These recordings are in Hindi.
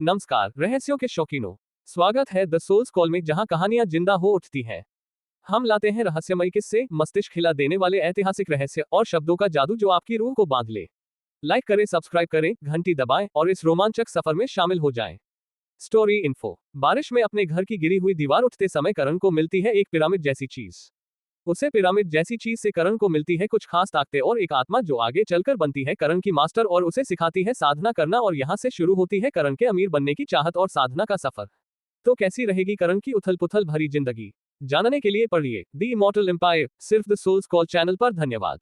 नमस्कार रहस्यों के शौकीनों, स्वागत है द सोल्स कॉल में, जहां कहानियां जिंदा हो उठती हैं। हम लाते हैं रहस्यमय किस्से, मस्तिष्क हिला देने वाले ऐतिहासिक रहस्य और शब्दों का जादू जो आपकी रूह को बांध ले। लाइक करें, सब्सक्राइब करें, घंटी दबाएं और इस रोमांचक सफर में शामिल हो जाएं। Story info. बारिश में अपने घर की गिरी हुई दीवार उठते समय करण को मिलती है एक पिरामिड जैसी चीज। उसे पिरामिड जैसी चीज से करण को मिलती है कुछ खास ताकतें और एक आत्मा जो आगे चलकर बनती है करण की मास्टर और उसे सिखाती है साधना करना, और यहाँ से शुरू होती है करण के अमीर बनने की चाहत और साधना का सफर। तो कैसी रहेगी करण की उथल पुथल भरी जिंदगी? जानने के लिए पढ़िए द इमॉर्टल एम्पायर सिर्फ द सोल्स कॉल चैनल पर। धन्यवाद।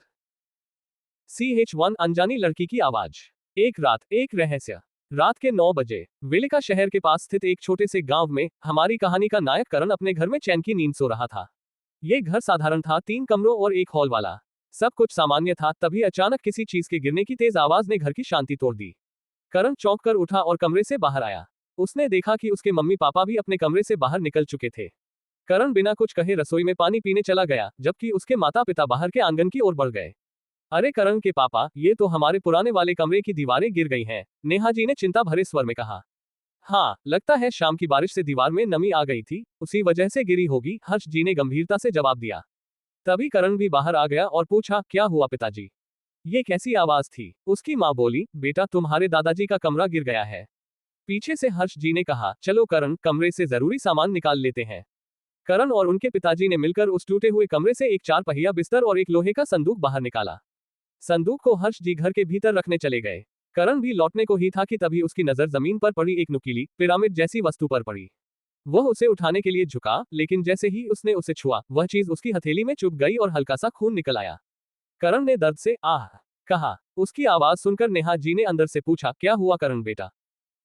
CH1 अनजानी लड़की की आवाज। एक रात, एक रहस्य। रात के 9 बजे वेलिका शहर के पास स्थित एक छोटे से गांव में हमारी कहानी का नायक करण अपने घर में चैन की नींद सो रहा था। ये घर साधारण था, 3 कमरों और एक हॉल वाला। सब कुछ सामान्य था, तभी अचानक किसी चीज के गिरने की तेज आवाज ने घर की शांति तोड़ दी। करण चौंक कर उठा और कमरे से बाहर आया। उसने देखा कि उसके मम्मी पापा भी अपने कमरे से बाहर निकल चुके थे। करण बिना कुछ कहे रसोई में पानी पीने चला गया, जबकि उसके माता पिता बाहर के आंगन की ओर बढ़ गए। अरे करण के पापा, ये तो हमारे पुराने वाले कमरे की दीवारें गिर गई हैं, नेहा जी ने चिंता भरे स्वर में कहा। हाँ, लगता है शाम की बारिश से दीवार में नमी आ गई थी, उसी वजह से गिरी होगी, हर्ष जी ने गंभीरता से जवाब दिया। तभी करण भी बाहर आ गया और पूछा, क्या हुआ पिताजी? ये कैसी आवाज थी? उसकी माँ बोली, बेटा तुम्हारे दादाजी का कमरा गिर गया है। पीछे से हर्ष जी ने कहा, चलो करण, कमरे से जरूरी सामान निकाल लेते हैं। करण और उनके पिताजी ने मिलकर उस टूटे हुए कमरे से एक 4 पहिया बिस्तर और एक लोहे का संदूक बाहर निकाला। संदूक को हर्ष जी घर के भीतर रखने चले गए। करण भी लौटने को ही था कि तभी उसकी नजर जमीन पर पड़ी एक नुकीली पिरामिड जैसी वस्तु पर पड़ी। वह उसे उठाने के लिए झुका, लेकिन जैसे ही उसने उसे छुआ, वह चीज उसकी हथेली में चुभ गई और हल्का सा खून निकल आया। करण ने दर्द से आह कहा। उसकी आवाज सुनकर नेहा जी ने अंदर से पूछा, क्या हुआ करण बेटा?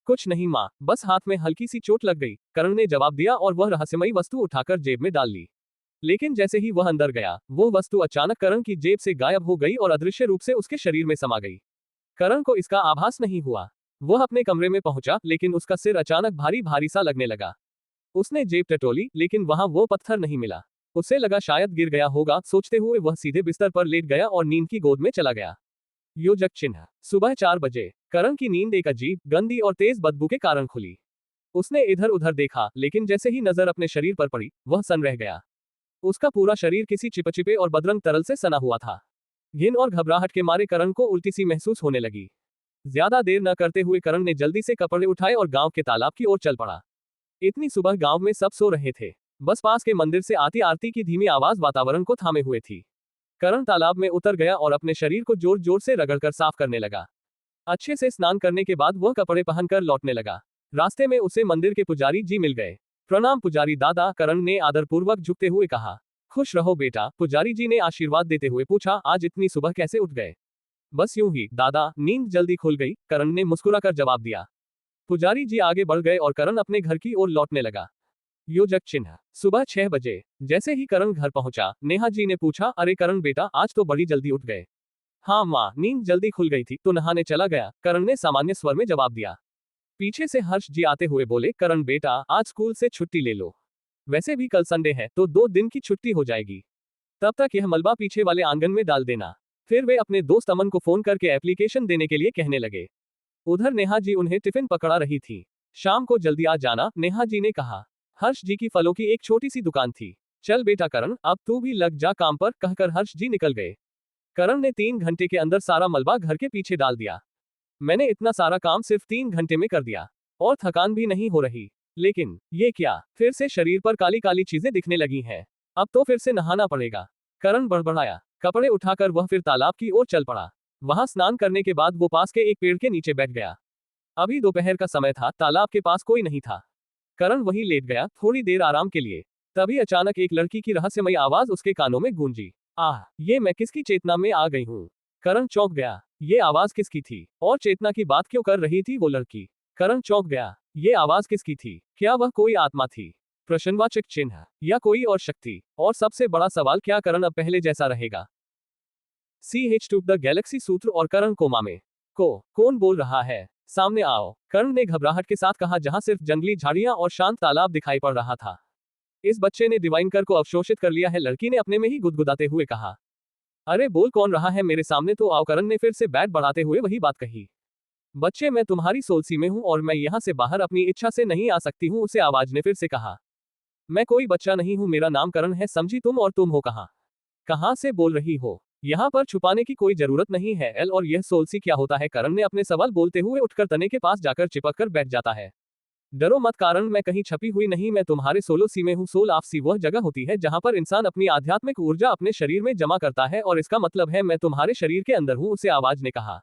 कुछ नहीं माँ, बस हाथ में हल्की सी चोट लग गई, करण ने जवाब दिया और वह रहस्यमयी वस्तु उठाकर जेब में डाल ली। लेकिन जैसे ही वह अंदर गया, वो वस्तु अचानक करण की जेब से गायब हो गई और अदृश्य रूप से उसके शरीर में समा गई। करण को इसका आभास नहीं हुआ। वह अपने कमरे में पहुंचा, लेकिन उसका सिर अचानक भारी भारी सा लगने लगा। उसने जेब टटोली, लेकिन वहां वो पत्थर नहीं मिला। उसे लगा शायद गिर गया होगा, सोचते हुए वह सीधे बिस्तर पर लेट गया और नींद की गोद में चला गया। योजक चिन्ह। सुबह 4 बजे करण की नींद एक अजीब, गंदी और तेज बदबू के कारण खुली। उसने इधर उधर देखा, लेकिन जैसे ही नजर अपने शरीर पर पड़ी, वह सन रह गया। उसका पूरा शरीर किसी चिपचिपे और बदरंग तरल से सना हुआ था। घिन और घबराहट के मारे करण को उल्टी सी महसूस होने लगी। ज्यादा देर न करते हुए करण ने जल्दी से कपड़े उठाए और गांव के तालाब की ओर चल पड़ा। इतनी सुबह गांव में सब सो रहे थे। बस पास के मंदिर से आती आरती की धीमी आवाज वातावरण को थामे हुए थी। करण तालाब में उतर गया और अपने शरीर को जोर जोर से रगड़कर साफ करने लगा। अच्छे से स्नान करने के बाद वह कपड़े पहनकर लौटने लगा। रास्ते में उसे मंदिर के पुजारी जी मिल गए। प्रणाम पुजारी दादा, करण ने आदरपूर्वक झुकते हुए कहा। खुश रहो बेटा, पुजारी जी ने आशीर्वाद देते हुए पूछा, आज इतनी सुबह कैसे उठ गए? बस यूं ही दादा, नींद जल्दी खुल गई, करण ने मुस्कुराकर जवाब दिया। पुजारी जी आगे बढ़ गए और करण अपने घर की ओर लौटने लगा। योजक चिन्ह। सुबह 6 बजे जैसे ही करण घर पहुंचा, नेहा जी ने पूछा, अरे करण बेटा, आज तो बड़ी जल्दी उठ गए। हाँ माँ, नींद जल्दी खुल गई थी तो नहाने चला गया, करण ने सामान्य स्वर में जवाब दिया। पीछे से हर्ष जी आते हुए बोले, करण बेटा, आज स्कूल से छुट्टी ले लो। वैसे भी कल संडे है तो 2 दिन की छुट्टी हो जाएगी। तब तक यह मलबा पीछे वाले आंगन में डाल देना। फिर वे अपने दोस्त अमन को फोन करके एप्लीकेशन देने के लिए कहने लगे। उधर नेहा जी उन्हें टिफिन पकड़ा रही थी। शाम को जल्दी आ जाना, नेहा जी ने कहा। हर्ष जी की फलों की एक छोटी सी दुकान थी। चल बेटा करण, अब तू भी लग जा काम पर, कहकर हर्ष जी निकल गए। करण ने 3 घंटे के अंदर सारा मलबा घर के पीछे डाल दिया। मैंने इतना सारा काम सिर्फ 3 घंटे में कर दिया, और थकान भी नहीं हो रही। लेकिन ये क्या, फिर से शरीर पर काली काली चीजें दिखने लगी हैं। अब तो फिर से नहाना पड़ेगा, करण बड़बड़ाया। कपड़े उठाकर वह फिर तालाब की ओर चल पड़ा। वहां स्नान करने के बाद वो पास के एक पेड़ के नीचे बैठ गया। अभी दोपहर का समय था, तालाब के पास कोई नहीं था। करण वहीं लेट गया थोड़ी देर आराम के लिए। तभी अचानक एक लड़की की रहस्यमयी आवाज उसके कानों में गूंजी। आह, ये मैं किसकी चेतना में आ गई हूँ? करण चौंक गया। ये आवाज किसकी थी, और चेतना की बात क्यों कर रही थी वो लड़की? करण चौंक गया। ये आवाज किसकी थी? क्या वह कोई आत्मा थी, प्रश्नवाचक चिन्ह, या कोई और शक्ति? और सबसे बड़ा सवाल, क्या करण अब पहले जैसा रहेगा? CH2 द गैलेक्सी सूत्र और करण कोमा में। कौन बोल रहा है? सामने आओ, करण ने घबराहट के साथ कहा, जहां सिर्फ जंगली झाड़ियां और शांत तालाब दिखाई पड़ रहा था। इस बच्चे ने डिवाइनकर को अवशोषित कर लिया है, लड़की ने अपने में ही गुदगुदाते हुए कहा। अरे बोल कौन रहा है मेरे सामने तो आओ, करण ने फिर से बैट बढ़ाते हुए वही बात कही। बच्चे, मैं तुम्हारी सोलसी में हूँ और मैं यहाँ से बाहर अपनी इच्छा से नहीं आ सकती हूँ, उसे आवाज ने फिर से कहा। मैं कोई बच्चा नहीं हूँ, मेरा नाम करण है, समझी तुम? और तुम हो कहाँ? कहाँ से बोल रही हो? यहाँ पर छुपाने की कोई जरूरत नहीं है। एल, और यह सोलसी क्या होता है? करण ने अपने सवाल बोलते हुए उठकर तने के पास जाकर चिपक कर बैठ जाता है। डरो मत कारण, मैं कहीं छपी हुई नहीं, मैं तुम्हारे सोलो सी में हूँ। सोल ऑफ सी वह जगह होती है जहाँ पर इंसान अपनी आध्यात्मिक ऊर्जा अपने शरीर में जमा करता है, और इसका मतलब है मैं तुम्हारे शरीर के अंदर हूँ, उसे आवाज ने कहा।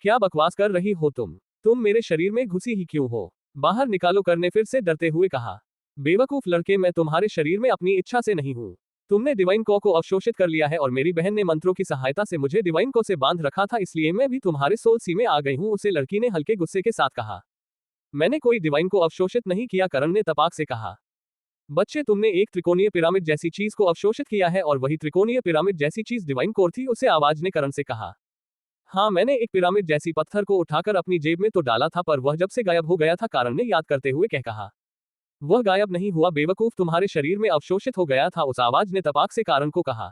क्या बकवास कर रही हो तुम मेरे शरीर में घुसी ही क्यों हो? बाहर निकालो, कर ने फिर से डरते हुए कहा। बेवकूफ लड़के, मैं तुम्हारे शरीर में अपनी इच्छा से नहीं हूँ। तुमने डिवाइन को अवशोषित कर लिया है और मेरी बहन ने मंत्रों की सहायता से मुझे डिवाइन को से बांध रखा था, इसलिए मैं भी तुम्हारे सोल सी में आ गई हूँ, उसे लड़की ने हल्के गुस्से के साथ कहा। मैंने कोई डिवाइन को अवशोषित नहीं किया, करण ने तपाक से कहा। बच्चे, तुमने एक त्रिकोणीय पिरामिड जैसी चीज को अवशोषित किया है और वही त्रिकोणीय पिरामिड जैसी चीज डिवाइन कोर थी, उसे आवाज ने करण से कहा। हाँ, मैंने एक पिरामिड जैसी पत्थर को उठाकर अपनी जेब में तो डाला था, पर वह जब से गायब हो गया था, कारण ने याद करते हुए कहा। वह गायब नहीं हुआ बेवकूफ, तुम्हारे शरीर में अवशोषित हो गया था, उस आवाज ने तपाक से कारण को कहा।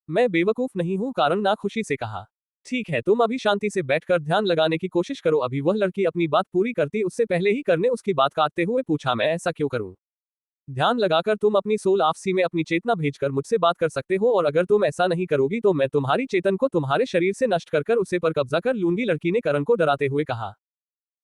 मैं बेवकूफ नहीं हूं, कारण नाखुशी से कहा। ठीक है, तुम अभी शांति से बैठकर ध्यान लगाने की कोशिश करो। अभी वह लड़की अपनी बात पूरी करती उससे पहले ही करने उसकी बात काटते हुए पूछा, मैं ऐसा क्यों करूं? ध्यान लगाकर तुम अपनी सोल आपसी में अपनी चेतना भेजकर मुझसे बात कर सकते हो, और अगर तुम ऐसा नहीं करोगी तो मैं तुम्हारी चेतन को तुम्हारे शरीर से नष्ट कर उसे पर कब्जा कर लूंगी, लड़की ने करण को डराते हुए कहा।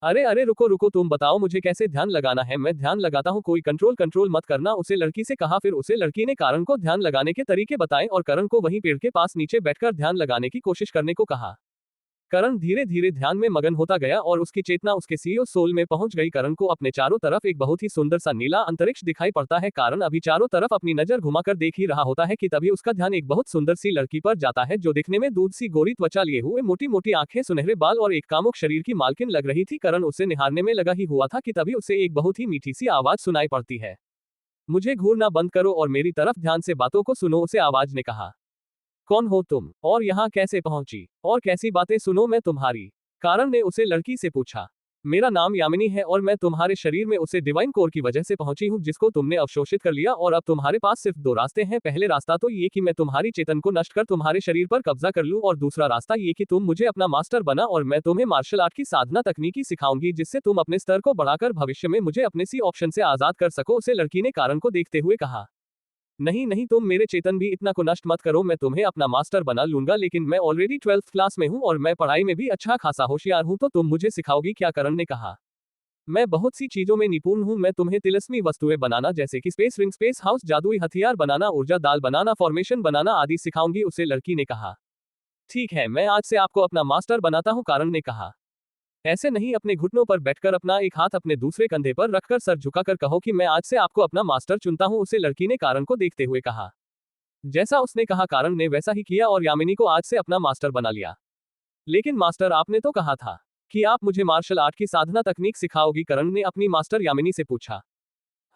अरे अरे रुको रुको, तुम बताओ मुझे कैसे ध्यान लगाना है? मैं ध्यान लगाता हूँ, कोई कंट्रोल मत करना, उसे लड़की से कहा। फिर उसे लड़की ने कारण को ध्यान लगाने के तरीके बताए और करण को वहीं पेड़ के पास नीचे बैठकर ध्यान लगाने की कोशिश करने को कहा। करण धीरे धीरे ध्यान में मगन होता गया और उसकी चेतना उसके सीओ सोल में पहुंच गई। करण को अपने चारों तरफ एक बहुत ही सुंदर सा नीला अंतरिक्ष दिखाई पड़ता है। कारण अभी चारों तरफ अपनी नजर घुमाकर देख ही रहा होता है कि तभी उसका ध्यान एक बहुत सुंदर सी लड़की पर जाता है, जो दिखने में दूध सी गोरी त्वचा लिए हुए, मोटी मोटी आंखें, सुनहरे बाल और एक कामुक शरीर की मालकिन लग रही थी। करण उसे निहारने में लगा ही हुआ था कि तभी उसे एक बहुत ही मीठी सी आवाज सुनाई पड़ती है। मुझे घूरना बंद करो और मेरी तरफ ध्यान से बातों को सुनो, उसे आवाज ने कहा। कौन हो तुम और यहाँ कैसे पहुंची और कैसी बातें सुनो मैं तुम्हारी? कारण ने उसे लड़की से पूछा। मेरा नाम यामिनी है और मैं तुम्हारे शरीर में उसे डिवाइन कोर की वजह से पहुंची हूँ जिसको तुमने अवशोषित कर लिया, और अब तुम्हारे पास सिर्फ दो रास्ते हैं। पहले रास्ता तो ये कि मैं तुम्हारी चेतन को नष्ट कर तुम्हारे शरीर पर कब्जा कर लूं, और दूसरा रास्ता ये कि तुम मुझे अपना मास्टर बना और मैं तुम्हें मार्शल आर्ट की साधना तकनीकी सिखाऊंगी, जिससे तुम अपने स्तर को बढ़ाकर भविष्य में मुझे अपने सी ऑप्शन से आजाद कर सको, उसे लड़की ने कारण को देखते हुए कहा। नहीं नहीं, तुम मेरे चेतन भी इतना को नष्ट मत करो, मैं तुम्हें अपना मास्टर बना लूंगा, लेकिन मैं ऑलरेडी 12th क्लास में हूँ और मैं पढ़ाई में भी अच्छा खासा होशियार हूँ, तो तुम मुझे सिखाओगी क्या? करण ने कहा। मैं बहुत सी चीजों में निपुण हूँ, मैं तुम्हें तिलस्मी वस्तुएं बनाना जैसे कि स्पेस रिंग, स्पेस हाउस, जादुई हथियार बनाना, ऊर्जा दाल बनाना, फॉर्मेशन बनाना आदि सिखाऊंगी, उसे लड़की ने कहा। ठीक है, मैं आज से आपको अपना मास्टर बनाता हूँ, कारण ने कहा। ऐसे नहीं, अपने घुटनों पर बैठकर अपना एक हाथ अपने दूसरे कंधे पर रखकर सर झुकाकर कहो कि मैं आज से आपको अपना मास्टर चुनता हूं, उसे लड़की ने कारण को देखते हुए कहा। जैसा उसने कहा कारण ने वैसा ही किया और यामिनी को आज से अपना मास्टर बना लिया। लेकिन मास्टर, आपने तो कहा था कि आप मुझे मार्शल आर्ट की साधना तकनीक सिखाओगी, करण ने अपनी मास्टर यामिनी से पूछा।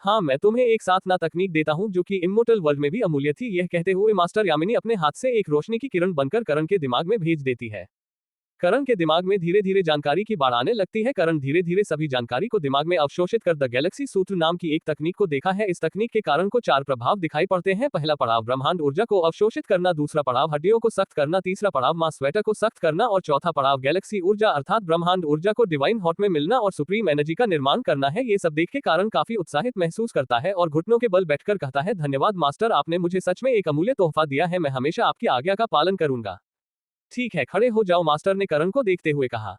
हाँ, मैं तुम्हें एक साधना तकनीक देता हूँ जो कि इमोर्टल वर्ल्ड में भी अमूल्य थी। यह कहते हुए मास्टर यामिनी अपने हाथ से एक रोशनी की किरण बनकर करण के दिमाग में भेज देती है। करण के दिमाग में धीरे धीरे जानकारी की बाढ़ आने लगती है। करण धीरे धीरे सभी जानकारी को दिमाग में अवशोषित कर द गैलेक्सी सूत्र नाम की एक तकनीक को देखा है। इस तकनीक के कारण को 4 प्रभाव दिखाई पड़ते हैं। पहला पड़ाव ब्रह्मांड ऊर्जा को अवशोषित करना, दूसरा पड़ाव हड्डियों को सख्त करना, तीसरा पड़ाव मास स्वेटर को सख्त करना और चौथा पड़ाव गैलेक्सी ऊर्जा अर्थात ब्रह्मांड ऊर्जा को डिवाइन हॉट में मिलना और सुप्रीम एनर्जी का निर्माण करना है। ये सब देख के कारण काफी उत्साहित महसूस करता है और घुटनों के बल बैठकर कहता है, धन्यवाद मास्टर, आपने मुझे सच में एक अमूल्य तोहफा दिया है, मैं हमेशा आपकी आज्ञा का पालन करूंगा। ठीक है, खड़े हो जाओ, मास्टर ने करण को देखते हुए कहा।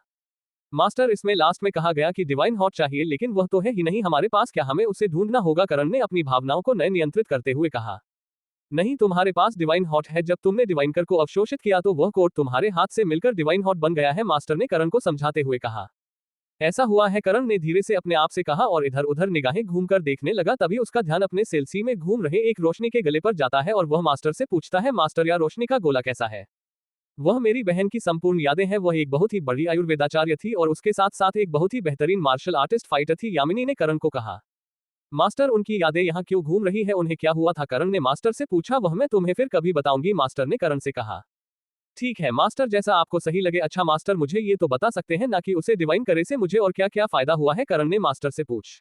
मास्टर, इसमें लास्ट में कहा गया कि डिवाइन हॉट चाहिए, लेकिन वह तो है ही नहीं हमारे पास, क्या हमें उसे ढूंढना होगा? करण ने अपनी भावनाओं को नए नियंत्रित करते हुए कहा। नहीं, तुम्हारे पास डिवाइन हॉट है। जब तुमने डिवाइन कर को अवशोषित किया तो वह कोड तुम्हारे हाथ से मिलकर डिवाइन हॉट बन गया है, मास्टर ने करण को समझाते हुए कहा। ऐसा हुआ है, करण ने धीरे से अपने आप से कहा और इधर उधर निगाहें घूमकर देखने लगा। तभी उसका ध्यान अपने सेल्सी में घूम रहे एक रोशनी के गले पर जाता है और वह मास्टर से पूछता है, मास्टर, या रोशनी का गोला कैसा है? वह मेरी बहन की संपूर्ण यादें हैं। वह एक बहुत ही बड़ी आयुर्वेदाचार्य थी और उसके साथ साथ एक बहुत ही बेहतरीन मार्शल आर्टिस्ट फाइटर थी, यामिनी ने करण को कहा। मास्टर, उनकी यादें यहाँ क्यों घूम रही है? उन्हें क्या हुआ था? करण ने मास्टर से पूछा। वह मैं तुम्हें फिर कभी बताऊंगी, मास्टर ने करण से कहा। ठीक है मास्टर, जैसा आपको सही लगे। अच्छा मास्टर, मुझे ये तो बता सकते हैं ना कि उसे डिवाइन करे से मुझे और क्या क्या फायदा हुआ है? करण ने मास्टर से पूछ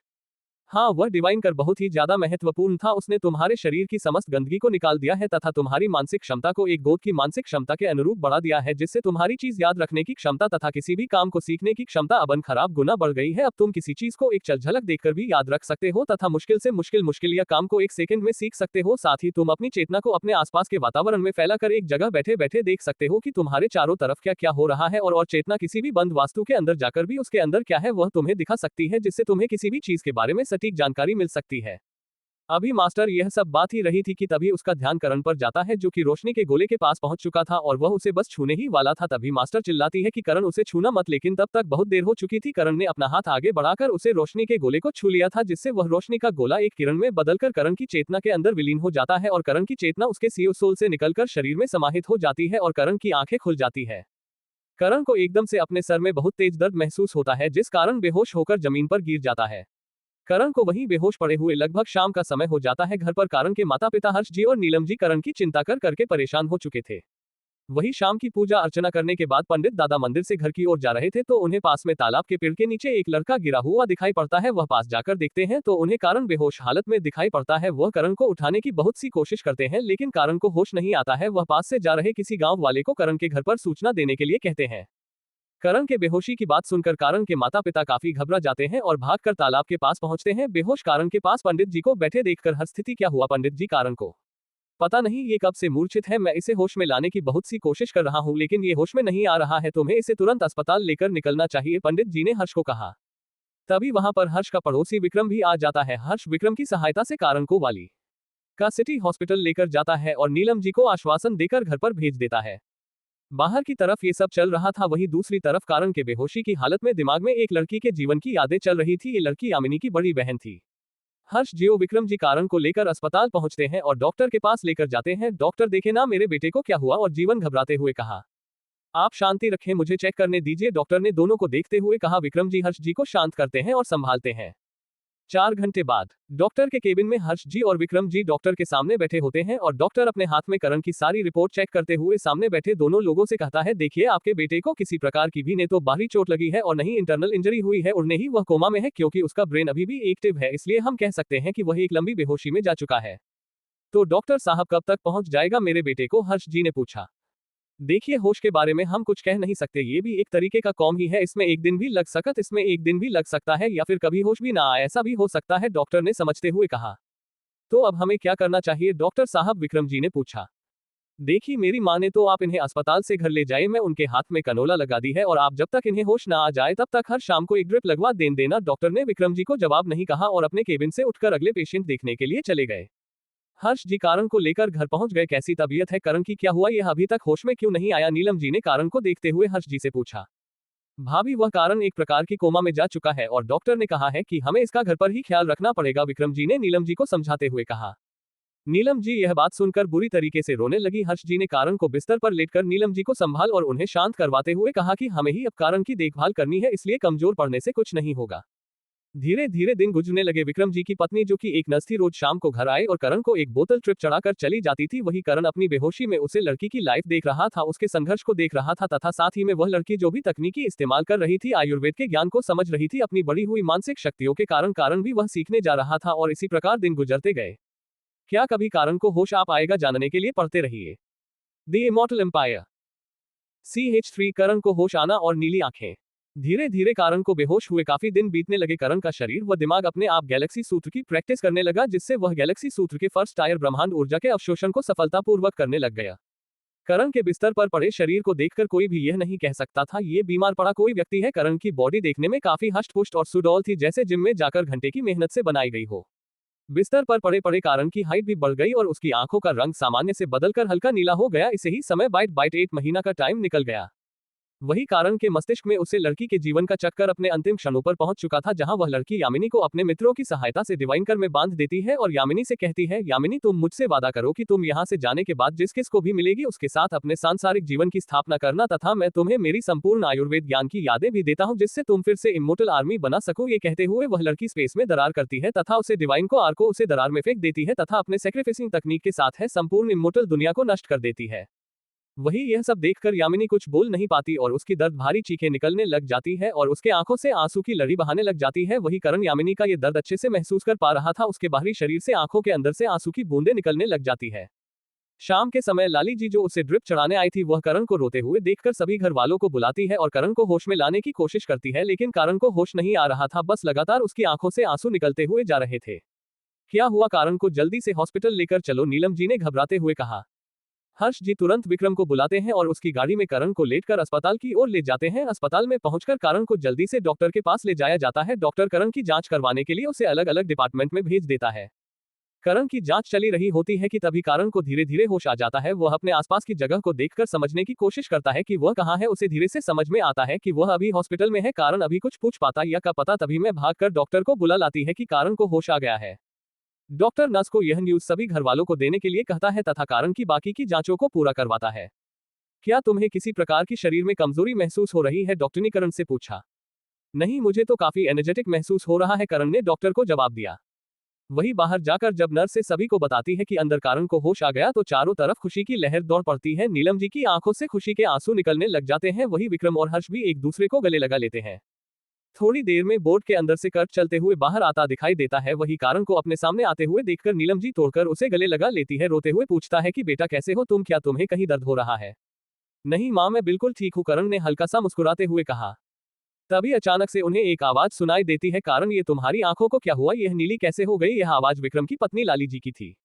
हाँ, वह डिवाइन कर बहुत ही ज्यादा महत्वपूर्ण था। उसने तुम्हारे शरीर की समस्त गंदगी को निकाल दिया है तथा तुम्हारी मानसिक क्षमता को एक गोद की मानसिक क्षमता के अनुरूप बढ़ा दिया है, जिससे तुम्हारी चीज याद रखने की क्षमता तथा किसी भी काम को सीखने की क्षमता अब खराब गुना बढ़ गई है। अब तुम किसी चीज को एक झलक देखकर भी याद रख सकते हो तथा मुश्किल से मुश्किल या काम को एक सेकंड में सीख सकते हो। साथ ही तुम अपनी चेतना को अपने आसपास के वातावरण में फैलाकर एक जगह बैठे बैठे देख सकते हो कि तुम्हारे चारों तरफ क्या क्या हो रहा है, और चेतना किसी भी बंद वास्तु के अंदर जाकर भी उसके अंदर क्या है वह तुम्हें दिखा सकती है, जिससे तुम्हें किसी भी चीज के बारे में सटीक जानकारी मिल सकती है। अभी मास्टर यह सब बात ही रही थी कि तभी उसका ध्यान करण पर जाता है, जो कि रोशनी के गोले के पास पहुंच चुका था और वह उसे बस छूने ही वाला था। तभी मास्टर चिल्लाती है कि करण उसे छूना मत, लेकिन तब तक बहुत देर हो चुकी थी। करण ने अपना हाथ आगे बढ़ाकर उसे रोशनी के गोले को छू लिया था, जिससे वह रोशनी का गोला एक किरण में बदलकर करण की चेतना के अंदर विलीन हो जाता है और करण की चेतना उसके सोल से निकलकर शरीर में समाहित हो जाती है और करण की आंखें खुल जाती है। करण को एकदम से अपने सर में बहुत तेज दर्द महसूस होता है, जिस कारण बेहोश होकर जमीन पर गिर जाता है। करण को वहीं बेहोश पड़े हुए लगभग शाम का समय हो जाता है। घर पर करण के माता पिता हर्ष जी और नीलम जी करण की चिंता कर करके परेशान हो चुके थे। वही शाम की पूजा अर्चना करने के बाद पंडित दादा मंदिर से घर की ओर जा रहे थे तो उन्हें पास में तालाब के पेड़ के नीचे एक लड़का गिरा हुआ दिखाई पड़ता है। वह पास जाकर देखते हैं तो उन्हें करण बेहोश हालत में दिखाई पड़ता है। वह करण को उठाने की बहुत सी कोशिश करते हैं, लेकिन करण को होश नहीं आता है। वह पास से जा रहे किसी गाँव वाले को करण के घर पर सूचना देने के लिए कहते हैं। करण के बेहोशी की बात सुनकर करण के माता पिता काफी घबरा जाते हैं और भागकर तालाब के पास पहुंचते हैं। बेहोश करण के पास पंडित जी को बैठे देखकर हर स्थिति क्या हुआ पंडित जी, करण को पता नहीं ये कब से मूर्छित है। मैं इसे होश में लाने की बहुत सी कोशिश कर रहा हूं, लेकिन ये होश में नहीं आ रहा है। तुम्हें इसे तुरंत अस्पताल लेकर निकलना चाहिए, पंडित जी ने हर्ष को कहा। तभी वहां पर हर्ष का पड़ोसी विक्रम भी आ जाता है। हर्ष विक्रम की सहायता से करण को वाली का सिटी हॉस्पिटल लेकर जाता है और नीलम जी को आश्वासन देकर घर पर भेज देता है। बाहर की तरफ ये सब चल रहा था, वहीं दूसरी तरफ करण के बेहोशी की हालत में दिमाग में एक लड़की के जीवन की यादें चल रही थी। ये लड़की यामिनी की बड़ी बहन थी। हर्ष जियो विक्रम जी करण को लेकर अस्पताल पहुंचते हैं और डॉक्टर के पास लेकर जाते हैं। डॉक्टर देखे ना मेरे बेटे को क्या हुआ, और जीवन घबराते हुए कहा आप शांति रखें, मुझे चेक करने दीजिए। डॉक्टर ने दोनों को देखते हुए कहा। विक्रम जी हर्ष जी को शांत करते हैं और संभालते हैं। 4 घंटे बाद डॉक्टर के केबिन में हर्ष जी और विक्रम जी डॉक्टर के सामने बैठे होते हैं और डॉक्टर अपने हाथ में करण की सारी रिपोर्ट चेक करते हुए सामने बैठे दोनों लोगों से कहता है देखिए आपके बेटे को किसी प्रकार की भी न तो बाहरी चोट लगी है और न ही इंटरनल इंजरी हुई है और न ही वह कोमा में है, क्योंकि उसका ब्रेन अभी भी एक्टिव है। इसलिए हम कह सकते हैं कि वह एक लंबी बेहोशी में जा चुका है। तो डॉक्टर साहब कब तक पहुंच जाएगा मेरे बेटे को, हर्ष जी ने पूछा। देखिए होश के बारे में हम कुछ कह नहीं सकते, ये भी एक तरीके का कॉम ही है। इसमें एक दिन भी लग सकता है या फिर कभी होश भी ना आए, ऐसा भी हो सकता है, डॉक्टर ने समझते हुए कहा। तो अब हमें क्या करना चाहिए डॉक्टर साहब, विक्रम जी ने पूछा। देखिए मेरी माने तो आप इन्हें अस्पताल से घर ले जाए। मैं उनके हाथ में कनोला लगा दी है और आप जब तक इन्हें होश ना आ जाए तब तक हर शाम को एक ड्रिप लगवा देना। डॉक्टर ने विक्रम जी को जवाब नहीं कहा और अपने केबिन से उठकर अगले पेशेंट देखने के लिए चले गए। हर्ष जी करण को लेकर घर पहुंच गए। कैसी तबीयत है करण की, क्या हुआ, यह अभी तक होश में क्यों नहीं आया, नीलम जी ने करण को देखते हुए हर्ष जी से पूछा। भाभी वह करण एक प्रकार की कोमा में जा चुका है और डॉक्टर ने कहा है कि हमें इसका घर पर ही ख्याल रखना पड़ेगा, विक्रम जी ने नीलम जी को समझाते हुए कहा। नीलम जी यह बात सुनकर बुरी तरीके से रोने लगी। हर्ष जी ने करण को बिस्तर पर लेटकर नीलम जी को संभाल और उन्हें शांत करवाते हुए कहा कि हमें ही अब करण की देखभाल करनी है, इसलिए कमजोर पड़ने से कुछ नहीं होगा। धीरे धीरे दिन गुजरने लगे। विक्रम जी की पत्नी जो कि एक नर्स थी रोज शाम को घर आए और करण को एक बोतल ट्रिप चढ़ाकर चली जाती थी। वही करण अपनी बेहोशी में उसे लड़की की लाइफ देख रहा था, उसके संघर्ष को देख रहा था तथा साथ ही में वह लड़की जो भी तकनीकी इस्तेमाल कर रही थी, आयुर्वेद के ज्ञान को समझ रही थी, अपनी बढ़ी हुई मानसिक शक्तियों के कारण करण भी वह सीखने जा रहा था और इसी प्रकार दिन गुजरते गए। क्या कभी करण को होश आ पाएगा, जानने के लिए पढ़ते रहिए द इमॉर्टल एम्पायर। CH3 करण को होश आना और नीली आंखें। धीरे धीरे करण को बेहोश हुए काफी दिन बीतने लगे। करण का शरीर व दिमाग अपने आप गैलेक्सी सूत्र की प्रैक्टिस करने लगा, जिससे वह गैलेक्सी सूत्र के फर्स्ट टायर ब्रह्मांड ऊर्जा के अवशोषण को सफलतापूर्वक करने लग गया। करण के बिस्तर पर पड़े शरीर को देखकर कोई भी यह नहीं कह सकता था ये बीमार पड़ा कोई व्यक्ति है। करण की बॉडी देखने में काफी हष्ट-पुष्ट और सुडौल थी, जैसे जिम में जाकर घंटे की मेहनत से बनाई गई हो। बिस्तर पर पड़े पड़े करण की हाइट भी बढ़ गई और उसकी आंखों का रंग सामान्य से बदलकर हल्का नीला हो गया। इसे ही समय बाइट 8 महीना का टाइम निकल गया। वही करण के मस्तिष्क में उसे लड़की के जीवन का चक्कर अपने अंतिम क्षणों पर पहुंच चुका था, जहां वह लड़की यामिनी को अपने मित्रों की सहायता से डिवाइन कर में बांध देती है और यामिनी से कहती है, यामिनी तुम मुझसे वादा करो कि तुम यहां से जाने के बाद जिस किस को भी मिलेगी उसके साथ अपने सांसारिक जीवन की स्थापना करना, तथा मैं तुम्हें मेरी संपूर्ण आयुर्वेद ज्ञान की यादें भी देता हूं, जिससे तुम फिर से इमोर्टल आर्मी बना सको। ये कहते हुए वह लड़की स्पेस में दरार करती है तथा उसे डिवाइन को आर को उसे दरार में फेंक देती है तथा अपने सेक्रीफिसिंग तकनीक के साथ है संपूर्ण इमोर्टल दुनिया को नष्ट कर देती है। वही यह सब देखकर यामिनी कुछ बोल नहीं पाती और उसकी दर्द भारी चीखें निकलने लग जाती है और उसके आंखों से आंसू की लड़ी बहाने लग जाती है। वही करण यामिनी का ये दर्द अच्छे से महसूस कर पा रहा था। उसके बाहरी शरीर से आंखों के अंदर से आंसू की बूंदें निकलने लग जाती है। शाम के समय लाली जी जो उसे ड्रिप चढ़ाने आई थी वह करण को रोते हुए देखकर सभी घर वालों को बुलाती है और करण को होश में लाने की कोशिश करती है, लेकिन करण को होश नहीं आ रहा था। बस लगातार उसकी आंखों से आंसू निकलते हुए जा रहे थे। क्या हुआ? करण को जल्दी से हॉस्पिटल लेकर चलो, नीलम जी ने घबराते हुए कहा। हर्ष जी तुरंत विक्रम को बुलाते हैं और उसकी गाड़ी में करण को लेटकर अस्पताल की ओर ले जाते हैं। अस्पताल में पहुंचकर करण को जल्दी से डॉक्टर के पास ले जाया जाता है। डॉक्टर करण की जांच करवाने के लिए उसे अलग अलग डिपार्टमेंट में भेज देता है। करण की जांच चली रही होती है कि तभी करण को धीरे धीरे होश आ जाता है। वह अपने आसपास की जगह को देखकर समझने की कोशिश करता है कि वह कहाँ है। उसे धीरे से समझ में आता है कि वह अभी हॉस्पिटल में है। करण अभी कुछ पूछ पाता या का पता तभी मैं भागकर डॉक्टर को बुला लाती है कि करण को होश आ गया है। डॉक्टर नर्स को यह न्यूज सभी घर वालों को देने के लिए कहता है तथा करण की बाकी की जांचों को पूरा करवाता है। क्या तुम्हें किसी प्रकार की शरीर में कमजोरी महसूस हो रही है? डॉक्टर ने करण से पूछा। नहीं, मुझे तो काफी एनर्जेटिक महसूस हो रहा है, करण ने डॉक्टर को जवाब दिया। वही बाहर जाकर जब नर्स से सभी को बताती है कि अंदर करण को होश आ गया तो चारों तरफ खुशी की लहर दौड़ पड़ती है। नीलम जी की आंखों से खुशी के आंसू निकलने लग जाते हैं। वही विक्रम और हर्ष भी एक दूसरे को गले लगा लेते हैं। थोड़ी देर में बोर्ड के अंदर से कर्ट चलते हुए बाहर आता दिखाई देता है। वही करण को अपने सामने आते हुए देखकर नीलम जी तोड़कर उसे गले लगा लेती है। रोते हुए पूछता है कि बेटा कैसे हो तुम? क्या तुम्हें कहीं दर्द हो रहा है? नहीं माँ, मैं बिल्कुल ठीक हूँ, करण ने हल्का सा मुस्कुराते हुए कहा। तभी अचानक से उन्हें एक आवाज सुनाई देती है। करण, ये तुम्हारी आंखों को क्या हुआ? यह नीली कैसे हो गई? यह आवाज विक्रम की पत्नी लाली जी की थी।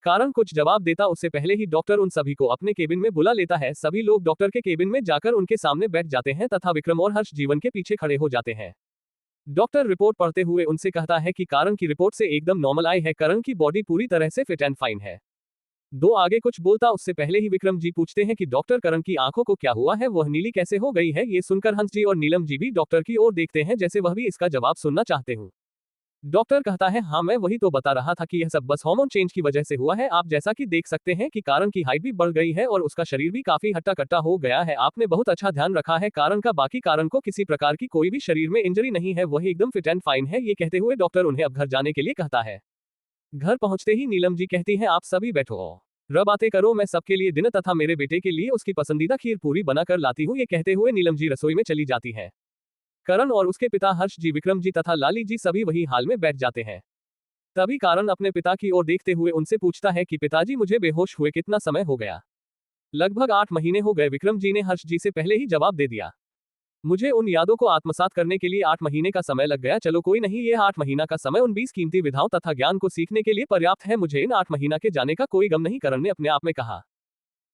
करण कुछ जवाब देता उससे पहले ही डॉक्टर उन सभी को अपने केबिन में बुला लेता है। सभी लोग डॉक्टर के केबिन में जाकर उनके सामने बैठ जाते हैं तथा विक्रम और हर्ष जीवन के पीछे खड़े हो जाते हैं। डॉक्टर रिपोर्ट पढ़ते हुए उनसे कहता है कि करण की रिपोर्ट से एकदम नॉर्मल आई है। करण की बॉडी पूरी तरह से फिट एंड फाइन है। दो आगे कुछ बोलता उससे पहले ही विक्रम जी पूछते हैं कि डॉक्टर करण की आंखों को क्या हुआ है? वह नीली कैसे हो गई है? ये सुनकर हंस जी और नीलम जी भी डॉक्टर की ओर देखते हैं जैसे वह भी इसका जवाब सुनना चाहते हूँ। डॉक्टर कहता है, हाँ मैं वही तो बता रहा था कि यह सब बस हार्मोन चेंज की वजह से हुआ है। आप जैसा कि देख सकते हैं कि करण की हाइट भी बढ़ गई है और उसका शरीर भी काफी हट्टा कट्टा हो गया है। आपने बहुत अच्छा ध्यान रखा है करण का। बाकी करण को किसी प्रकार की कोई भी शरीर में इंजरी नहीं है, वही एकदम फिट एंड फाइन है। ये कहते हुए डॉक्टर उन्हें अब घर जाने के लिए कहता है। घर पहुंचते ही नीलम जी कहती है, आप सभी बैठो, र बातें करो, मैं सबके लिए डिनर तथा मेरे बेटे के लिए उसकी पसंदीदा खीर पूरी बनाकर लाती हूँ। ये कहते हुए नीलम जी रसोई में चली जाती है। करण और उसके पिता हर्ष जी, विक्रम जी तथा लाली जी सभी वही हाल में बैठ जाते हैं। तभी करण अपने पिता की ओर देखते हुए उनसे पूछता है कि पिताजी मुझे बेहोश हुए कितना समय हो गया? लगभग 8 महीने हो गए, विक्रम जी ने हर्ष जी से पहले ही जवाब दे दिया। मुझे उन यादों को आत्मसात करने के लिए 8 महीने का समय लग गया। चलो कोई नहीं, यह 8 महीना का समय उन 20 कीमती विधाओं तथा ज्ञान को सीखने के लिए पर्याप्त है। मुझे इन 8 महीना के जाने का कोई गम नहीं, करण ने अपने आप में कहा।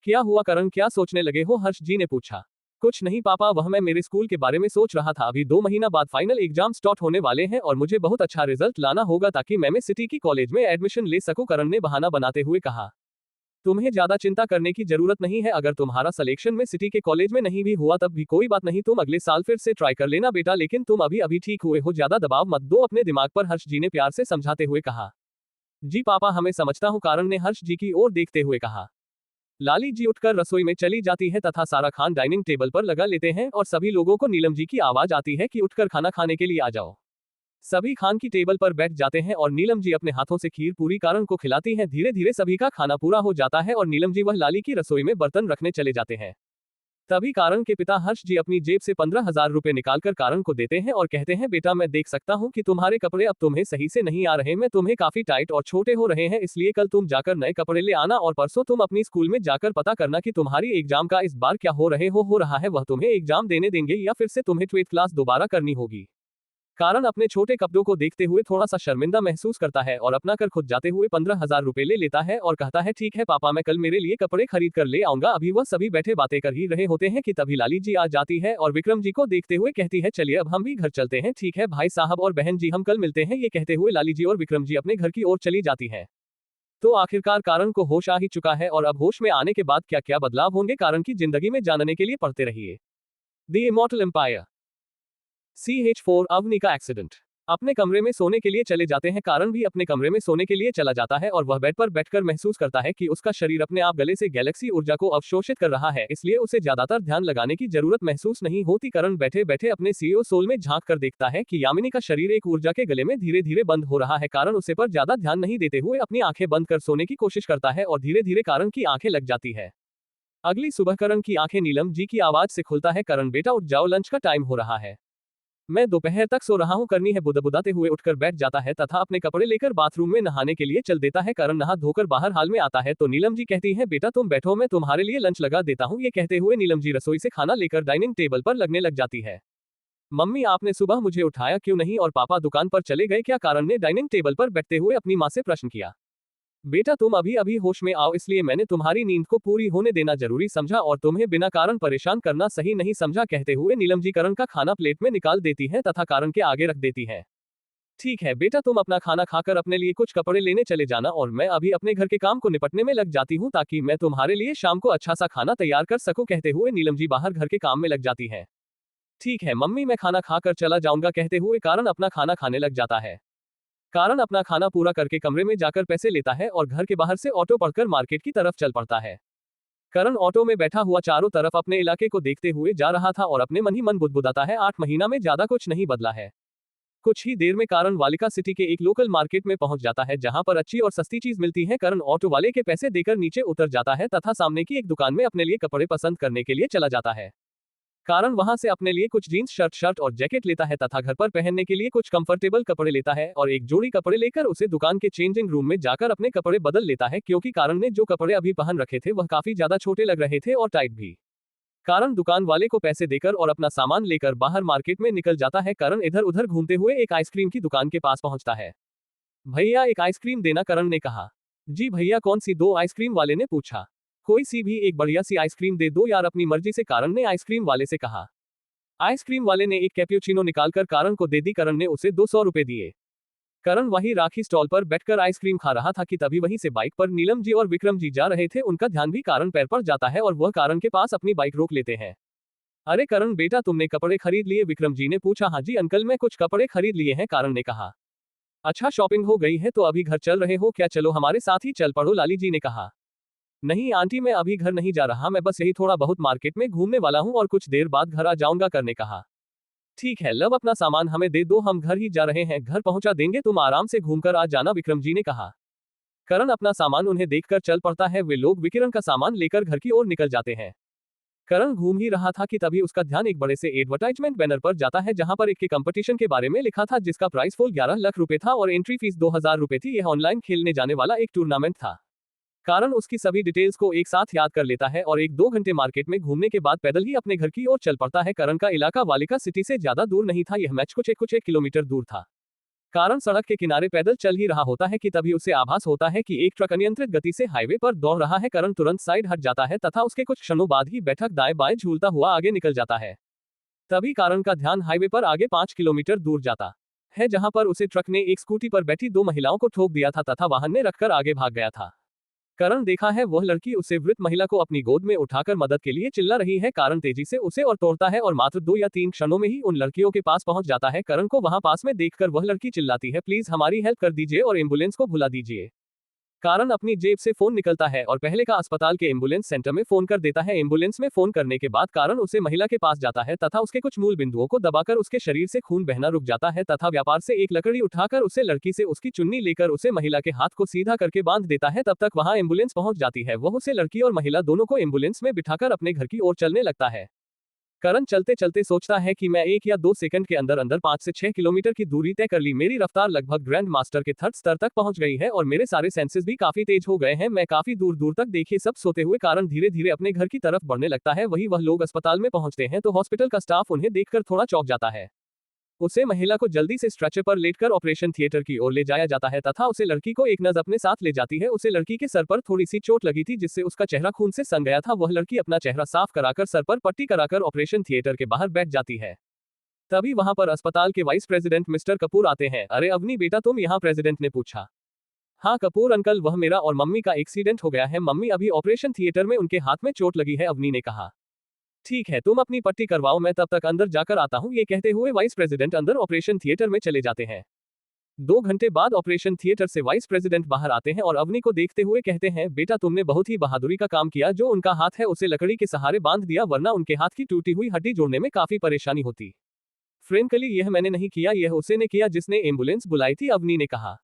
क्या हुआ करण, क्या सोचने लगे हो? हर्ष जी ने पूछा। कुछ नहीं पापा, वह मैं मेरे स्कूल के बारे में सोच रहा था। अभी 2 महीना बाद फाइनल एग्जाम स्टार्ट होने वाले हैं और मुझे बहुत अच्छा रिजल्ट लाना होगा ताकि मैं सिटी की कॉलेज में एडमिशन ले सकूं, करण ने बहाना बनाते हुए कहा। तुम्हें ज्यादा चिंता करने की जरूरत नहीं है। अगर तुम्हारा सिलेक्शन में सिटी के कॉलेज में नहीं भी हुआ तब भी कोई बात नहीं, तुम अगले साल फिर से ट्राई कर लेना बेटा, लेकिन तुम अभी अभी ठीक हुए हो, ज्यादा दबाव मत दो अपने दिमाग पर, हर्ष जी ने प्यार से समझाते हुए कहा। जी पापा, हमें समझता हूँ, करण ने हर्ष जी की ओर देखते हुए कहा। लाली जी उठकर रसोई में चली जाती है तथा सारा खान डाइनिंग टेबल पर लगा लेते हैं और सभी लोगों को नीलम जी की आवाज आती है कि उठकर खाना खाने के लिए आ जाओ। सभी खान की टेबल पर बैठ जाते हैं और नीलम जी अपने हाथों से खीर पूरी करण को खिलाती हैं। धीरे धीरे सभी का खाना पूरा हो जाता है और नीलम जी वह लाली की रसोई में बर्तन रखने चले जाते हैं। तभी करण के पिता हर्ष जी अपनी जेब से 15,000 रुपए निकालकर करण को देते हैं और कहते हैं, बेटा मैं देख सकता हूँ कि तुम्हारे कपड़े अब तुम्हें सही से नहीं आ रहे, मैं तुम्हें काफी टाइट और छोटे हो रहे हैं, इसलिए कल तुम जाकर नए कपड़े ले आना और परसों तुम अपनी स्कूल में जाकर पता करना कि तुम्हारी एग्जाम का इस बार क्या हो रहा है, वह तुम्हें एग्जाम देने देंगे या फिर से तुम्हें 12th क्लास दोबारा करनी होगी। करण अपने छोटे कपड़ों को देखते हुए थोड़ा सा शर्मिंदा महसूस करता है और अपना कर खुद जाते हुए 15,000 रुपए ले लेता है और कहता है, ठीक है पापा, मैं कल मेरे लिए कपड़े खरीद कर ले आऊंगा। अभी वह सभी बैठे बातें कर ही रहे होते हैं कि तभी लाली जी आ जाती है और विक्रम जी को देखते हुए कहती है, चलिए अब हम भी घर चलते हैं। ठीक है भाई साहब और बहन जी, हम कल मिलते हैं। ये कहते हुए लाली जी और विक्रम जी अपने घर की ओर चली जाती है। तो आखिरकार करण को होश आ ही चुका है और अब होश में आने के बाद क्या क्या बदलाव होंगे करण की जिंदगी में, जानने के लिए पढ़ते रहिए the immortal empire. CH4 Avani का एक्सीडेंट। अपने कमरे में सोने के लिए चले जाते हैं। करण भी अपने कमरे में सोने के लिए चला जाता है और वह बेड पर बैठकर महसूस करता है कि उसका शरीर अपने आप गले से गैलेक्सी ऊर्जा को अवशोषित कर रहा है, इसलिए उसे ज्यादातर ध्यान लगाने की जरूरत महसूस नहीं होती। करण बैठे बैठे अपने सीईओ सोल में झांक कर देखता है कि यामिनी का शरीर एक ऊर्जा के गले में धीरे धीरे बंद हो रहा है। करण उसे पर ज्यादा ध्यान नहीं देते हुए अपनी आंखें बंद कर सोने की कोशिश करता है और धीरे धीरे करण की आंखें लग जाती है। अगली सुबह करण की आंखें नीलम जी की आवाज से खुलता है, करण बेटा उठ जाओ, लंच का टाइम हो रहा है। मैं दोपहर तक सो रहा हूँ, करनी है बुदबुदाते हुए उठकर बैठ जाता है तथा अपने कपड़े लेकर बाथरूम में नहाने के लिए चल देता है। करण नहा धोकर बाहर हाल में आता है तो नीलम जी कहती है, बेटा तुम बैठो, मैं तुम्हारे लिए लंच लगा देता हूँ। ये कहते हुए नीलम जी रसोई से खाना लेकर डाइनिंग टेबल पर लगने लग जाती है। मम्मी आपने सुबह मुझे उठाया क्यों नहीं और पापा दुकान पर चले गए क्या? करण ने डाइनिंग टेबल पर बैठते हुए अपनी माँ से प्रश्न किया। बेटा तुम अभी अभी होश में आओ, इसलिए मैंने तुम्हारी नींद को पूरी होने देना जरूरी समझा और तुम्हें बिना कारण परेशान करना सही नहीं समझा। कहते हुए नीलम जी करण का खाना प्लेट में निकाल देती हैं तथा करण के आगे रख देती हैं। ठीक है बेटा, तुम अपना खाना खाकर अपने लिए कुछ कपड़े लेने चले जाना और मैं अभी अपने घर के काम को निपटने में लग जाती हूँ ताकि मैं तुम्हारे लिए शाम को अच्छा सा खाना तैयार कर सकूं। कहते हुए नीलम जी बाहर घर के काम में लग जाती है। ठीक है मम्मी, मैं खाना खाकर चला जाऊंगा। कहते हुए कारण अपना खाना खाने लग जाता है। कारण अपना खाना पूरा करके कमरे में जाकर पैसे लेता है और घर के बाहर से ऑटो पकड़कर मार्केट की तरफ चल पड़ता है। करण ऑटो में बैठा हुआ चारों तरफ अपने इलाके को देखते हुए जा रहा था और अपने मन ही मन बुदबुदाता है, 8 महीना में ज्यादा कुछ नहीं बदला है। कुछ ही देर में कारण वालिका सिटी के एक लोकल मार्केट में पहुंच जाता है जहां पर अच्छी और सस्ती चीज मिलती है। करण ऑटो वाले के पैसे देकर नीचे उतर जाता है तथा सामने की एक दुकान में अपने लिए कपड़े पसंद करने के लिए चला जाता है। कारण वहां से अपने लिए कुछ जीन्स शर्ट और जैकेट लेता है तथा घर पर पहनने के लिए कुछ कंफर्टेबल कपड़े लेता है और एक जोड़ी कपड़े लेकर उसे दुकान के चेंजिंग रूम में जाकर अपने कपड़े बदल लेता है क्योंकि कारण ने जो कपड़े अभी पहन रखे थे वह काफी ज्यादा छोटे लग रहे थे और टाइट भी। कारण दुकान वाले को पैसे देकर और अपना सामान लेकर बाहर मार्केट में निकल जाता है। कारण इधर उधर घूमते हुए एक आइसक्रीम की दुकान के पास पहुंचता है। भैया एक आइसक्रीम देना? कारण ने कहा। जी भैया, कौन सी दो? आइसक्रीम वाले ने पूछा। कोई सी भी एक बढ़िया सी आइसक्रीम दे दो यार, अपनी मर्जी से, कारण ने आइसक्रीम वाले से कहा। आइसक्रीम वाले ने एक कैप्यूचिनो निकालकर कारण को दे दी। कारण ने उसे 200 रुपए दिए। करण वही राखी स्टॉल पर बैठकर आइसक्रीम खा रहा था कि तभी वहीं से बाइक पर नीलम जी और विक्रम जी जा रहे थे। उनका ध्यान भी कारण पैर पर जाता है और वह कारण के पास अपनी बाइक रोक लेते हैं। अरे करण बेटा, तुमने कपड़े खरीद लिए? विक्रम जी ने पूछा। हाँ जी अंकल, मैं कुछ कपड़े खरीद लिए हैं, कारण ने कहा। अच्छा, शॉपिंग हो गई है तो अभी घर चल रहे हो क्या? चलो हमारे साथ ही चल पड़ो, लाली जी ने कहा। नहीं आंटी, मैं अभी घर नहीं जा रहा, मैं बस यही थोड़ा बहुत मार्केट में घूमने वाला हूँ और कुछ देर बाद घर आ जाऊंगा, करने कहा। ठीक है लव, अपना सामान हमें दे दो, हम घर ही जा रहे हैं, घर पहुंचा देंगे, तुम आराम से घूमकर आ जाना, विक्रम जी ने कहा। करण अपना सामान उन्हें देखकर चल पड़ता है। वे लोग विकिरण का सामान लेकर घर की ओर निकल जाते हैं। करण घूम ही रहा था कि तभी उसका ध्यान एक बड़े से एडवर्टाइजमेंट बैनर पर जाता है जहां पर एक के कंपटीशन के बारे में लिखा था जिसका प्राइस फुल 11 लाख रुपए था और एंट्री फीस 2000 रुपए थी। यह ऑनलाइन खेलने जाने वाला एक टूर्नामेंट था। कारण उसकी सभी डिटेल्स को एक साथ याद कर लेता है और 1-2 घंटे मार्केट में घूमने के बाद पैदल ही अपने घर की ओर चल पड़ता है। करण का इलाका वालिका सिटी से ज्यादा दूर नहीं था, यह मैच कुछ एक किलोमीटर दूर था। कारण सड़क के किनारे पैदल चल ही रहा होता है कि तभी उसे आभास होता है कि एक ट्रक अनियंत्रित गति से हाईवे पर दौड़ रहा है। करण तुरंत साइड हट जाता है तथा उसके कुछ क्षणों बाद ही बैठक दाएं बाएं झूलता हुआ आगे निकल जाता है। तभी कारण का ध्यान हाईवे पर आगे 5 किलोमीटर दूर जाता है जहां पर उसे ट्रक ने एक स्कूटी पर बैठी 2 महिलाओं को ठोक दिया था तथा वाहन ने रखकर आगे भाग गया था। करण देखा है वह लड़की उसे वृद्ध महिला को अपनी गोद में उठाकर मदद के लिए चिल्ला रही है। कारण तेजी से उसे और तोड़ता है और मात्र 2 या 3 क्षणों में ही उन लड़कियों के पास पहुंच जाता है। करण को वहां पास में देखकर वह लड़की चिल्लाती है, प्लीज हमारी हेल्प कर दीजिए और एम्बुलेंस को बुला दीजिए। कारण अपनी जेब से फोन निकलता है और पहले का अस्पताल के एम्बुलेंस सेंटर में फोन कर देता है। एम्बुलेंस में फोन करने के बाद कारण उसे महिला के पास जाता है तथा उसके कुछ मूल बिंदुओं को दबाकर उसके शरीर से खून बहना रुक जाता है तथा व्यापार से एक लकड़ी उठाकर उसे लड़की से उसकी चुन्नी लेकर उसे महिला के हाथ को सीधा करके बांध देता है। तब तक वहां एम्बुलेंस पहुंच जाती है। वह उसे लड़की और महिला दोनों को एम्बुलेंस में बिठाकर अपने घर की ओर चलने लगता है। करण चलते चलते सोचता है कि मैं 1 या 2 सेकंड के अंदर अंदर 5 से 6 किलोमीटर की दूरी तय कर ली। मेरी रफ्तार लगभग ग्रैंड मास्टर के 3rd स्तर तक पहुंच गई है और मेरे सारे सेंसेस भी काफी तेज हो गए हैं। मैं काफी दूर दूर तक देखिए सब सोते हुए कारण धीरे धीरे अपने घर की तरफ बढ़ने लगता है। वही वह लोग अस्पताल में पहुंचते हैं तो हॉस्पिटल का स्टाफ उन्हें देखकर थोड़ा चौंक जाता है। उसे महिला को जल्दी से स्ट्रेचर पर लेटकर ऑपरेशन थिएटर की ओर ले जाया जाता है तथा उसे लड़की को एक नर्स अपने साथ ले जाती है। उसे लड़की के सर पर थोड़ी सी चोट लगी थी जिससे उसका चेहरा खून से सन गया था। वह लड़की अपना चेहरा साफ कराकर सर पर पट्टी कराकर ऑपरेशन थिएटर के बाहर बैठ जाती है। तभी वहां पर अस्पताल के वाइस प्रेसिडेंट मिस्टर कपूर आते हैं। अरे अवनी बेटा, तुम यहाँ? प्रेसिडेंट ने पूछा। हाँ कपूर अंकल, वह मेरा और मम्मी का एक्सीडेंट हो गया है, मम्मी अभी ऑपरेशन थिएटर में, उनके हाथ में चोट लगी है, अवनी ने कहा। ठीक है, तुम अपनी पट्टी करवाओ, मैं तब तक अंदर जाकर आता हूँ। ये कहते हुए वाइस प्रेसिडेंट अंदर ऑपरेशन थिएटर में चले जाते हैं। 2 घंटे बाद ऑपरेशन थिएटर से वाइस प्रेसिडेंट बाहर आते हैं और अवनी को देखते हुए कहते हैं, बेटा तुमने बहुत ही बहादुरी का काम किया। जो उनका हाथ है उसे लकड़ी के सहारे बांध दिया, वरना उनके हाथ की टूटी हुई हड्डी जोड़ने में काफी परेशानी होती। फ्रेंकली यह मैंने नहीं किया, यह उसे ने किया जिसने एम्बुलेंस बुलाई थी, अवनी ने कहा।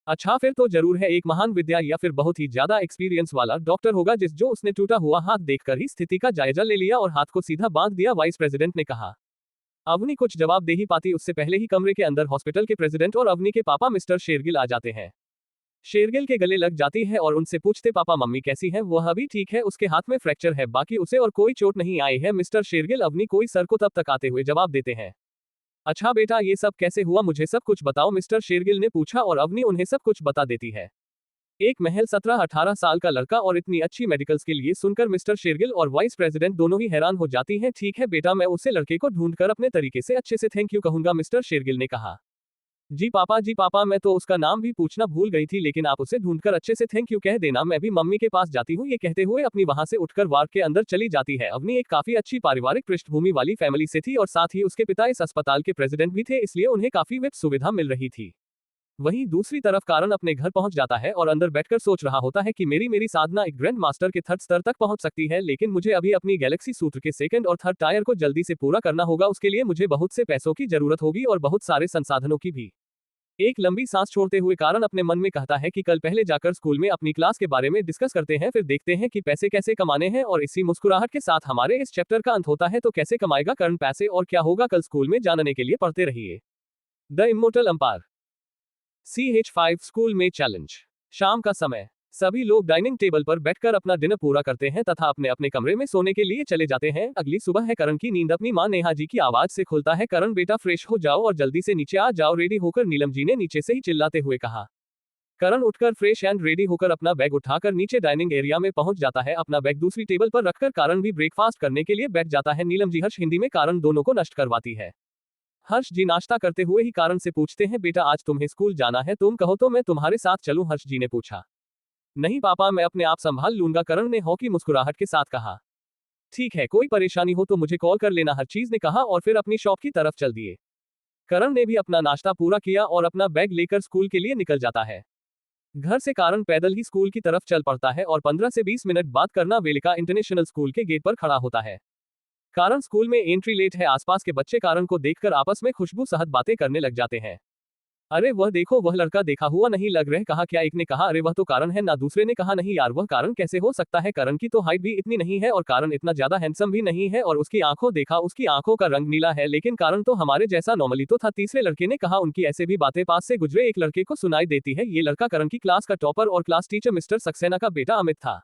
अच्छा, फिर तो जरूर है एक महान विद्या या फिर बहुत ही ज्यादा एक्सपीरियंस वाला डॉक्टर होगा जो उसने टूटा हुआ हाथ देखकर ही स्थिति का जायजा ले लिया और हाथ को सीधा बांध दिया, वाइस प्रेसिडेंट ने कहा। अवनी कुछ जवाब दे ही पाती उससे पहले ही कमरे के अंदर हॉस्पिटल के प्रेसिडेंट और अवनी के पापा मिस्टर शेरगिल आ जाते हैं। शेरगिल के गले लग जाती है और उनसे पूछते, पापा मम्मी कैसी हैं? वह अभी ठीक है, उसके हाथ में फ्रैक्चर है, बाकी उसे और कोई चोट नहीं आई है। मिस्टर शेरगिल अवनी कोई सर को तब तक आते हुए जवाब देते हैं। अच्छा बेटा, ये सब कैसे हुआ, मुझे सब कुछ बताओ, मिस्टर शेरगिल ने पूछा और अवनी उन्हें सब कुछ बता देती है। एक महल 17-18 साल का लड़का और इतनी अच्छी मेडिकल्स के लिए सुनकर मिस्टर शेरगिल और वाइस प्रेसिडेंट दोनों ही हैरान हो जाती हैं। ठीक है बेटा, मैं उसे लड़के को ढूंढकर अपने तरीके से अच्छे से थैंक यू कहूंगा, मिस्टर शेरगिल ने कहा। जी पापा, मैं तो उसका नाम भी पूछना भूल गई थी, लेकिन आप उसे ढूंढकर अच्छे से थैंक यू कह देना, मैं भी मम्मी के पास जाती हूँ। ये कहते हुए अपनी वहां से उठकर वार्ड के अंदर चली जाती है। अवनी एक काफी अच्छी पारिवारिक पृष्ठभूमि वाली फैमिली से थी और साथ ही उसके पिता इस अस्पताल के प्रेसिडेंट भी थे, इसलिए उन्हें काफी वेब सुविधा मिल रही थी। वहीं दूसरी तरफ कारण अपने घर पहुंच जाता है और अंदर बैठकर सोच रहा होता है कि मेरी साधना एक ग्रैंड मास्टर के थर्ड स्तर तक पहुंच सकती है, लेकिन मुझे अभी अपनी गैलेक्सी सूत्र के सेकंड और थर्ड टायर को जल्दी से पूरा करना होगा। उसके लिए मुझे बहुत से पैसों की जरूरत होगी और बहुत सारे संसाधनों की भी। एक लंबी सांस छोड़ते हुए कारण अपने मन में कहता है कि कल पहले जाकर स्कूल में अपनी क्लास के बारे में डिस्कस करते हैं, फिर देखते हैं कि पैसे कैसे कमाने हैं। और इसी मुस्कुराहट के साथ हमारे इस चैप्टर का अंत होता है। तो कैसे कमाएगा कर्ण पैसे और क्या होगा कल स्कूल में, जानने के लिए पढ़ते रहिए the immortal umpire. CH5 school में चैलेंज। शाम का समय, सभी लोग डाइनिंग टेबल पर बैठकर अपना डिनर पूरा करते हैं तथा अपने अपने कमरे में सोने के लिए चले जाते हैं। अगली सुबह है, करण की नींद अपनी मां नेहा जी की आवाज से खुलता है। करण बेटा फ्रेश हो जाओ और जल्दी से नीचे आ जाओ, रेडी होकर नीलम जी ने नीचे से ही चिल्लाते हुए कहा। करण उठकर फ्रेश एंड रेडी होकर अपना बैग उठाकर नीचे डाइनिंग एरिया में पहुंच जाता है। अपना बैग दूसरी टेबल पर रखकर कारण भी ब्रेकफास्ट करने के लिए बैठ जाता है। नीलम जी हर्ष हिंदी में कारण दोनों को नष्ट करवाती है। हर्ष जी नाश्ता करते हुए ही कारण से पूछते हैं, बेटा आज तुम्हें स्कूल जाना है, तुम कहो तो मैं तुम्हारे साथ चलूं? हर्ष जी ने पूछा। नहीं पापा, मैं अपने आप संभाल लूंगा, करण ने हौकी मुस्कुराहट के साथ कहा। ठीक है, कोई परेशानी हो तो मुझे कॉल कर लेना, हर चीज ने कहा और फिर अपनी शॉप की तरफ चल दिए। करण ने भी अपना नाश्ता पूरा किया और अपना बैग लेकर स्कूल के लिए निकल जाता है। घर से कारण पैदल ही स्कूल की तरफ चल पड़ता है और 15 से 20 मिनट बाद करना वेलिका इंटरनेशनल स्कूल के गेट पर खड़ा होता है। कारण स्कूल में एंट्री लेट है। आसपास के बच्चे कारण को देखकर आपस में खुशबू सहत बातें करने लग जाते हैं। अरे वह देखो, वह लड़का देखा हुआ नहीं लग रहा, कहा क्या? एक ने कहा अरे वह तो कारण है ना, दूसरे ने कहा नहीं यार वह कारण कैसे हो सकता है, कारण की तो हाइट भी इतनी नहीं है और कारण इतना ज्यादा हैंडसम भी नहीं है और उसकी आंखों देखा, उसकी आंखों का रंग नीला है, लेकिन कारण तो हमारे जैसा नॉर्मली तो था। तीसरे लड़के ने कहा उनकी ऐसे भी बातें पास से गुजरे एक लड़के को सुनाई देती है। ये लड़का कारण की क्लास का टॉपर और क्लास टीचर मिस्टर सक्सेना का बेटा अमित था।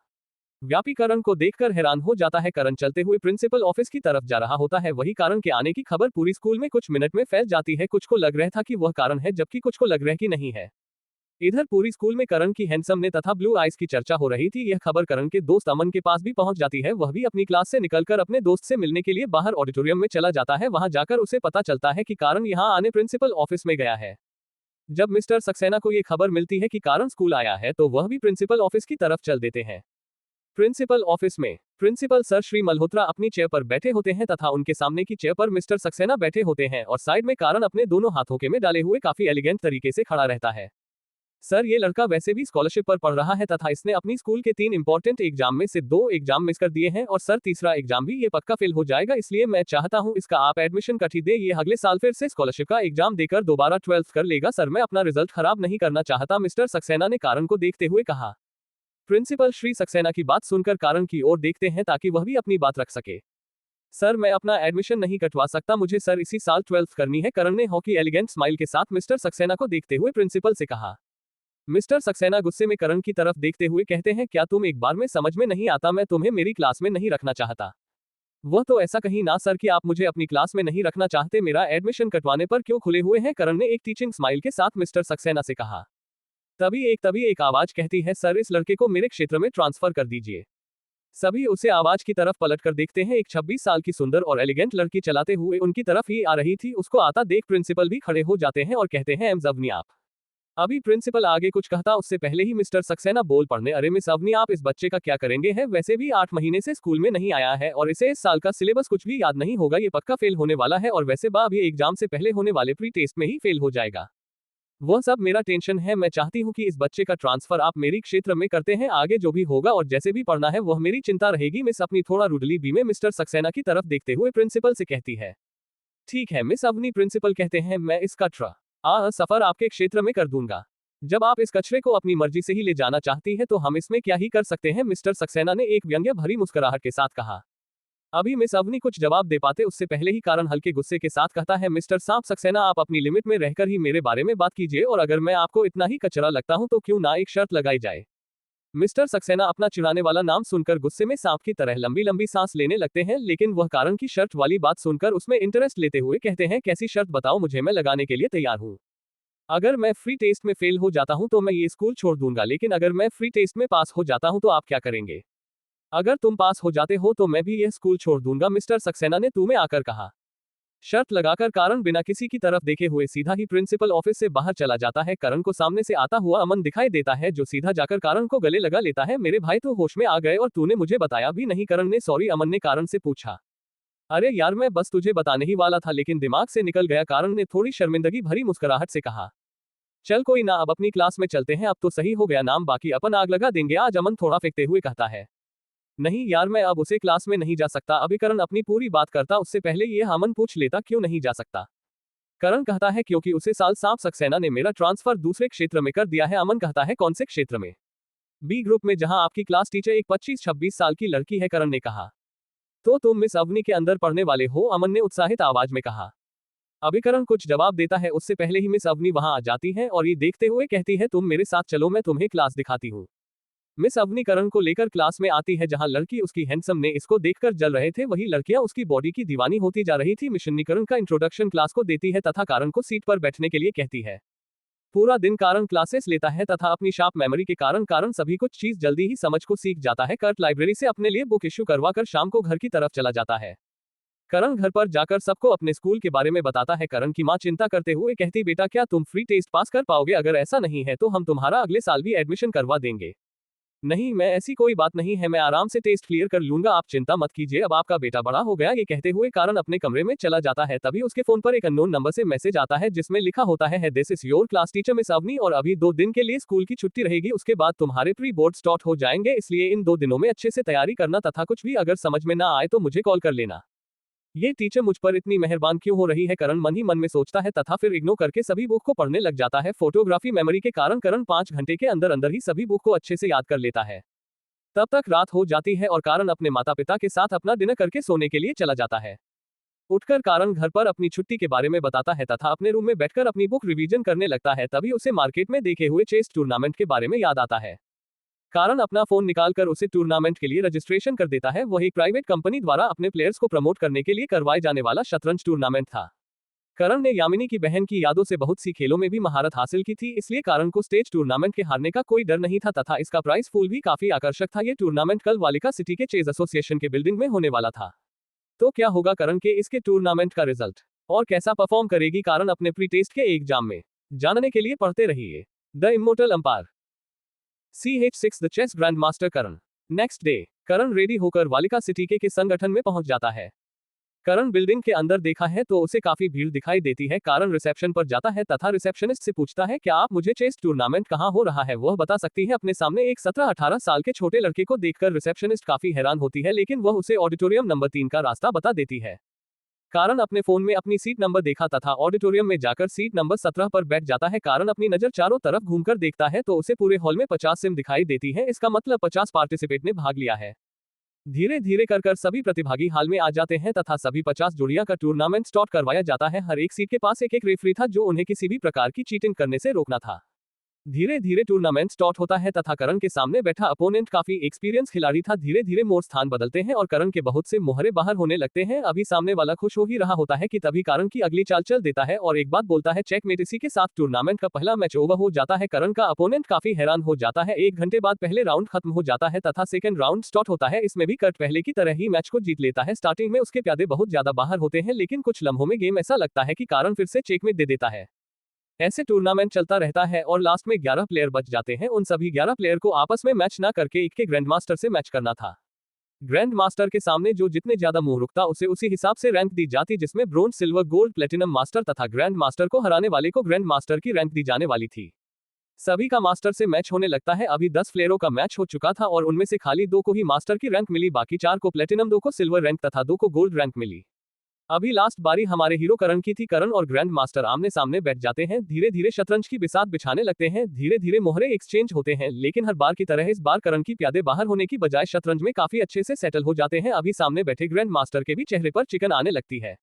व्यापी करण को देखकर हैरान हो जाता है। करण चलते हुए प्रिंसिपल ऑफिस की तरफ जा रहा होता है। वही कारण के आने की खबर पूरी स्कूल में कुछ मिनट में फैल जाती है। कुछ को लग रहा था कि वह कारण है, जबकि कुछ को लग रहा कि नहीं है। इधर पूरी स्कूल में करण की हैंडसमनेस तथा ब्लू आइज की चर्चा हो रही थी। यह खबर करण के दोस्त अमन के पास भी पहुंच जाती है। वह भी अपनी क्लास से निकलकर अपने दोस्त से मिलने के लिए बाहर ऑडिटोरियम में चला जाता है। वहां जाकर उसे पता चलता है कि कारण यहां आने प्रिंसिपल ऑफिस में गया है। जब मिस्टर सक्सेना को यह खबर मिलती है कि कारण स्कूल आया है तो वह भी प्रिंसिपल ऑफिस की तरफ चल देते हैं। प्रिंसिपल ऑफिस में प्रिंसिपल सर श्री मल्होत्रा अपनी चेयर पर बैठे होते हैं तथा उनके सामने की चेयर पर मिस्टर सक्सेना बैठे होते हैं और साइड में कारण अपने दोनों हाथों के में डाले हुए काफी एलिगेंट तरीके से खड़ा रहता है। सर ये लड़का वैसे भी स्कॉलरशिप पर पढ़ रहा है तथा इसने अपनी स्कूल के 3 इंपॉर्टेंट एग्जाम में से 2 एग्जाम मिस कर दिए हैं और सर तीसरा एग्जाम भी ये पक्का फेल हो जाएगा, इसलिए मैं चाहता हूं इसका आप एडमिशन कट ही दे, ये अगले साल फिर से स्कॉलरशिप का एग्जाम देकर दोबारा 12th कर लेगा। सर मैं अपना रिजल्ट खराब नहीं करना चाहता, मिस्टर सक्सेना ने कारण को देखते हुए कहा। प्रिंसिपल श्री सक्सेना की बात सुनकर कारण की ओर देखते हैं ताकि वह भी अपनी बात रख सके। सर मैं अपना एडमिशन नहीं कटवा सकता, मुझे सर इसी साल 12th करनी है, करण ने हॉकी एलिगेंट स्माइल के साथ मिस्टर सक्सेना को देखते हुए प्रिंसिपल से कहा। मिस्टर सक्सेना गुस्से में करण की तरफ देखते हुए कहते हैं, क्या तुम एक बार में समझ में नहीं आता, मैं तुम्हें मेरी क्लास में नहीं रखना चाहता। वह तो ऐसा कहीं ना सर कि आप मुझे अपनी क्लास में नहीं रखना चाहते, मेरा एडमिशन कटवाने पर क्यों खुले हुए हैं, करण ने एक टीचिंग स्माइल के साथ मिस्टर सक्सेना से कहा। तभी एक आवाज कहती है, सर इस लड़के को मेरे क्षेत्र में ट्रांसफर कर दीजिए। सभी उसे आवाज की तरफ पलट कर देखते हैं। एक 26 साल की सुंदर और एलिगेंट लड़की चलाते हुए उनकी तरफ ही आ रही थी। उसको आता देख प्रिंसिपल भी खड़े हो जाते हैं और कहते हैं, एम्स अवनी आप। अभी प्रिंसिपल आगे कुछ कहता उससे पहले ही मिस्टर सक्सेना बोल पड़ने, अरे मिस अवनी आप इस बच्चे का क्या करेंगे, है वैसे भी 8 महीने से स्कूल में नहीं आया है और इसे इस साल का सिलेबस कुछ भी याद नहीं होगा, ये पक्का फेल होने वाला है और वैसे बा भी एग्जाम से पहले होने वाले प्री टेस्ट में ही फेल हो जाएगा। वह सब मेरा टेंशन है, मैं चाहती हूँ कि इस बच्चे का ट्रांसफर आप मेरी क्षेत्र में करते हैं, आगे जो भी होगा और जैसे भी पढ़ना है वह मेरी चिंता रहेगी। मिस अपनी थोड़ा रुडली बी में मिस्टर सक्सेना की तरफ देखते हुए प्रिंसिपल से कहती है। ठीक है मिस अवनी, प्रिंसिपल कहते हैं, मैं इसका सफर आपके क्षेत्र में कर दूंगा। जब आप इस कचरे को अपनी मर्जी से ही ले जाना चाहती है तो हम इसमें क्या ही कर सकते हैं, मिस्टर सक्सेना ने एक व्यंग्य भरी मुस्कुराहट के साथ कहा। अभी मिस अवनी कुछ जवाब दे पाते उससे पहले ही कारण हल्के गुस्से के साथ कहता है, मिस्टर सांप सक्सेना, आप अपनी लिमिट में रहकर ही मेरे बारे में बात कीजिए, और अगर मैं आपको इतना ही कचरा लगता हूं तो क्यों ना एक शर्त लगाई जाए। मिस्टर सक्सेना अपना चिढ़ाने वाला नाम सुनकर गुस्से में सांप की तरह लंबी लंबी सांस लेने लगते हैं, लेकिन वह कारण की शर्त वाली बात सुनकर उसमें इंटरेस्ट लेते हुए कहते हैं, कैसी शर्त बताओ मुझे, मैं लगाने के लिए तैयार हूँ। अगर मैं फ्री टेस्ट में फेल हो जाता हूं तो मैं ये स्कूल छोड़ दूंगा, लेकिन अगर मैं फ्री टेस्ट में पास हो जाता हूं तो आप क्या करेंगे? अगर तुम पास हो जाते हो तो मैं भी यह स्कूल छोड़ दूंगा, मिस्टर सक्सेना ने तुम्हें आकर कहा। शर्त लगाकर कारण बिना किसी की तरफ देखे हुए सीधा ही प्रिंसिपल ऑफिस से बाहर चला जाता है। करण को सामने से आता हुआ अमन दिखाई देता है, जो सीधा जाकर कारण को गले लगा लेता है। मेरे भाई तो होश में आ गए और तूने मुझे बताया भी नहीं। करण ने सॉरी अमन ने कारण से पूछा। अरे यार, मैं बस तुझे बताने ही वाला था लेकिन दिमाग से निकल गया, कारण ने थोड़ी शर्मिंदगी भरी मुस्कुराहट से कहा। चल कोई ना, अब अपनी क्लास में चलते हैं, अब तो सही हो गया नाम, बाकी अपन आग लगा देंगे आज, अमन थोड़ा फेंकते हुए कहता है। नहीं यार, मैं अब उसे क्लास में नहीं जा सकता। अभी करण अपनी पूरी बात करता उससे पहले यह अमन पूछ लेता, क्यों नहीं जा सकता? करण कहता है, क्योंकि उसे साल सांप सक्सेना ने मेरा ट्रांसफर दूसरे क्षेत्र में कर दिया है। अमन कहता है, कौन से क्षेत्र में? बी ग्रुप में, जहां आपकी क्लास टीचर एक 25-26 साल की लड़की है, करण ने कहा। तो तुम मिस अवनी के अंदर पढ़ने वाले हो? अमन ने उत्साहित आवाज में कहा। अभी करण कुछ जवाब देता है उससे पहले ही मिस अवनी वहां आ जाती है और ये देखते हुए कहती है, तुम मेरे साथ चलो, मैं तुम्हें क्लास दिखाती हूँ। मिस अवनी करण को लेकर क्लास में आती है, जहां लड़की उसकी हैंडसम ने इसको देखकर जल रहे थे, वही लड़कियां उसकी बॉडी की दीवानी होती जा रही थी। मिशन्नी करण का इंट्रोडक्शन क्लास को देती है तथा कारण को सीट पर बैठने के लिए कहती है। पूरा दिन कारण क्लासेस लेता है तथा अपनी शार्प मेमोरी के कारण सभी कुछ चीज जल्दी ही समझ को सीख जाता है। कर्ट लाइब्रेरी से अपने लिए बुक इश्यू करवाकर शाम को घर की तरफ चला जाता है। करण घर पर जाकर सबको अपने स्कूल के बारे में बताता है। करण की मां चिंता करते हुए कहती, बेटा क्या तुम फ्री टेस्ट पास कर पाओगे? अगर ऐसा नहीं है तो हम तुम्हारा अगले साल भी एडमिशन करवा देंगे। नहीं, मैं ऐसी कोई बात नहीं है, मैं आराम से टेस्ट क्लियर कर लूंगा, आप चिंता मत कीजिए, अब आपका बेटा बड़ा हो गया। ये कहते हुए कारण अपने कमरे में चला जाता है। तभी उसके फोन पर एक अननोन नंबर से मैसेज आता है, जिसमें लिखा होता है, this is your class teacher miss Avni, और अभी 2 दिन के लिए स्कूल की छुट्टी रहेगी, उसके बाद तुम्हारे प्री बोर्ड स्टार्ट हो जाएंगे, इसलिए इन 2 दिनों में अच्छे से तैयारी करना तथा कुछ भी अगर समझ में ना आए तो मुझे कॉल कर लेना। ये टीचर मुझ पर इतनी मेहरबान क्यों हो रही है? करण मन ही मन में सोचता है तथा फिर इग्नोर करके सभी बुक को पढ़ने लग जाता है। फोटोग्राफी मेमोरी के कारण करण 5 घंटे के अंदर अंदर ही सभी बुक को अच्छे से याद कर लेता है। तब तक रात हो जाती है और कारण अपने माता पिता के साथ अपना डिनर करके सोने के लिए चला जाता है। उठकर कारण घर पर अपनी छुट्टी के बारे में बताता है तथा अपने रूम में बैठकर अपनी बुक रिवीजन करने लगता है। तभी उसे मार्केट में देखे हुए चेस टूर्नामेंट के बारे में याद आता है। कारण अपना फोन निकालकर उसे टूर्नामेंट के लिए रजिस्ट्रेशन कर देता है। वह एक प्राइवेट कंपनी द्वारा अपने प्लेयर्स को प्रमोट करने के लिए करवाए जाने वाला शतरंज टूर्नामेंट था। करण ने यामिनी की बहन की यादों से बहुत सी खेलों में भी महारत हासिल की थी, इसलिए कारण को स्टेज टूर्नामेंट के हारने का कोई डर नहीं था तथा इसका प्राइस पूल भी काफी आकर्षक था। ये टूर्नामेंट कल वालिका सिटी के चेज एसोसिएशन के बिल्डिंग में होने वाला था। तो क्या होगा करण के इसके टूर्नामेंट का रिजल्ट और कैसा परफॉर्म करेगी कारण अपने प्री टेस्ट के एग्जाम में, जानने के लिए पढ़ते रहिए the immortal empire CH6 the chess grand master Karan. Next day Karan ready होकर वालिका सिटी के संगठन में पहुंच जाता है। करण बिल्डिंग के अंदर देखा है तो उसे काफी भीड़ दिखाई देती है। कारण रिसेप्शन पर जाता है तथा रिसेप्शनिस्ट से पूछता है, क्या आप मुझे चेस टूर्नामेंट कहां हो रहा है वह बता सकती है? अपने सामने एक 17-18 साल के छोटे लड़के को देखकर रिसेप्शनिस्ट काफी हैरान होती है, लेकिन वह उसे ऑडिटोरियम नंबर 3 का रास्ता बता देती है। कारण अपने फोन में अपनी सीट नंबर देखा तथा ऑडिटोरियम में जाकर सीट नंबर 17 पर बैठ जाता है। कारण अपनी नजर चारों तरफ घूमकर देखता है तो उसे पूरे हॉल में 50 सिम दिखाई देती है, इसका मतलब 50 पार्टिसिपेट ने भाग लिया है। धीरे धीरे कर सभी प्रतिभागी हाल में आ जाते हैं तथा सभी 50 जोड़ियां का टूर्नामेंट स्टार्ट करवाया जाता है। हर एक सीट के पास एक रेफरी था जो उन्हें किसी भी प्रकार की चीटिंग करने से रोकना था। धीरे धीरे टूर्नामेंट स्टार्ट होता है तथा करण के सामने बैठा अपोनेंट काफी एक्सपीरियंस खिलाड़ी था। धीरे धीरे मोड़ स्थान बदलते हैं और करण के बहुत से मोहरे बाहर होने लगते हैं। अभी सामने वाला खुश हो ही रहा होता है कि तभी कारण की अगली चाल चल देता है और एक बात बोलता है, चेकमेट। इसी के साथ टूर्नामेंट का पहला मैच ओवर हो जाता है। करण का अपोनेंट काफी हैरान हो जाता है। 1 घंटे बाद पहले राउंड खत्म हो जाता है तथा सेकंड राउंड स्टार्ट होता है। इसमें भी कट पहले की तरह ही मैच को जीत लेता है। स्टार्टिंग में उसके प्यादे बहुत ज्यादा बाहर होते हैं, लेकिन कुछ लम्हों में गेम ऐसा लगता है कि कारण फिर से चेकमेट दे देता है। ऐसे टूर्नामेंट चलता रहता है और लास्ट में 11 प्लेयर बच जाते हैं। उन सभी 11 प्लेयर को आपस में मैच ना करके एक के ग्रैंड मास्टर से मैच करना था। ग्रैंड मास्टर के सामने जो जितने ज्यादा मुंह रुकता उसे उसी हिसाब से रैंक दी जाती, जिसमें bronze, silver, gold, platinum master तथा ग्रैंड मास्टर को हराने वाले को ग्रैंड मास्टर की रैंक दी जाने वाली थी। सभी का मास्टर से मैच होने लगता है। अभी 10 प्लेयरों का मैच हो चुका था और उनमें से खाली 2 को ही मास्टर की रैंक मिली, बाकी 4 को प्लेटिनम, 2 को सिल्वर रैंक तथा 2 को गोल्ड रैंक मिली। अभी लास्ट बारी हमारे हीरो करण की थी। करण और ग्रैंड मास्टर आमने सामने बैठ जाते हैं, धीरे धीरे शतरंज की बिसात बिछाने लगते हैं, धीरे धीरे मोहरे एक्सचेंज होते हैं, लेकिन हर बार की तरह इस बार करण की प्यादे बाहर होने की बजाय शतरंज में काफी अच्छे से सेटल हो जाते हैं। अभी सामने बैठे ग्रैंड मास्टर के भी चेहरे पर चिकन आने लगती है।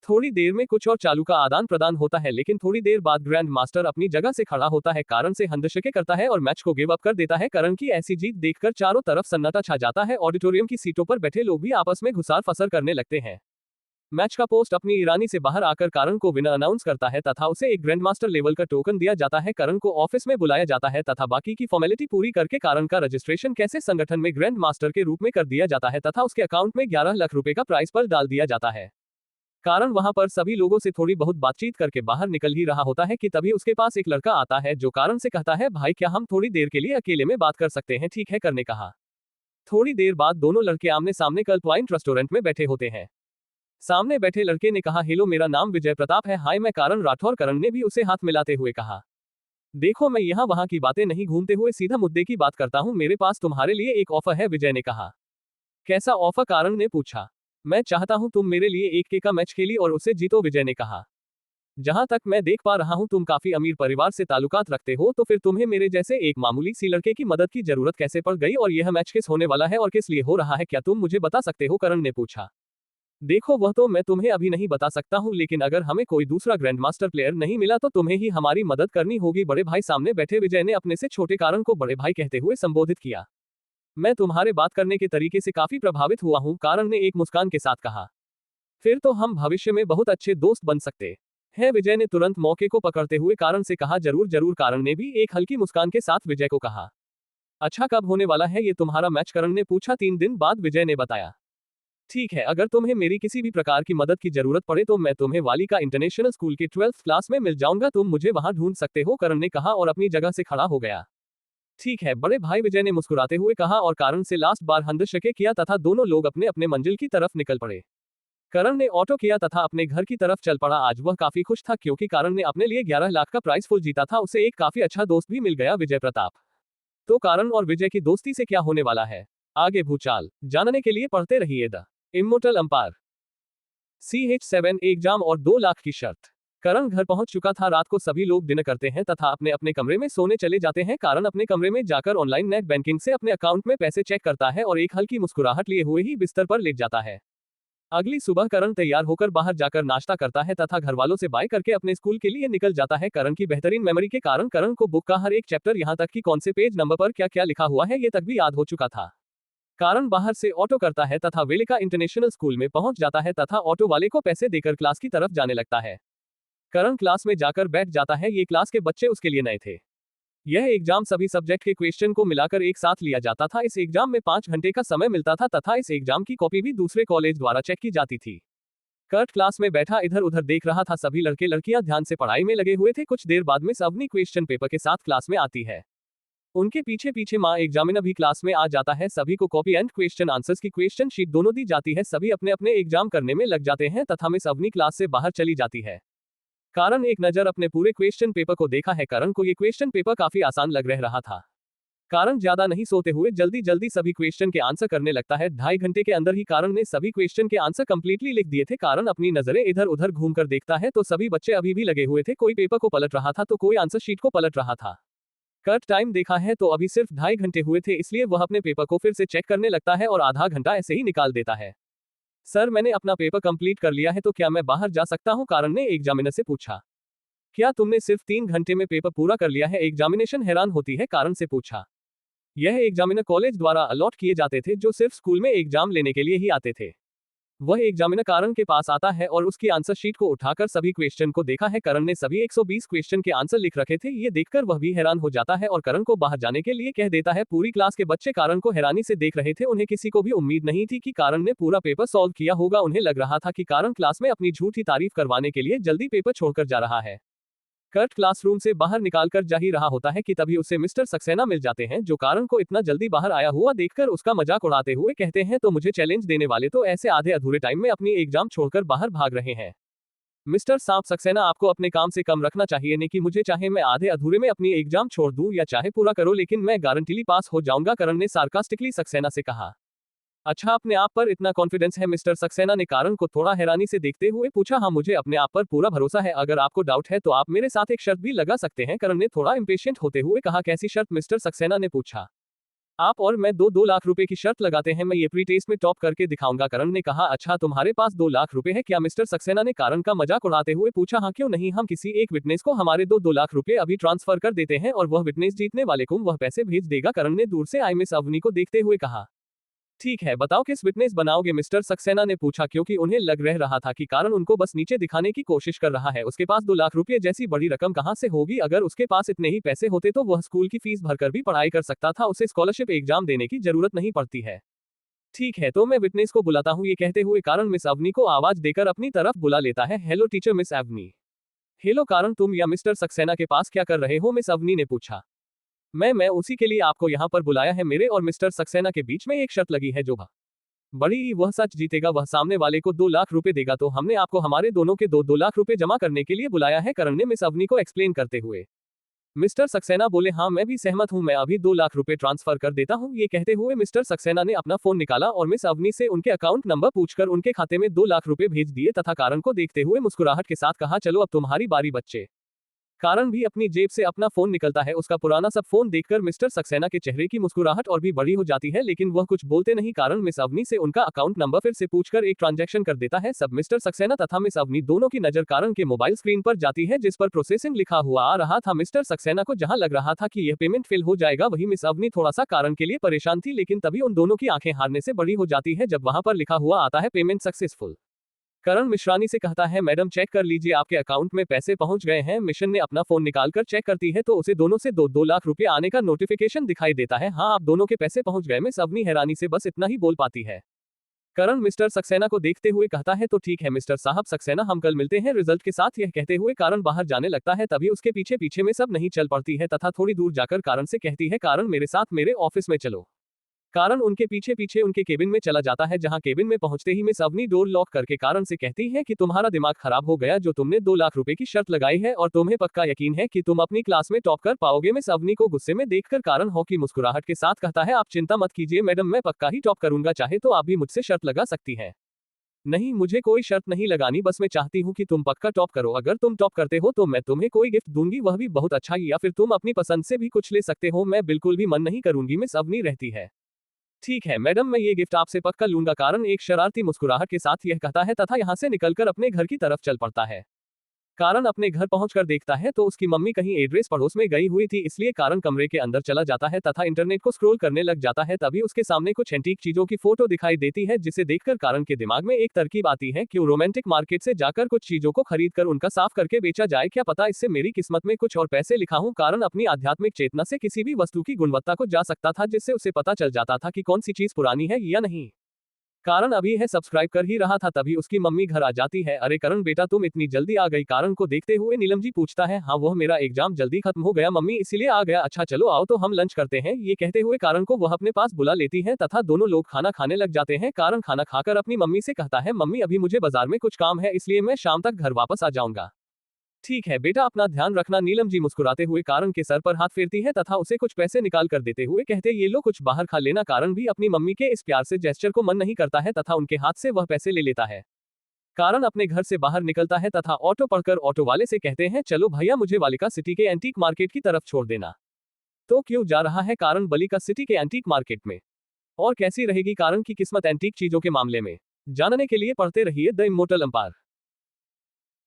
थोड़ी देर में कुछ और चालू का आदान प्रदान होता है, लेकिन थोड़ी देर बाद ग्रैंड मास्टर अपनी जगह से खड़ा होता है, कारण से हंदशके करता है और मैच को गिव अप कर देता है। करण की ऐसी जीत देखकर चारों तरफ सन्नाटा छा जाता है। ऑडिटोरियम की सीटों पर बैठे लोग भी आपस में घुसार फसर करने लगते हैं। मैच का पोस्ट अपनी ईरानी से बाहर आकर करण को विनर अनाउंस करता है तथा उसे एक ग्रैंड मास्टर लेवल का टोकन दिया जाता है। करण को ऑफिस में बुलाया जाता है तथा बाकी की फॉर्मेलिटी पूरी करके करण का रजिस्ट्रेशन कैसे संगठन में ग्रैंड मास्टर के रूप में कर दिया जाता है तथा उसके अकाउंट में 11 लाख रुपए का प्राइस पर डाल दिया जाता है। कारण वहां पर सभी लोगों से थोड़ी बहुत बातचीत करके बाहर निकल ही रहा होता है कि तभी उसके पास एक लड़का आता है जो कारण से कहता है, भाई क्या हम थोड़ी देर के लिए अकेले में बात कर सकते हैं? ठीक है, करने कहा। थोड़ी देर बाद दोनों लड़के आमने सामने कल पॉइंट रेस्टोरेंट में बैठे होते हैं। सामने बैठे लड़के ने कहा, हेलो मेरा नाम विजय प्रताप है। हाय मैं कारण राठौर। करण ने भी उसे हाथ मिलाते हुए कहा, देखो मैं यहाँ वहां की बातें नहीं घूमते हुए सीधा मुद्दे की बात करता हूँ, मेरे पास तुम्हारे लिए एक ऑफर है। विजय ने कहा, कैसा ऑफर? कारण ने पूछा। मैं चाहता हूं तुम मेरे लिए 1K का मैच खेली और उसे जीतो। विजय ने कहा, जहां तक मैं देख पा रहा हूं तुम काफी अमीर परिवार से ताल्लुकात रखते हो, तो फिर तुम्हें मेरे जैसे एक मामूली सी लड़के की मदद की जरूरत कैसे पड़ गई और यह मैच किस होने वाला है और किस लिए हो रहा है, क्या तुम मुझे बता सकते हो? करण ने पूछा। देखो वह तो मैं तुम्हें अभी नहीं बता सकता हूं, लेकिन अगर हमें कोई दूसरा ग्रैंड मास्टर प्लेयर नहीं मिला तो तुम्हें ही हमारी मदद करनी होगी। बड़े भाई सामने बैठे विजय ने अपने से छोटे कारण को बड़े भाई कहते हुए संबोधित किया। मैं तुम्हारे बात करने के तरीके से काफी प्रभावित हुआ हूं, कारण ने एक मुस्कान के साथ कहा। फिर तो हम भविष्य में बहुत अच्छे दोस्त बन सकते हैं। विजय ने तुरंत मौके को पकड़ते हुए कारण से कहा, जरूर जरूर। कारण ने भी एक हल्की मुस्कान के साथ विजय को कहा। अच्छा कब होने वाला है ये तुम्हारा मैच? करण ने पूछा। 3 दिन बाद, विजय ने बताया। ठीक है, अगर तुम्हें मेरी किसी भी प्रकार की मदद की जरूरत पड़े तो मैं तुम्हें वाली का इंटरनेशनल स्कूल के 12th क्लास में मिल जाऊंगा, तुम मुझे वहां ढूंढ सकते हो। करण ने कहा और अपनी जगह से खड़ा हो गया। ठीक है बड़े भाई, विजय ने मुस्कुराते हुए कहा और कारण से लास्ट बार हंदशके किया तथा दोनों लोग अपने अपने मंजिल की तरफ निकल पड़े। करण ने ऑटो किया तथा अपने घर की तरफ चल पड़ा। आज वह काफी खुश था क्योंकि कारण ने अपने लिए 11 लाख का प्राइस फुल जीता था। उसे एक काफी अच्छा दोस्त भी मिल गया, विजय प्रताप। तो कारण और विजय की दोस्ती से क्या होने वाला है, आगे भूचाल जानने के लिए पढ़ते रहिए the immortal umpire. CH7 exam और 2 लाख की शर्त। करण घर पहुंच चुका था। रात को सभी लोग डिनर करते हैं तथा अपने अपने कमरे में सोने चले जाते हैं। कारण अपने कमरे में जाकर ऑनलाइन नेट बैंकिंग से अपने अकाउंट में पैसे चेक करता है और एक हल्की मुस्कुराहट लिए हुए ही बिस्तर पर लेट जाता है। अगली सुबह करण तैयार होकर बाहर जाकर नाश्ता करता है तथा घर वालों से बाय करके अपने स्कूल के लिए निकल जाता है। करण की बेहतरीन मेमोरी के कारण करण को बुक का हर एक चैप्टर, यहां तक कि कौन से पेज नंबर पर क्या क्या लिखा हुआ है ये तक भी याद हो चुका था। कारण बाहर से ऑटो करता है तथा वेलिका इंटरनेशनल स्कूल में पहुंच जाता है तथा ऑटो वाले को पैसे देकर क्लास की तरफ जाने लगता है। करण क्लास में जाकर बैठ जाता है। ये क्लास के बच्चे उसके लिए नए थे। यह एग्जाम सभी सब्जेक्ट के क्वेश्चन को मिलाकर एक साथ लिया जाता था। इस एग्जाम में 5 घंटे का समय मिलता था तथा इस एग्जाम की कॉपी भी दूसरे कॉलेज द्वारा चेक की जाती थी। कर्ट क्लास में बैठा इधर उधर देख रहा था। सभी लड़के लड़कियां ध्यान से पढ़ाई में लगे हुए थे। कुछ देर बाद में सबनी क्वेश्चन पेपर के साथ क्लास में आती है। उनके पीछे पीछे माँ एग्जामिनर भी क्लास में आ जाता है। सभी को कॉपी एंड क्वेश्चन आंसर्स की क्वेश्चन शीट दोनों दी जाती है। सभी अपने अपने एग्जाम करने में लग जाते हैं तथा मिस अवनी क्लास से बाहर चली जाती है। कारण एक नजर अपने पूरे क्वेश्चन पेपर को देखा है। कारण को ये क्वेश्चन पेपर काफी आसान लग रहा था। कारण ज्यादा नहीं सोते हुए जल्दी जल्दी सभी क्वेश्चन के आंसर करने लगता है। 2.5 घंटे के अंदर ही कारण ने सभी क्वेश्चन के आंसर कंप्लीटली लिख दिए थे। कारण अपनी नजरें इधर उधर घूमकर देखता है तो सभी बच्चे अभी भी लगे हुए थे। कोई पेपर को पलट रहा था तो कोई आंसर शीट को पलट रहा था। कट टाइम देखा है तो अभी सिर्फ 2.5 घंटे हुए थे, इसलिए वह अपने पेपर को फिर से चेक करने लगता है और आधा घंटा ऐसे ही निकाल देता है। सर मैंने अपना पेपर कंप्लीट कर लिया है तो क्या मैं बाहर जा सकता हूं? कारण ने एग्जामिनर से पूछा। क्या तुमने सिर्फ 3 घंटे में पेपर पूरा कर लिया है? एग्जामिनेशन हैरान होती है कारण से पूछा। यह एग्जामिनर कॉलेज द्वारा अलॉट किए जाते थे जो सिर्फ स्कूल में एग्जाम लेने के लिए ही आते थे। वह एग्जामिनर कारण के पास आता है और उसकी आंसर शीट को उठाकर सभी क्वेश्चन को देखा है। करण ने सभी 120 क्वेश्चन के आंसर लिख रखे थे। ये देखकर वह भी हैरान हो जाता है और करण को बाहर जाने के लिए कह देता है। पूरी क्लास के बच्चे कारण को हैरानी से देख रहे थे। उन्हें किसी को भी उम्मीद नहीं थी कि कारण ने पूरा पेपर सॉल्व किया होगा। उन्हें लग रहा था कि कारण क्लास में अपनी झूठी तारीफ करवाने के लिए जल्दी पेपर छोड़कर जा रहा है। कर्ट क्लासरूम से बाहर निकालकर जा ही रहा होता है कि तभी उसे मिस्टर सक्सेना मिल जाते हैं, जो कारण को इतना जल्दी बाहर आया हुआ देखकर उसका मजाक उड़ाते हुए कहते हैं, तो मुझे चैलेंज देने वाले तो ऐसे आधे अधूरे टाइम में अपनी एग्जाम छोड़कर बाहर भाग रहे हैं। मिस्टर सांप सक्सेना, आपको अपने काम से कम रखना चाहिए ने कि मुझे चाहे मैं आधे अधूरे में अपनी एग्जाम छोड़ दूं या चाहे पूरा करो, लेकिन मैं गारंटीली पास हो जाऊंगा, करण ने सार्कास्टिकली सक्सेना से कहा। अच्छा, अपने आप पर इतना कॉन्फिडेंस है? मिस्टर सक्सेना ने कारण को थोड़ा हैरानी से देखते हुए पूछा। हाँ, मुझे अपने आप पर पूरा भरोसा है। अगर आपको डाउट है तो आप मेरे साथ एक शर्त भी लगा सकते हैं, करण ने थोड़ा इम्पेशेंट होते हुए कहा। कैसी शर्त? मिस्टर सक्सेना ने पूछा। आप और मैं 2-2 लाख रुपए की शर्त लगाते हैं, मैं ये प्री टेस्ट में टॉप करके दिखाऊंगा, करण ने कहा। अच्छा, तुम्हारे पास 2 लाख रुपए है क्या? मिस्टर सक्सेना ने कारण का मजाक उड़ाते हुए पूछा। हाँ, क्यों नहीं, हम किसी एक विटनेस को हमारे 2-2 लाख रुपए अभी ट्रांसफर कर देते हैं और वह विटनेस जीतने वाले को वह पैसे भेज देगा, करण ने दूर से आई मिस अवनी को देखते हुए कहा। ठीक है, बताओ किस विटनेस बनाओगे? मिस्टर सक्सेना ने पूछा, क्योंकि उन्हें लग रहा था कि कारण उनको बस नीचे दिखाने की कोशिश कर रहा है। उसके पास 2 लाख रुपए जैसी बड़ी रकम कहां से होगी? अगर उसके पास इतने ही पैसे होते तो वह स्कूल की फीस भरकर भी पढ़ाई कर सकता था, उसे स्कॉलरशिप एग्जाम देने की जरूरत नहीं पड़ती है। ठीक है, तो मैं विटनेस को बुलाता हूँ, ये कहते हुए कारण मिस अवनी को आवाज देकर अपनी तरफ बुला लेता है। Hello teacher miss Avni. Hello Karan, तुम या मिस्टर सक्सेना के पास क्या कर रहे हो? मिस अवनी ने पूछा। मैं उसी के लिए आपको यहाँ पर बुलाया है। मेरे और मिस्टर सक्सेना के बीच में एक शर्त लगी है, जो बड़ी वह सच जीतेगा वह सामने वाले को 2 लाख रुपए देगा, तो हमने आपको हमारे दोनों के 2-2 लाख रुपए जमा करने के लिए बुलाया है, करण ने मिस अवनी को एक्सप्लेन करते हुए। मिस्टर सक्सेना बोले। हाँ, मैं भी सहमत हूँ, मैं अभी 2 लाख रुपए ट्रांसफर कर देता हूँ। ये कहते हुए मिस्टर सक्सेना ने अपना फोन निकाला और मिस अवनी से उनके अकाउंट नंबर पूछकर उनके खाते में 2 लाख रुपए भेज दिए तथा कारण को देखते हुए मुस्कुराहट के साथ कहा, चलो अब तुम्हारी बारी बच्चे। कारण भी अपनी जेब से अपना फोन निकलता है। उसका पुराना सब फोन देखकर मिस्टर सक्सेना के चेहरे की मुस्कुराहट और भी बड़ी हो जाती है, लेकिन वह कुछ बोलते नहीं। कारण मिस अवनी से उनका अकाउंट नंबर फिर से पूछकर एक ट्रांजैक्शन कर देता है। सब मिस्टर सक्सेना तथा मिस अवनी दोनों की नजर कारण के मोबाइल स्क्रीन पर जाती है, जिस पर प्रोसेसिंग लिखा हुआ आ रहा था। मिस्टर सक्सेना को जहां लग रहा था कि यह पेमेंट फेल हो जाएगा, वही मिस अवनी थोड़ा सा कारण के लिए परेशान थी, लेकिन तभी उन दोनों की आंखें हारने से बड़ी हो जाती है जब वहां पर लिखा हुआ आता है पेमेंट सक्सेसफुल। करण मिश्रानी से कहता है, मैडम चेक कर लीजिए, आपके अकाउंट में पैसे पहुंच गए हैं। मिशन ने अपना फोन निकालकर चेक करती है तो उसे दोनों से 2-2 लाख रुपए आने का नोटिफिकेशन दिखाई देता है। हाँ, आप दोनों के पैसे पहुंच गए। मिस अवनी हैरानी से बस इतना ही बोल पाती है। करण मिस्टर सक्सेना को देखते हुए कहता है, तो ठीक है मिस्टर साहब सक्सेना, हम कल मिलते हैं रिजल्ट के साथ। यह कहते हुए कारण बाहर जाने लगता है, तभी उसके पीछे पीछे में सब नहीं चल पड़ती है तथा थोड़ी दूर जाकर कारण से कहती है, कारण मेरे साथ मेरे ऑफिस में चलो। कारण उनके पीछे पीछे उनके केबिन में चला जाता है, जहां केबिन में पहुंचते ही मिस अवनी डोर लॉक करके कारण से कहती है कि तुम्हारा दिमाग खराब हो गया, जो तुमने 2 लाख रुपए की शर्त लगाई है और तुम्हें पक्का यकीन है कि तुम अपनी क्लास में टॉप कर पाओगे। मिस अवनी को गुस्से में देखकर कारण हॉकी मुस्कुराहट के साथ कहता है, आप चिंता मत कीजिए मैडम, मैं पक्का ही टॉप करूंगा, चाहे तो आप भी मुझसे शर्त लगा सकती है। नहीं, मुझे कोई शर्त नहीं लगानी, बस मैं चाहती हूँ कि तुम पक्का टॉप करो। अगर तुम टॉप करते हो तो मैं तुम्हें कोई गिफ्ट दूंगी, वह भी बहुत अच्छा, या फिर तुम अपनी पसंद से भी कुछ ले सकते हो, मैं बिल्कुल भी मन नहीं करूंगी। मिस अवनी रहती है। ठीक है मैडम, मैं ये गिफ्ट आपसे पक्का लूंगा, कारण एक शरारती मुस्कुराहट के साथ यह कहता है तथा यहाँ से निकलकर अपने घर की तरफ चल पड़ता है। कारण अपने घर पहुंचकर देखता है तो उसकी मम्मी कहीं एड्रेस पड़ोस में गई हुई थी, इसलिए कारण कमरे के अंदर चला जाता है तथा इंटरनेट को स्क्रॉल करने लग जाता है। तभी उसके सामने कुछ एंटीक चीजों की फोटो दिखाई देती है, जिसे देखकर कारण के दिमाग में एक तरकीब आती है, क्यों रोमांटिक मार्केट से जाकर कुछ चीजों को खरीद कर उनका साफ करके बेचा जाए, क्या पता इससे मेरी किस्मत में कुछ और पैसे लिखा हूं। कारण अपनी आध्यात्मिक चेतना से किसी भी वस्तु की गुणवत्ता को जा सकता था, जिससे उसे पता चल जाता था कि कौन सी चीज पुरानी है या नहीं। कारण अभी है सब्सक्राइब कर ही रहा था, तभी उसकी मम्मी घर आ जाती है। अरे करण बेटा, तुम इतनी जल्दी आ गई? कारण को देखते हुए नीलम जी पूछता है। हाँ, वह मेरा एग्जाम जल्दी खत्म हो गया मम्मी, इसीलिए आ गया। अच्छा चलो आओ तो हम लंच करते हैं। ये कहते हुए कारण को वह अपने पास बुला लेती है तथा दोनों लोग खाना खाने लग जाते हैं। कारण खाना खाकर अपनी मम्मी से कहता है, मम्मी अभी मुझे बाजार में कुछ काम है, इसलिए मैं शाम तक घर वापस आ जाऊंगा। ठीक है बेटा, अपना ध्यान रखना। नीलम जी मुस्कुराते हुए कारण के सर पर हाथ फेरती है तथा उसे कुछ पैसे निकाल कर देते हुए कहते, ये लो कुछ बाहर खा लेना। कारण भी अपनी मम्मी के इस प्यार से जेस्चर को मन नहीं करता है तथा उनके हाथ से वह पैसे ले लेता है। कारण अपने घर से बाहर निकलता है तथा ऑटो पढ़कर ऑटो वाले से कहते हैं, चलो भैया मुझे बालिका सिटी के एंटीक मार्केट की तरफ छोड़ देना। तो क्यों जा रहा है कारण बालिका सिटी के एंटीक मार्केट में? और कैसी रहेगी कारण की किस्मत एंटीक चीजों के मामले में? जानने के लिए पढ़ते रहिए the immortal empire.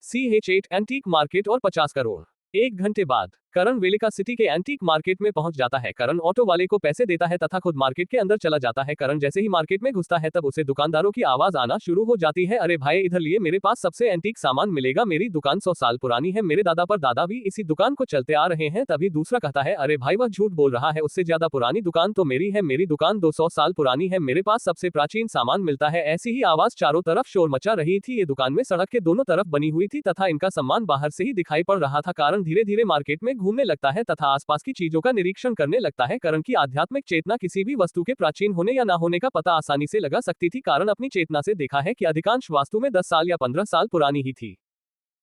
CH8 antique market और 50 करोड़। 1 घंटे बाद करण वेलिका सिटी के एंटीक मार्केट में पहुंच जाता है। करण ऑटो वाले को पैसे देता है तथा खुद मार्केट के अंदर चला जाता है। करण जैसे ही मार्केट में घुसता है तब उसे दुकानदारों की आवाज आना शुरू हो जाती है, अरे भाई इधर लिए, मेरे पास सबसे एंटीक सामान मिलेगा, मेरी दुकान 100 साल पुरानी है, मेरे दादा पर दादा भी इसी दुकान को चलते आ रहे हैं। तभी दूसरा कहता है, अरे भाई वह झूठ बोल रहा है, उससे ज्यादा पुरानी दुकान तो मेरी है, मेरी दुकान 200 साल पुरानी है, मेरे पास सबसे प्राचीन सामान मिलता है। ऐसी ही आवाज चारों तरफ शोर मचा रही थी। ये दुकान में सड़क के दोनों तरफ बनी हुई थी तथा इनका सामान बाहर से ही दिखाई पड़ रहा था। कारण धीरे धीरे मार्केट में घूमने लगता है तथा आसपास की चीजों का निरीक्षण करने लगता है। करण की आध्यात्मिक चेतना किसी भी वस्तु के प्राचीन होने या ना होने का पता आसानी से लगा सकती थी। कारण अपनी चेतना से देखा है कि अधिकांश वास्तु में 10 साल या 15 साल पुरानी ही थी।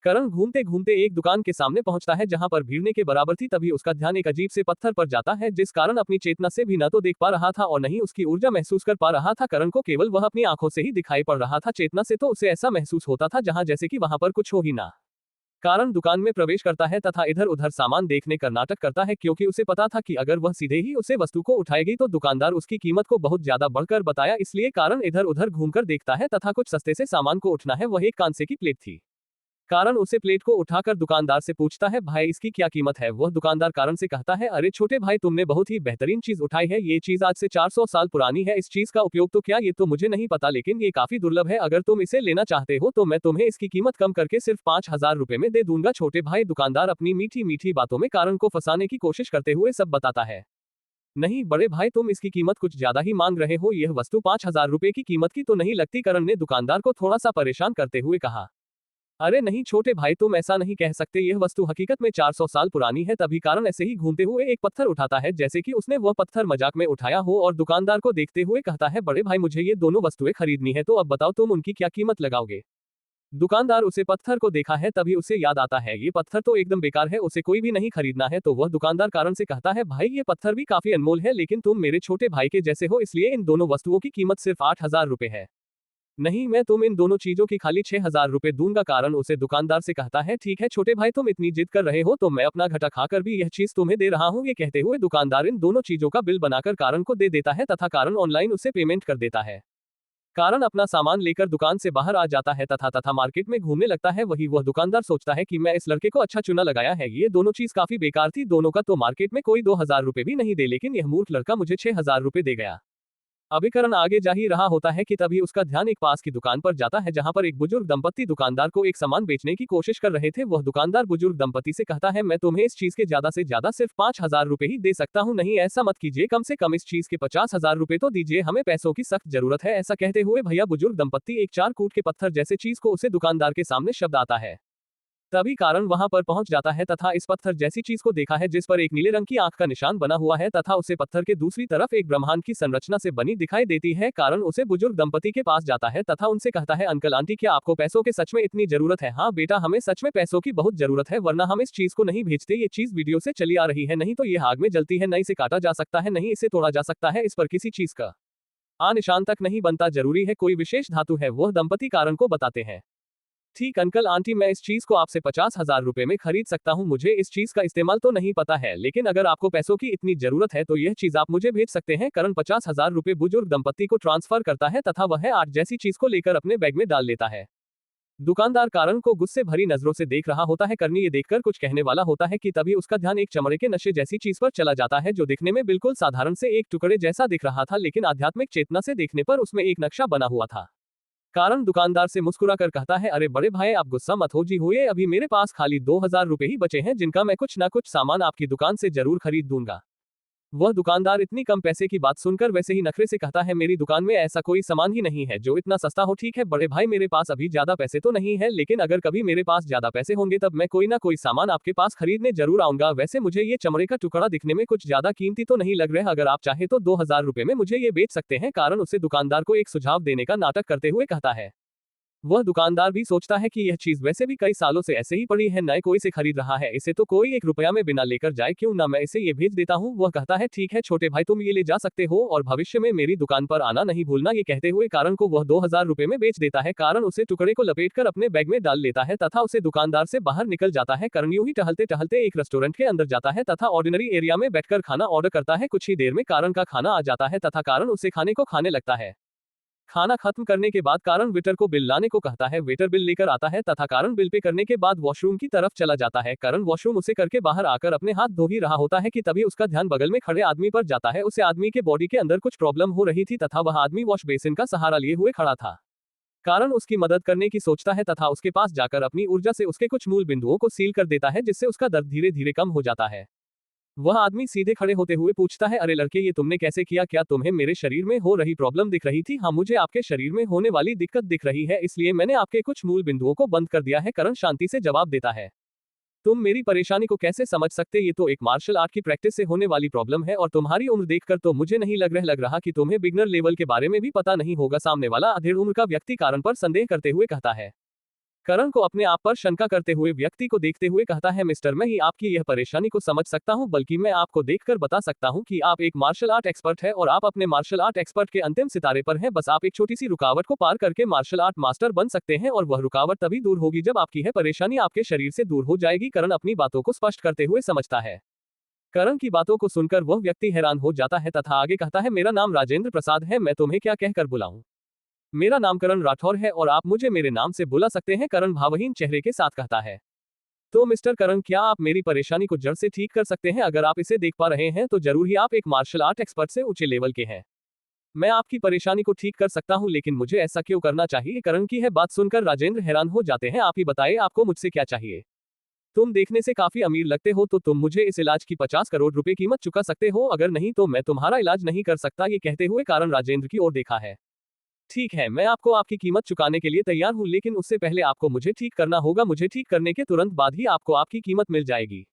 करण घूमते घूमते एक दुकान के सामने पहुंचता है जहां पर भीड़ ने के बराबर थी। तभी उसका ध्यान एक अजीब से पत्थर पर जाता है, जिस कारण अपनी चेतना से भी न तो देख पा रहा था और न ही उसकी ऊर्जा महसूस कर पा रहा था। करण को केवल वह अपनी आंखों से ही दिखाई पड़ रहा था, चेतना से तो उसे ऐसा महसूस होता था जहां जैसे कि वहां पर कुछ हो ही ना। कारण दुकान में प्रवेश करता है तथा इधर उधर सामान देखने का नाटक करता है, क्योंकि उसे पता था कि अगर वह सीधे ही उसे वस्तु को उठाएगी तो दुकानदार उसकी कीमत को बहुत ज्यादा बढ़कर बताया। इसलिए कारण इधर उधर घूमकर देखता है तथा कुछ सस्ते से सामान को उठना है। वह एक कांसे की प्लेट थी। कारण उसे प्लेट को उठाकर दुकानदार से पूछता है, भाई इसकी क्या कीमत है। वह दुकानदार कारण से कहता है, अरे छोटे भाई, तुमने बहुत ही बेहतरीन चीज उठाई है। ये चीज आज से 400 साल पुरानी है। इस चीज का उपयोग तो क्या ये तो मुझे नहीं पता, लेकिन ये काफी दुर्लभ है। अगर तुम इसे लेना चाहते हो तो मैं तुम्हें इसकी कीमत कम करके सिर्फ 5000 रुपए में दे दूंगा। छोटे भाई, दुकानदार अपनी मीठी मीठी बातों में कारण को फंसाने की कोशिश करते हुए सब बताता है। नहीं बड़े भाई, तुम इसकी कीमत कुछ ज्यादा ही मांग रहे हो। यह वस्तु 5000 रुपए की कीमत की तो नहीं लगती। करण ने दुकानदार को थोड़ा सा परेशान करते हुए कहा। अरे नहीं छोटे भाई, तुम ऐसा नहीं कह सकते। यह वस्तु हकीकत में 400 साल पुरानी है। तभी कारण ऐसे ही घूमते हुए एक पत्थर उठाता है, जैसे कि उसने वह पत्थर मजाक में उठाया हो, और दुकानदार को देखते हुए कहता है, बड़े भाई मुझे ये दोनों वस्तुएं खरीदनी है, तो अब बताओ तुम उनकी क्या कीमत लगाओगे। दुकानदार उसे पत्थर को देखा है, तभी उसे याद आता है ये पत्थर तो एकदम बेकार है, उसे कोई भी नहीं खरीदना है। तो वह दुकानदार कारण से कहता है, भाई ये पत्थर भी काफी अनमोल है, लेकिन तुम मेरे छोटे भाई के जैसे हो, इसलिए इन दोनों वस्तुओं की कीमत सिर्फ 8000 रुपए है। नहीं, मैं तुम इन दोनों चीजों की खाली 6000 रुपए दूंगा। कारण उसे दुकानदार से कहता है, ठीक है छोटे भाई, तुम इतनी जिद कर रहे हो तो मैं अपना घटा खाकर भी यह चीज तुम्हें दे रहा हूँ। ये कहते हुए दुकानदार इन दोनों चीजों का बिल बनाकर कारण को दे देता है तथा कारण ऑनलाइन उसे पेमेंट कर देता है। कारण अपना सामान लेकर दुकान से बाहर आ जाता है तथा मार्केट में घूमने लगता है। वही वह दुकानदार सोचता है कि मैं इस लड़के को अच्छा चुना लगाया है। ये दोनों चीज काफी बेकार थी, दोनों का तो मार्केट में कोई 2000 रुपए भी नहीं दे, लेकिन यह मूर्ख लड़का मुझे 6000 रुपए दे गया। अभी करण आगे जा ही रहा होता है कि तभी उसका ध्यान एक पास की दुकान पर जाता है, जहां पर एक बुजुर्ग दंपत्ति दुकानदार को एक सामान बेचने की कोशिश कर रहे थे। वह दुकानदार बुजुर्ग दंपत्ति से कहता है, मैं तुम्हें इस चीज के ज्यादा से ज्यादा सिर्फ 5000 रुपए ही दे सकता हूं। नहीं ऐसा मत कीजिए, कम से कम इस चीज के 50,000 रुपए तो दीजिए, हमें पैसों की सख्त जरूरत है। ऐसा कहते हुए भैया बुजुर्ग दंपत्ति एक 4 कूट के पत्थर जैसे चीज को उसे दुकानदार के सामने शब्द आता है। तभी कारण वहां पर पहुंच जाता है तथा इस पत्थर जैसी चीज को देखा है, जिस पर एक नीले रंग की आंख का निशान बना हुआ है तथा उसे पत्थर के दूसरी तरफ एक ब्रह्मांड की संरचना से बनी दिखाई देती है। कारण उसे बुजुर्ग दंपति के पास जाता है तथा उनसे कहता है, अंकल आंटी, क्या आपको पैसों के सच में इतनी जरूरत है। हाँ बेटा, हमें सच में पैसों की बहुत जरूरत है, वरना हम इस चीज को नहीं भेजते। ये चीज वीडियो से चली आ रही है, नहीं तो ये आग में जलती है, न इसे काटा जा सकता है, नहीं इसे तोड़ा जा सकता है, इस पर किसी चीज का निशान तक नहीं बनता, जरूरी है कोई विशेष धातु है। वह दंपति कारण को बताते हैं। ठीक अंकल आंटी, मैं इस चीज को आपसे 50,000 रुपए में खरीद सकता हूँ। मुझे इस चीज का इस्तेमाल तो नहीं पता है, लेकिन अगर आपको पैसों की इतनी जरूरत है तो यह चीज आप मुझे भेज सकते हैं। करण 50,000 रुपए बुजुर्ग दंपति को ट्रांसफर करता है तथा वह आठ जैसी चीज को लेकर अपने बैग में डाल लेता है। दुकानदार कारण को गुस्से भरी नजरों से देख रहा होता है। करनी ये देखकर कुछ कहने वाला होता है कि तभी उसका ध्यान एक चमड़े के नशे जैसी चीज पर चला जाता है, जो दिखने में बिल्कुल साधारण से एक टुकड़े जैसा दिख रहा था, लेकिन आध्यात्मिक चेतना से देखने पर उसमें एक नक्शा बना हुआ था। कारण दुकानदार से मुस्कुराकर कहता है, अरे बड़े भाई, आप गुस्सा मत हो जी होइए, अभी मेरे पास खाली 2000 रुपए ही बचे हैं, जिनका मैं कुछ ना कुछ सामान आपकी दुकान से जरूर खरीद दूंगा। वह दुकानदार इतनी कम पैसे की बात सुनकर वैसे ही नखरे से कहता है, मेरी दुकान में ऐसा कोई सामान ही नहीं है जो इतना सस्ता हो। ठीक है बड़े भाई, मेरे पास अभी ज्यादा पैसे तो नहीं है, लेकिन अगर कभी मेरे पास ज्यादा पैसे होंगे तब मैं कोई ना कोई सामान आपके पास खरीदने जरूर आऊंगा। वैसे मुझे ये चमड़े का टुकड़ा दिखने में कुछ ज्यादा कीमती तो नहीं लग रहा, अगर आप चाहे तो 2000 रुपए में मुझे ये बेच सकते हैं। कारण उसे दुकानदार को एक सुझाव देने का नाटक करते हुए कहता है। वह दुकानदार भी सोचता है कि यह चीज वैसे भी कई सालों से ऐसे ही पड़ी है, न कोई इसे खरीद रहा है, इसे तो कोई 1 रुपया में बिना लेकर जाए, क्यों ना मैं इसे ये भेज देता हूँ। वह कहता है, ठीक है छोटे भाई, तुम ये ले जा सकते हो और भविष्य में मेरी दुकान पर आना नहीं भूलना। ये कहते हुए कारण को वह 2000 रुपए में बेच देता है। कारण उसे टुकड़े को लपेटकर अपने बैग में डाल लेता है तथा उसे दुकानदार से बाहर निकल जाता है। करण यूं ही टहलते टहलते एक रेस्टोरेंट के अंदर जाता है तथा ऑर्डिनरी एरिया में बैठकर खाना ऑर्डर करता है। कुछ ही देर में कारण का खाना आ जाता है तथा कारण उसे खाने को खाने लगता है। खाना खत्म करने के बाद कारण वेटर को बिल लाने को कहता है। वेटर बिल लेकर आता है तथा कारण बिल पे करने के बाद वॉशरूम की तरफ चला जाता है। कारण वॉशरूम उसे करके बाहर आकर अपने हाथ धो ही रहा होता है कि तभी उसका ध्यान बगल में खड़े आदमी पर जाता है। उसे आदमी के बॉडी के अंदर कुछ प्रॉब्लम हो रही थी तथा वह आदमी वॉश बेसिन का सहारा लिए हुए खड़ा था। कारण उसकी मदद करने की सोचता है तथा उसके पास जाकर अपनी ऊर्जा से उसके कुछ मूल बिंदुओं को सील कर देता है, जिससे उसका दर्द धीरे धीरे कम हो जाता है। वह आदमी सीधे खड़े होते हुए पूछता है, अरे लड़के, ये तुमने कैसे किया? क्या तुम्हें मेरे शरीर में हो रही प्रॉब्लम दिख रही थी? हाँ, मुझे आपके शरीर में होने वाली दिक्कत दिख रही है, इसलिए मैंने आपके कुछ मूल बिंदुओं को बंद कर दिया है। करण शांति से जवाब देता है। तुम मेरी परेशानी को कैसे समझ सकते? ये तो एक मार्शल आर्ट की प्रैक्टिस से होने वाली प्रॉब्लम है और तुम्हारी उम्र देखकर तो मुझे नहीं लग रहा कि तुम्हें बिगनर लेवल के बारे में भी पता नहीं होगा। सामने वाला अधेड़ उम्र का व्यक्ति कारण पर संदेह करते हुए कहता है। करण को अपने आप पर शंका करते हुए व्यक्ति को देखते हुए कहता है, मिस्टर, मैं ही आपकी यह परेशानी को समझ सकता हूं, बल्कि मैं आपको देखकर बता सकता हूं कि आप एक मार्शल आर्ट एक्सपर्ट है और आप अपने मार्शल आर्ट एक्सपर्ट के अंतिम सितारे पर हैं। बस आप एक छोटी सी रुकावट को पार करके मार्शल आर्ट मास्टर बन सकते हैं और वह रुकावट तभी दूर होगी जब आपकी है परेशानी आपके शरीर से दूर हो जाएगी। करण अपनी बातों को स्पष्ट करते हुए समझता है। करण की बातों को सुनकर वह व्यक्ति हैरान हो जाता है तथा आगे कहता है, मेरा नाम राजेंद्र प्रसाद है, मैं तुम्हें क्या कहकर बुलाऊं? मेरा नाम करण राठौर है और आप मुझे मेरे नाम से बुला सकते हैं, करण भावहीन चेहरे के साथ कहता है। तो मिस्टर करण, क्या आप मेरी परेशानी को जड़ से ठीक कर सकते हैं? अगर आप इसे देख पा रहे हैं तो जरूर ही आप एक मार्शल आर्ट एक्सपर्ट से ऊंचे लेवल के हैं। मैं आपकी परेशानी को ठीक कर सकता हूं, लेकिन मुझे ऐसा क्यों करना चाहिए? करण की है बात सुनकर राजेंद्र हैरान हो जाते हैं। आप ही बताइए, आपको मुझसे क्या चाहिए? तुम देखने से काफी अमीर लगते हो, तो तुम मुझे इस इलाज की 50 करोड़ रुपए कीमत चुका सकते हो, अगर नहीं तो मैं तुम्हारा इलाज नहीं कर सकता। ये कहते हुए करण राजेंद्र की ओर देखा है। ठीक है, मैं आपको आपकी कीमत चुकाने के लिए तैयार हूं, लेकिन उससे पहले आपको मुझे ठीक करना होगा। मुझे ठीक करने के तुरंत बाद ही आपको आपकी कीमत मिल जाएगी।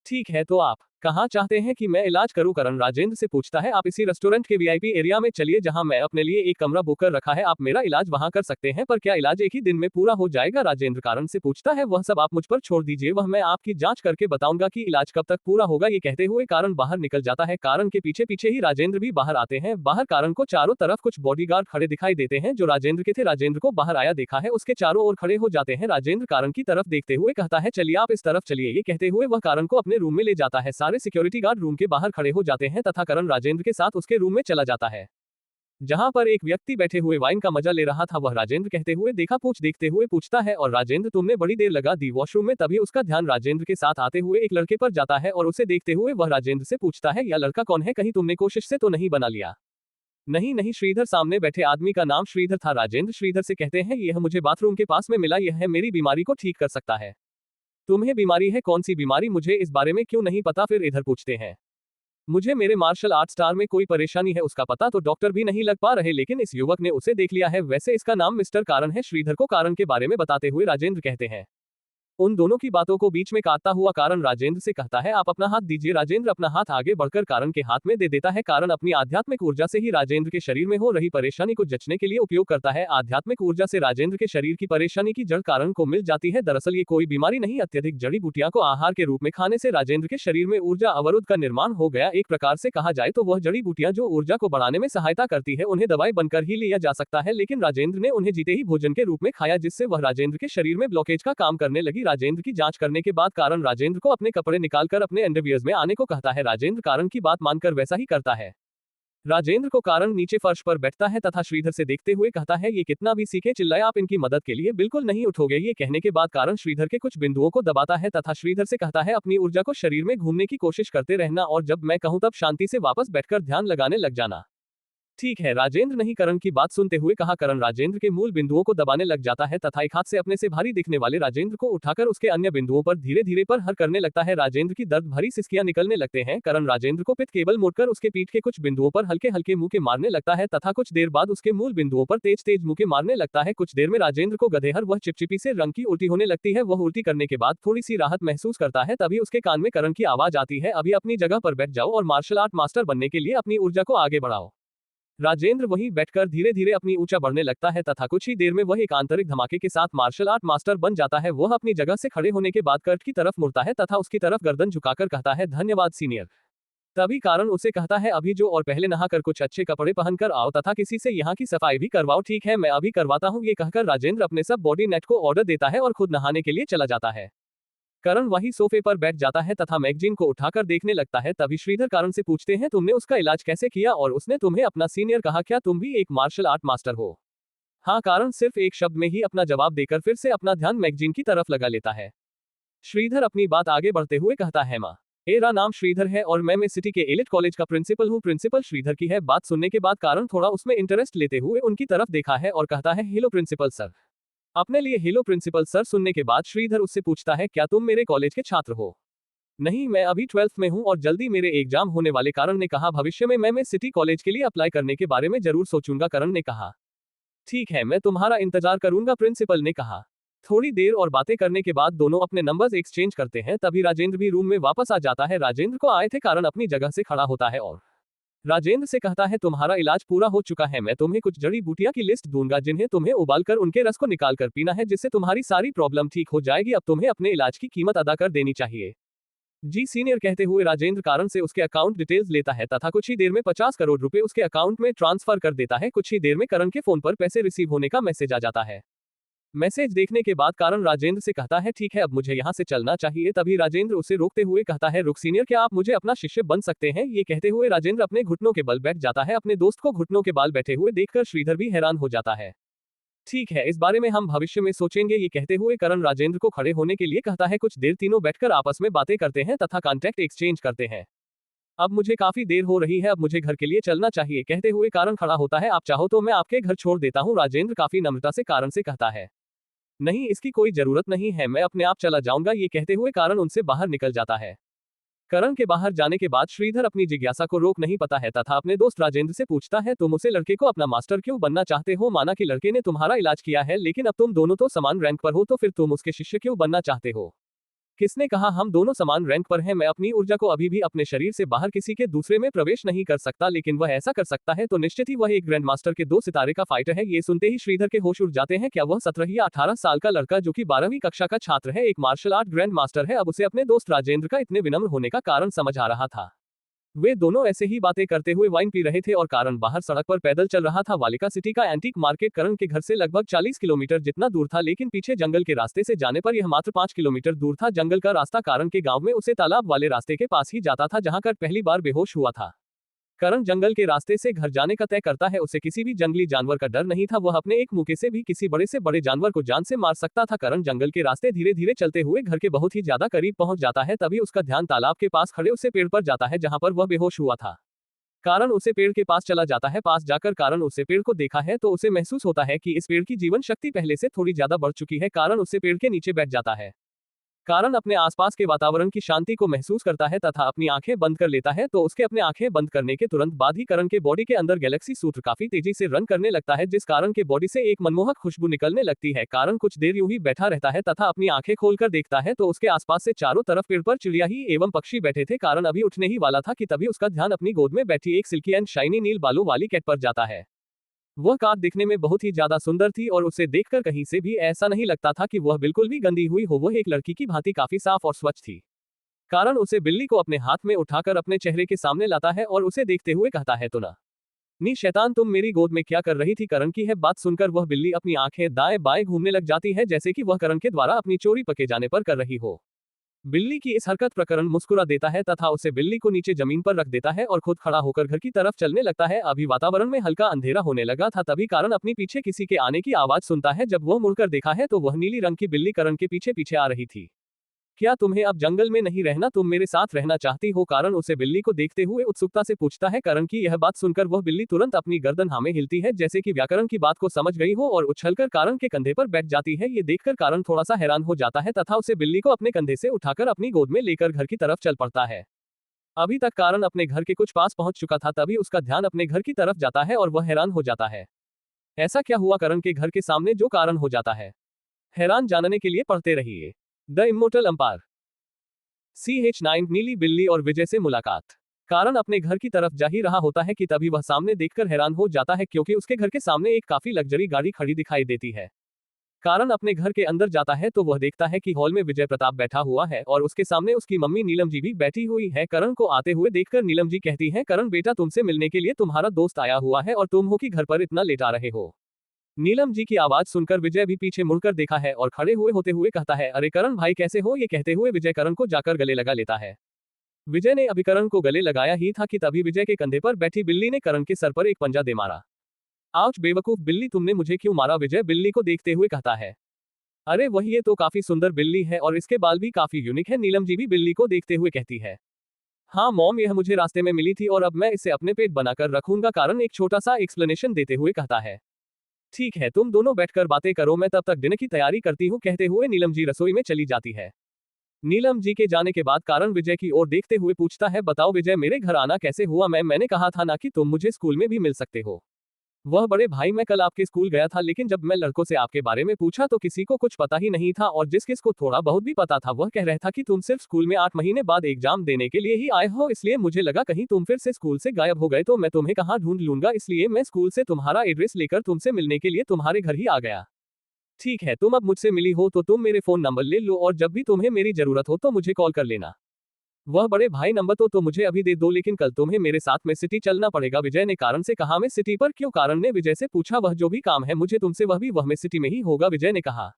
ठीक है, तो आप कहाँ चाहते हैं कि मैं इलाज करूं? करण राजेंद्र से पूछता है। आप इसी रेस्टोरेंट के वीआईपी एरिया में चलिए, जहां मैं अपने लिए एक कमरा बुक कर रखा है। आप मेरा इलाज वहां कर सकते हैं, पर क्या इलाज एक ही दिन में पूरा हो जाएगा? राजेंद्र करण से पूछता है। वह सब आप मुझ पर छोड़ दीजिए, वह मैं आपकी जांच करके बताऊंगा कि इलाज कब तक पूरा होगा। ये कहते हुए करण बाहर निकल जाता है। करण के पीछे पीछे ही राजेंद्र भी बाहर आते हैं। बाहर करण को चारों तरफ कुछ बॉडीगार्ड खड़े दिखाई देते हैं जो राजेंद्र के थे। राजेंद्र को बाहर आया देखा है, उसके चारों ओर खड़े हो जाते हैं। राजेंद्र करण की तरफ देखते हुए कहता है, चलिए आप इस तरफ चलिए। ये कहते हुए वह करण को अपने रूम में ले जाता है। सारे सिक्योरिटी गार्ड रूम के बाहर खड़े हो जाते हैं तथा करण राजेंद्र के साथ उसके रूम में चला जाता है, जहां पर एक व्यक्ति बैठे हुए वाइन का मजा ले रहा था। वह राजेंद्र कहते हुए देखा पूछ देखते हुए पूछता है, और राजेंद्र, तुमने बड़ी देर लगा दी वॉशरूम में? तभी उसका ध्यान राजेंद्र के साथ आते हुए एक लड़के पर जाता है और उसे देखते हुए वह राजेंद्र से पूछता है, यह लड़का कौन है? कहीं तुमने कोशिश से तो नहीं बना लिया? नहीं नहीं, श्रीधर, सामने बैठे आदमी का नाम श्रीधर था। राजेंद्र श्रीधर से कहते हैं, यह मुझे बाथरूम के पास में मिला, यह है मेरी बीमारी को ठीक कर सकता है। तुम्हें बीमारी है? कौन सी बीमारी? मुझे इस बारे में क्यों नहीं पता? फिर इधर पूछते हैं। मुझे मेरे मार्शल आर्ट स्टार में कोई परेशानी है, उसका पता तो डॉक्टर भी नहीं लग पा रहे, लेकिन इस युवक ने उसे देख लिया है। वैसे इसका नाम मिस्टर कारण है। श्रीधर को कारण के बारे में बताते हुए राजेंद्र कहते हैं। उन दोनों की बातों को बीच में काटता हुआ कारण राजेंद्र से कहता है, आप अपना हाथ दीजिए। राजेंद्र अपना हाथ आगे बढ़कर कारण के हाथ में दे देता है। कारण अपनी आध्यात्मिक ऊर्जा से ही राजेंद्र के शरीर में हो रही परेशानी को जचने के लिए उपयोग करता है। आध्यात्मिक ऊर्जा से राजेंद्र के शरीर की परेशानी की जड़ कारण को मिल जाती है। दरअसल ये कोई बीमारी नहीं, अत्यधिक जड़ी बूटियां को आहार के रूप में खाने से राजेंद्र के शरीर में ऊर्जा अवरुद्ध का निर्माण हो गया। एक प्रकार से कहा जाए तो वह जड़ी बूटियां जो ऊर्जा को बढ़ाने में सहायता करती है, उन्हें दवाई बनकर ही लिया जा सकता है, लेकिन राजेंद्र ने उन्हें जीते ही भोजन के रूप में खाया, जिससे वह राजेंद्र के शरीर में ब्लॉकेज का काम करने लगी। राजेंद्र की जांच करने के बाद कारण राजेंद्र को अपने कपड़े निकालकर अपने अंडरवियर्स में आने को कहता है। राजेंद्र कारण की बात मानकर वैसा ही करता है। राजेंद्र को कारण नीचे फर्श पर बैठता है तथा श्रीधर से देखते हुए कहता है, ये कितना भी सीखे चिल्लाए, आप इनकी मदद के लिए बिल्कुल नहीं उठोगे। ये कहने के बाद कारण श्रीधर के कुछ बिंदुओं को दबाता है तथा श्रीधर से कहता है, अपनी ऊर्जा को शरीर में घूमने की कोशिश करते रहना और जब मैं कहूं तब शांति से वापस बैठकर ध्यान लगाने लग जाना। ठीक है, राजेंद्र नहीं करण की बात सुनते हुए कहा। करण राजेंद्र के मूल बिंदुओं को दबाने लग जाता है तथा एक हाथ से अपने से भारी दिखने वाले राजेंद्र को उठाकर उसके अन्य बिंदुओं पर धीरे धीरे पर हर करने लगता है। राजेंद्र की दर्द भरी सिसकियां निकलने लगते हैं। करण राजेंद्र को पित केबल मोड़कर उसके पीठ के कुछ बिंदुओं पर हल्के हल्के मुंह के मारने लगता है तथा कुछ देर बाद उसके मूल बिंदुओं पर तेज तेज मुंह के मारने लगता है। कुछ देर में राजेंद्र को गधेहर वह चिपचिपी से रंग की उल्टी होने लगती है। वह उल्टी करने के बाद थोड़ी सी राहत महसूस करता है, तभी उसके कान में करण की आवाज आती है, अभी अपनी जगह पर बैठ जाओ और मार्शल आर्ट मास्टर बनने के लिए अपनी ऊर्जा को आगे बढ़ाओ। राजेंद्र वहीं बैठकर धीरे धीरे अपनी ऊंचा बढ़ने लगता है तथा कुछ ही देर में वह एक आंतरिक धमाके के साथ मार्शल आर्ट मास्टर बन जाता है। वह अपनी जगह से खड़े होने के बाद कर्ट की तरफ मुड़ता है तथा उसकी तरफ गर्दन झुकाकर कहता है, धन्यवाद सीनियर। तभी कारण उसे कहता है, अभी जो और पहले नहाकर कुछ अच्छे कपड़े पहनकर आओ तथा किसी से यहाँ की सफाई भी करवाओ। ठीक है, मैं अभी करवाता हूँ। ये कहकर राजेंद्र अपने सब बॉडी नेट को ऑर्डर देता है और खुद नहाने के लिए चला जाता है। करण वही सोफे पर बैठ जाता है तथा मैगजीन को उठाकर देखने लगता है। तभी श्रीधर कारण से पूछते हैं, तुमने उसका इलाज कैसे किया और उसने तुम्हें अपना सीनियर कहा? क्या तुम भी एक मार्शल आर्ट मास्टर हो? हाँ, कारण सिर्फ एक शब्द में ही अपना जवाब देकर फिर से अपना ध्यान मैगजीन की तरफ लगा लेता है। श्रीधर अपनी बात आगे बढ़ते हुए कहता है, मेरा नाम श्रीधर है और मैं सिटी के एलिट कॉलेज का प्रिंसिपल हूँ। प्रिंसिपल श्रीधर की है बात सुनने के बाद कारण थोड़ा उसमें इंटरेस्ट लेते हुए उनकी तरफ देखा है और कहता है, हेलो प्रिंसिपल सर। अपने लिए हेलो प्रिंसिपल सर सुनने के बाद श्रीधर उससे पूछता है, क्या तुम मेरे कॉलेज के छात्र हो? नहीं, मैं अभी 12th में हूं और जल्दी मेरे एग्जाम होने वाले। कारण ने कहा, भविष्य में मैं सिटी कॉलेज के लिए अप्लाई करने के बारे में जरूर सोचूंगा। करण ने कहा, ठीक है, मैं तुम्हारा इंतजार करूंगा। प्रिंसिपल ने कहा। थोड़ी देर और बातें करने के बाद दोनों अपने नंबर्स एक्सचेंज करते हैं। तभी राजेंद्र भी रूम में वापस आ जाता है। राजेंद्र को आए थे कारण अपनी जगह से खड़ा होता है और राजेंद्र से कहता है तुम्हारा इलाज पूरा हो चुका है, मैं तुम्हें कुछ जड़ी बूटियां की लिस्ट दूंगा जिन्हें तुम्हें उबालकर उनके रस को निकाल कर पीना है, जिससे तुम्हारी सारी प्रॉब्लम ठीक हो जाएगी। अब तुम्हें अपने इलाज की कीमत अदा कर देनी चाहिए। जी सीनियर कहते हुए राजेंद्र कारण से उसके अकाउंट डिटेल्स लेता है तथा कुछ ही देर में 50 करोड़ रुपए उसके अकाउंट में ट्रांसफर कर देता है। कुछ ही देर में करण के फोन पर पैसे रिसीव होने का मैसेज आ जाता है। मैसेज देखने के बाद कारण राजेंद्र से कहता है ठीक है अब मुझे यहाँ से चलना चाहिए। तभी राजेंद्र उसे रोकते हुए कहता है रुक सीनियर, क्या आप मुझे अपना शिष्य बन सकते हैं? ये कहते हुए राजेंद्र अपने घुटनों के बल बैठ जाता है। अपने दोस्त को घुटनों के बाल बैठे हुए देखकर श्रीधर भी हैरान हो जाता है। ठीक है, इस बारे में हम भविष्य में सोचेंगे। ये कहते हुए करण राजेंद्र को खड़े होने के लिए कहता है। कुछ देर तीनों बैठकर आपस में बातें करते हैं तथा कॉन्टैक्ट एक्सचेंज करते हैं। अब मुझे काफी देर हो रही है, अब मुझे घर के लिए चलना चाहिए। कहते हुए कारण खड़ा होता है। आप चाहो तो मैं आपके घर छोड़ देता हूँ। राजेंद्र काफी नम्रता से कारण से कहता है नहीं, इसकी कोई जरूरत नहीं है, मैं अपने आप चला जाऊंगा। ये कहते हुए कारण उनसे बाहर निकल जाता है। करण के बाहर जाने के बाद श्रीधर अपनी जिज्ञासा को रोक नहीं पाता है तथा अपने दोस्त राजेंद्र से पूछता है तुम उसे लड़के को अपना मास्टर क्यों बनना चाहते हो? माना कि लड़के ने तुम्हारा इलाज किया है, लेकिन अब तुम दोनों तो समान रैंक पर हो, तो फिर तुम उसके शिष्य क्यों बनना चाहते हो? किसने कहा हम दोनों समान रैंक पर हैं? मैं अपनी ऊर्जा को अभी भी अपने शरीर से बाहर किसी के दूसरे में प्रवेश नहीं कर सकता, लेकिन वह ऐसा कर सकता है तो निश्चित ही वह एक ग्रैंड मास्टर के 2 सितारे का फाइटर है। ये सुनते ही श्रीधर के होश उड़ जाते हैं। क्या वह 17 या 18 साल का लड़का जो कि 12वीं कक्षा का छात्र है, एक मार्शल आर्ट ग्रैंड मास्टर है? अब उसे अपने दोस्त राजेंद्र का इतने विनम्र होने का कारण समझ आ रहा था। वे दोनों ऐसे ही बातें करते हुए वाइन पी रहे थे और कारण बाहर सड़क पर पैदल चल रहा था। वालिका सिटी का एंटीक मार्केट करण के घर से लगभग 40 किलोमीटर जितना दूर था, लेकिन पीछे जंगल के रास्ते से जाने पर यह मात्र 5 किलोमीटर दूर था। जंगल का रास्ता कारण के गांव में उसे तालाब वाले रास्ते के पास ही जाता था जहां कर पहली बार बेहोश हुआ था। करण जंगल के रास्ते से घर जाने का तय करता है। उसे किसी भी जंगली जानवर का डर नहीं था, वह अपने एक मुक्के से भी किसी बड़े से बड़े जानवर को जान से मार सकता था। करण जंगल के रास्ते धीरे धीरे चलते हुए घर के बहुत ही ज्यादा करीब पहुंच जाता है। तभी उसका ध्यान तालाब के पास खड़े उसे पेड़ पर जाता है जहां पर वह बेहोश हुआ था। कारण उसे पेड़ के पास चला जाता है। पास जाकर कारण उसे पेड़ को देखा है तो उसे महसूस होता है कि इस पेड़ की जीवन शक्ति पहले से थोड़ी ज्यादा बढ़ चुकी है। कारण उसे पेड़ के नीचे बैठ जाता है। कारण अपने आसपास के वातावरण की शांति को महसूस करता है तथा अपनी आंखें बंद कर लेता है। तो उसके अपने आंखें बंद करने के तुरंत बाद ही करण के बॉडी के अंदर गैलेक्सी सूत्र काफी तेजी से रन करने लगता है, जिस कारण के बॉडी से एक मनमोहक खुशबू निकलने लगती है। कारण कुछ देर यूं ही बैठा रहता है तथा अपनी आंखें खोलकर देखता है तो उसके आसपास से चारों तरफ पेड़ पर चिड़िया ही एवं पक्षी बैठे थे। कारण अभी उठने ही वाला था कि तभी उसका ध्यान अपनी गोद में बैठी एक सिल्की एंड शाइनी नील बालों वाली कैट पर जाता है। वह कार दिखने में बहुत ही ज्यादा सुंदर थी और उसे देखकर कहीं से भी ऐसा नहीं लगता था कि वह बिल्कुल भी गंदी हुई हो। वह एक लड़की की भांति काफी साफ और स्वच्छ थी। कारण उसे बिल्ली को अपने हाथ में उठाकर अपने चेहरे के सामने लाता है और उसे देखते हुए कहता है तो ना नी शैतान, तुम मेरी गोद में क्या कर रही थी? करण की है बात सुनकर वह बिल्ली अपनी आंखें दाएं बाएं घूमने लग जाती है जैसे कि वह करण के द्वारा अपनी चोरी पके जाने पर कर रही हो। बिल्ली की इस हरकत पर करण मुस्कुरा देता है तथा उसे बिल्ली को नीचे जमीन पर रख देता है और खुद खड़ा होकर घर की तरफ चलने लगता है। अभी वातावरण में हल्का अंधेरा होने लगा था, तभी कारण अपनी पीछे किसी के आने की आवाज सुनता है। जब वह मुड़कर देखा है तो वह नीली रंग की बिल्ली करण के पीछे पीछे आ रही थी। क्या तुम्हें अब जंगल में नहीं रहना? तुम मेरे साथ रहना चाहती हो? कारण उसे बिल्ली को देखते हुए उत्सुकता से पूछता है। करण की यह बात सुनकर वह बिल्ली तुरंत अपनी गर्दन हाँ में हिलती है जैसे कि व्याकरण की बात को समझ गई हो और उछलकर कारण के कंधे पर बैठ जाती है। ये देखकर कारण थोड़ा सा हैरान हो जाता है तथा उसे बिल्ली को अपने कंधे से उठाकर अपनी गोद में लेकर घर की तरफ चल पड़ता है। अभी तक कारण अपने घर के कुछ पास पहुंच चुका था, तभी उसका ध्यान अपने घर की तरफ जाता है और वह हैरान हो जाता है। ऐसा क्या हुआ करण के घर के सामने जो कारण हो जाता है? हैरान जानने के लिए पढ़ते रहिए द इमोर्टल अंपायर। CH9 नीली बिल्ली और विजय से मुलाकात। कारण अपने घर की तरफ जा ही रहा होता है कि तभी वह सामने देखकर हैरान हो जाता है क्योंकि उसके घर के सामने एक काफी लग्जरी गाड़ी खड़ी दिखाई देती है। कारण अपने घर के अंदर जाता है तो वह देखता है कि हॉल में विजय प्रताप बैठा हुआ है और उसके सामने उसकी मम्मी नीलम जी भी बैठी हुई है। करण को आते हुए देखकर नीलम जी कहती है करण बेटा, तुमसे मिलने के लिए तुम्हारा दोस्त आया हुआ है और तुम हो कि घर पर इतना लेट आ रहे हो। नीलम जी की आवाज सुनकर विजय भी पीछे मुड़कर देखा है और खड़े हुए होते हुए कहता है अरे करण भाई कैसे हो? ये कहते हुए विजय करण को जाकर गले लगा लेता है। विजय ने अभी करण को गले लगाया ही था कि तभी विजय के कंधे पर बैठी बिल्ली ने करण के सर पर एक पंजा दे मारा। आउच बेवकूफ बिल्ली, तुमने मुझे क्यों मारा? विजय बिल्ली को देखते हुए कहता है। अरे वही, ये तो काफी सुंदर बिल्ली है और इसके बाल भी काफी यूनिक है। नीलम जी भी बिल्ली को देखते हुए कहती है हाँ मॉम, यह मुझे रास्ते में मिली थी और अब मैं इसे अपने पेट बनाकर रखूंगा। कारण एक छोटा सा एक्सप्लेनेशन देते हुए कहता है ठीक है, तुम दोनों बैठकर बातें करो, मैं तब तक डिनर की तैयारी करती हूँ। कहते हुए नीलम जी रसोई में चली जाती है। नीलम जी के जाने के बाद कारण विजय की ओर देखते हुए पूछता है बताओ विजय, मेरे घर आना कैसे हुआ? मैंने कहा था ना कि तुम मुझे स्कूल में भी मिल सकते हो। वह बड़े भाई मैं कल आपके स्कूल गया था लेकिन जब मैं लड़कों से आपके बारे में पूछा तो किसी को कुछ पता ही नहीं था और जिस किस को थोड़ा बहुत भी पता था वह कह रहा था कि तुम सिर्फ स्कूल में 8 महीने बाद एग्जाम देने के लिए ही आए हो, इसलिए मुझे लगा कहीं तुम फिर से स्कूल से गायब हो गए तो मैं तुम्हें कहाँ ढूंढ लूंगा, इसलिए मैं स्कूल से तुम्हारा एड्रेस लेकर तुमसे मिलने के लिए तुम्हारे घर ही आ गया। ठीक है, तुम अब मुझसे मिली हो तो तुम मेरे फोन नंबर ले लो और जब भी तुम्हें मेरी जरूरत हो तो मुझे कॉल कर लेना। वह बड़े भाई नंबर तो मुझे अभी दे दो लेकिन कल तुम्हें मेरे साथ में सिटी चलना पड़ेगा, विजय ने कारण से कहा। मैं सिटी पर क्यों? कारण ने विजय से पूछा। वह जो भी काम है मुझे तुमसे वह भी वह में सिटी में ही होगा, विजय ने कहा।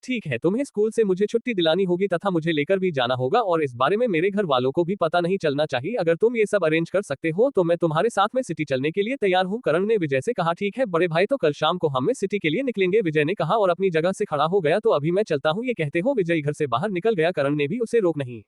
ठीक है, तुम्हें स्कूल से मुझे छुट्टी दिलानी होगी तथा मुझे लेकर भी जाना होगा और इस बारे में मेरे घर वालों को भी पता नहीं चलना चाहिए। अगर तुम ये सब अरेंज कर सकते हो तो मैं तुम्हारे साथ में सिटी चलने के लिए तैयार हूँ, करण ने विजय से कहा। ठीक है बड़े भाई, तो कल शाम को हम में सिटी के लिए निकलेंगे, विजय ने कहा और अपनी जगह से खड़ा हो गया। तो अभी मैं चलता हूँ, ये कहते हो विजय घर से बाहर निकल गया। करण ने भी उसे रोक नहीं।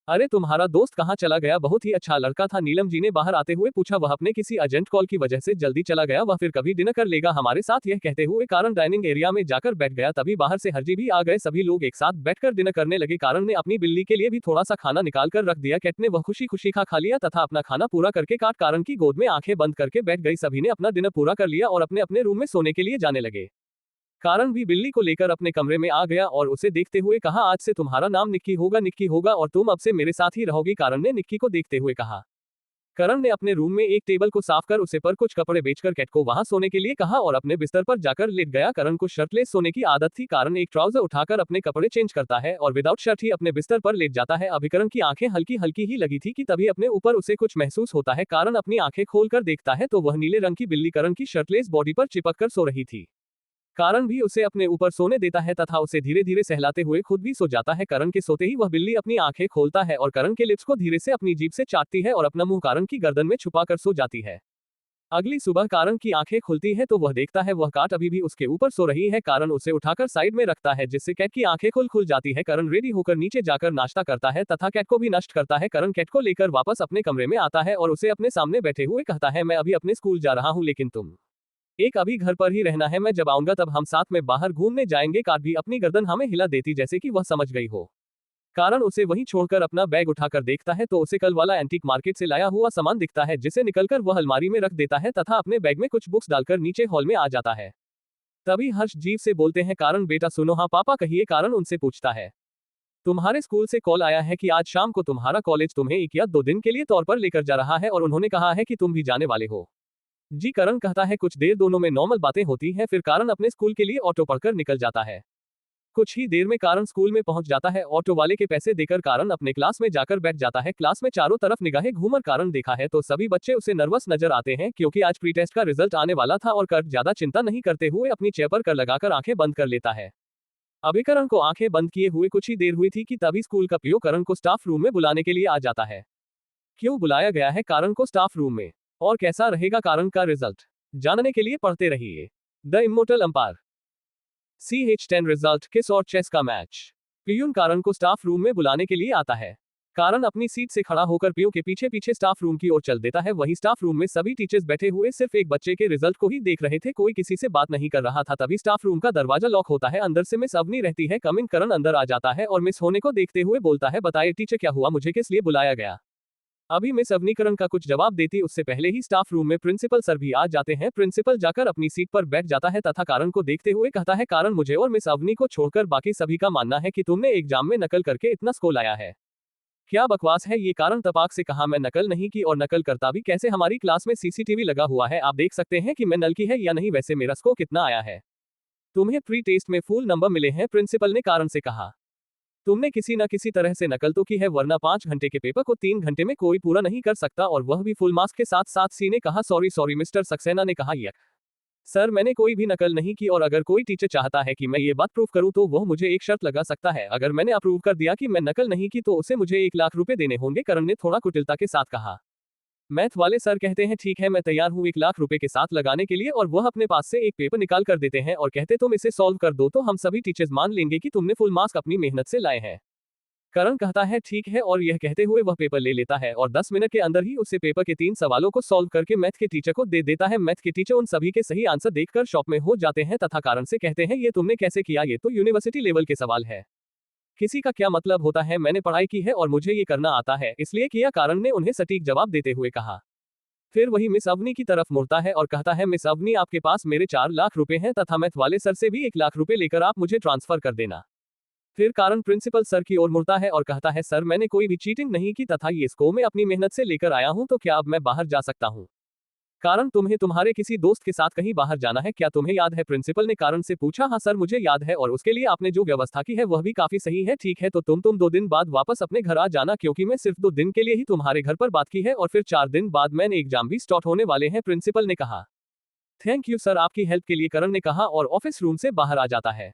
अरे तुम्हारा दोस्त कहाँ चला गया? बहुत ही अच्छा लड़का था, नीलम जी ने बाहर आते हुए पूछा। वह अपने किसी अर्जेंट कॉल की वजह से जल्दी चला गया, वह फिर कभी डिनर कर लेगा हमारे साथ, यह कहते हुए कारण डाइनिंग एरिया में जाकर बैठ गया। तभी बाहर से हरजी भी आ गए, सभी लोग एक साथ बैठकर डिनर करने लगे। कारण ने अपनी बिल्ली के लिए भी थोड़ा सा खाना निकाल कर रख दिया। कैट ने वह खुशी खुशी खा लिया तथा अपना खाना पूरा करके काट कारण की गोद में आंखें बंद करके बैठ गई। सभी ने अपना डिनर पूरा कर लिया और अपने अपने रूम में सोने के लिए जाने लगे। कारण भी बिल्ली को लेकर अपने कमरे में आ गया और उसे देखते हुए कहा, आज से तुम्हारा नाम निक्की होगा, निक्की होगा और तुम अब से मेरे साथ ही रहोगी, कारण ने निक्की को देखते हुए कहा। करण ने अपने रूम में एक टेबल को साफ कर उसे पर कुछ कपड़े बेचकर कैट को वहां सोने के लिए कहा और अपने बिस्तर पर जाकर लेट गया। करण को शर्टलेस सोने की आदत थी, कारण एक ट्राउजर उठाकर अपने कपड़े चेंज करता है और विदाउट शर्ट ही अपने बिस्तर पर लेट जाता है। अभी करण की आंखें हल्की हल्की ही लगी थी कि तभी अपने ऊपर उसे कुछ महसूस होता है। कारण अपनी आंखें खोलकर देखता है तो वह नीले रंग की बिल्ली करण की शर्टलेस बॉडी पर चिपक कर सो रही थी। कारण भी उसे अपने ऊपर सोने देता है तथा उसे धीरे धीरे सहलाते हुए खुद भी सो जाता है। करण के सोते ही वह बिल्ली अपनी आंखें खोलता है और करण के लिप्स को धीरे से अपनी जीभ से चाटती है और अपना मुंह कारण की गर्दन में छुपा कर सो जाती है। अगली सुबह कारण की आंखें खुलती है तो वह देखता है वह काट अभी भी उसके ऊपर सो रही है। कारण उसे उठाकर साइड में रखता है जिससे कैट की आंखें खुल जाती है। करण रेडी होकर नीचे जाकर नाश्ता करता है तथा कैट को भी नष्ट करता है। करण कैट को लेकर वापस अपने कमरे में आता है और उसे अपने सामने बैठे हुए कहता है, मैं अभी अपने स्कूल जा रहा हूँ लेकिन तुम एक अभी घर पर ही रहना है, मैं जब आऊंगा तब हम साथ में बाहर घूमने जाएंगे। काट भी अपनी गर्दन हमें हिला देती जैसे कि वह समझ गई हो। कारण उसे वहीं छोड़कर अपना बैग उठाकर देखता है तो उसे कल वाला एंटीक मार्केट से लाया हुआ सामान दिखता है जिसे निकलकर वह अलमारी में रख देता है तथा अपने बैग में कुछ बुक्स डालकर नीचे हॉल में आ जाता है। तभी हर्ष जीव से बोलते हैं, कारण बेटा सुनो। हाँ पापा कहिए, कारण उनसे पूछता है। तुम्हारे स्कूल से कॉल आया है कि आज शाम को तुम्हारा कॉलेज तुम्हें 1 या 2 दिन के लिए तौर पर लेकर जा रहा है और उन्होंने कहा है कि तुम भी जाने वाले हो। जी, करण कहता है। कुछ देर दोनों में नॉर्मल बातें होती हैं, फिर कारण अपने स्कूल के लिए ऑटो पकड़कर निकल जाता है। कुछ ही देर में कारण स्कूल में पहुंच जाता है। ऑटो वाले के पैसे देकर कारण अपने क्लास में जाकर बैठ जाता है। क्लास में चारों तरफ निगाहें घूमकर कारण देखा है तो सभी बच्चे उसे नर्वस नजर आते हैं क्योंकि आज प्री टेस्ट का रिजल्ट आने वाला था और कर ज्यादा चिंता नहीं करते हुए अपनी चेयर पर कर लगाकर आंखें बंद कर लेता है। अभी करण को आंखें बंद किए हुए कुछ ही देर हुई थी कि तभी स्कूल का पीओ करण को स्टाफ रूम में बुलाने के लिए आ जाता है। क्यों बुलाया गया है कारण को स्टाफ रूम में और कैसा रहेगा कारण का रिजल्ट जानने के लिए पढ़ते रहिए the immortal umpire. CH10 result, किस और चेस का मैच। पियून कारण को स्टाफ रूम में बुलाने के लिए आता है। कारण अपनी सीट से खड़ा होकर पियो के पीछे पीछे स्टाफ रूम की ओर चल देता है। वहीं स्टाफ रूम में सभी टीचर्स बैठे हुए सिर्फ एक बच्चे के रिजल्ट को ही देख रहे थे, कोई किसी से बात नहीं कर रहा था। तभी स्टाफ रूम का दरवाजा लॉक होता है, अंदर से मिस अवनी रहती है। कमिंग करण अंदर आ जाता है और मिस होने को देखते हुए बोलता है, बताइए टीचर क्या हुआ, मुझे किस लिए बुलाया गया। अभी मिस अवनीकरण का कुछ जवाब देती उससे पहले ही स्टाफ रूम में प्रिंसिपल सर भी आ जाते हैं। प्रिंसिपल जाकर अपनी सीट पर बैठ जाता है तथा कारण को देखते हुए कहता है, कारण मुझे और मिस अवनी को छोड़कर बाकी सभी का मानना है कि तुमने एग्जाम में नकल करके इतना स्कोर लाया है। क्या बकवास है ये, कारण तपाक से कहा। मैं नकल नहीं की और नकल करता भी कैसे, हमारी क्लास में CCTV लगा हुआ है, आप देख सकते हैं कि मैं नल की है या नहीं। वैसे मेरा स्कोर कितना आया है? तुम्हें प्री टेस्ट में फुल नंबर मिले हैं, प्रिंसिपल ने कारण से कहा। तुमने किसी न किसी तरह से नकल तो की है, वरना 5 घंटे के पेपर को 3 घंटे में कोई पूरा नहीं कर सकता और वह भी फुल मार्क्स के साथ साथ। सी ने कहा, सॉरी मिस्टर सक्सेना ने कहा, यक सर मैंने कोई भी नकल नहीं की और अगर कोई टीचर चाहता है कि मैं ये बात प्रूव करूं तो वह मुझे एक शर्त लगा सकता है। अगर मैंने अप्रूव कर दिया कि मैं नकल नहीं की तो उसे मुझे 1 लाख रुपए देने होंगे, करण ने थोड़ा कुटिलता के साथ कहा। मैथ वाले सर कहते हैं, ठीक है मैं तैयार हूँ 1 लाख रुपए के साथ लगाने के लिए, और वह अपने पास से एक पेपर निकाल कर देते हैं और कहते तुम इसे सॉल्व कर दो तो हम सभी टीचर्स मान लेंगे कि तुमने फुल मार्क्स अपनी मेहनत से लाए हैं। करण कहता है ठीक है, और यह कहते हुए वह पेपर ले लेता है और 10 मिनट के अंदर ही उसे पेपर के 3 सवालों को सॉल्व करके मैथ के टीचर को दे देता है। मैथ के टीचर उन सभी के सही आंसर देखकर शॉक में हो जाते हैं तथा कारण से कहते हैं, ये तुमने कैसे किया, ये तो यूनिवर्सिटी लेवल के सवाल है, किसी का क्या मतलब होता है, मैंने पढ़ाई की है और मुझे ये करना आता है इसलिए किया, कारण ने उन्हें सटीक जवाब देते हुए कहा। फिर वही मिस अवनी की तरफ मुड़ता है और कहता है, मिस अवनी आपके पास मेरे 4 लाख रुपए हैं तथा मैथ वाले सर से भी 1 लाख रुपए लेकर आप मुझे ट्रांसफर कर देना। फिर कारण प्रिंसिपल सर की ओर मुड़ता है और कहता है, सर मैंने कोई भी चीटिंग नहीं की तथा ये स्कोर मैं अपनी मेहनत से लेकर आया हूं, तो क्या अब मैं बाहर जा सकता हूं? कारण तुम्हें तुम्हारे किसी दोस्त के साथ कहीं बाहर जाना है, क्या तुम्हें याद है? प्रिंसिपल ने कारण से पूछा, हाँ सर मुझे याद है, और उसके लिए आपने जो व्यवस्था की है वह भी काफी सही है। ठीक है, तो तुम 2 दिन बाद वापस अपने घर आ जाना, क्योंकि मैं सिर्फ 2 दिन के लिए ही तुम्हारे घर पर बात की है और फिर 4 दिन बाद मैंने एग्जाम भी स्टार्ट होने वाले हैं, प्रिंसिपल ने कहा। थैंक यू सर आपकी हेल्प के लिए, करण ने कहा और ऑफिस रूम से बाहर आ जाता है।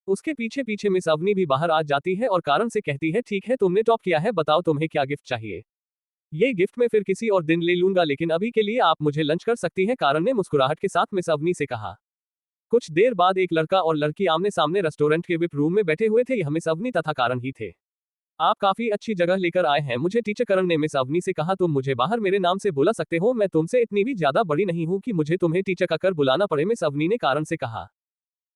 उसके पीछे पीछे मिस अवनी भी बाहर आ जाती है और कारण से कहती है, ठीक है तुमने टॉप किया है, बताओ तुम्हें क्या गिफ्ट चाहिए? ये गिफ्ट मैं फिर किसी और दिन ले लूंगा, लेकिन अभी के लिए आप मुझे लंच कर सकती हैं, कारण ने मुस्कुराहट के साथ मिस अवनी से कहा। कुछ देर बाद एक लड़का और लड़की आमने सामने रेस्टोरेंट के विप रूम में बैठे हुए थे। यह मिस अवनी तथा कारण ही थे। आप काफी अच्छी जगह लेकर आए हैं मुझे टीचर, करण ने मिस अवनी से कहा। तुम मुझे बाहर मेरे नाम से बुला सकते हो, मैं तुमसे इतनी भी ज्यादा बड़ी नहीं हूं कि मुझे तुम्हें टीचर का कर बुलाना पड़े, मिस अवनी ने कारण से कहा।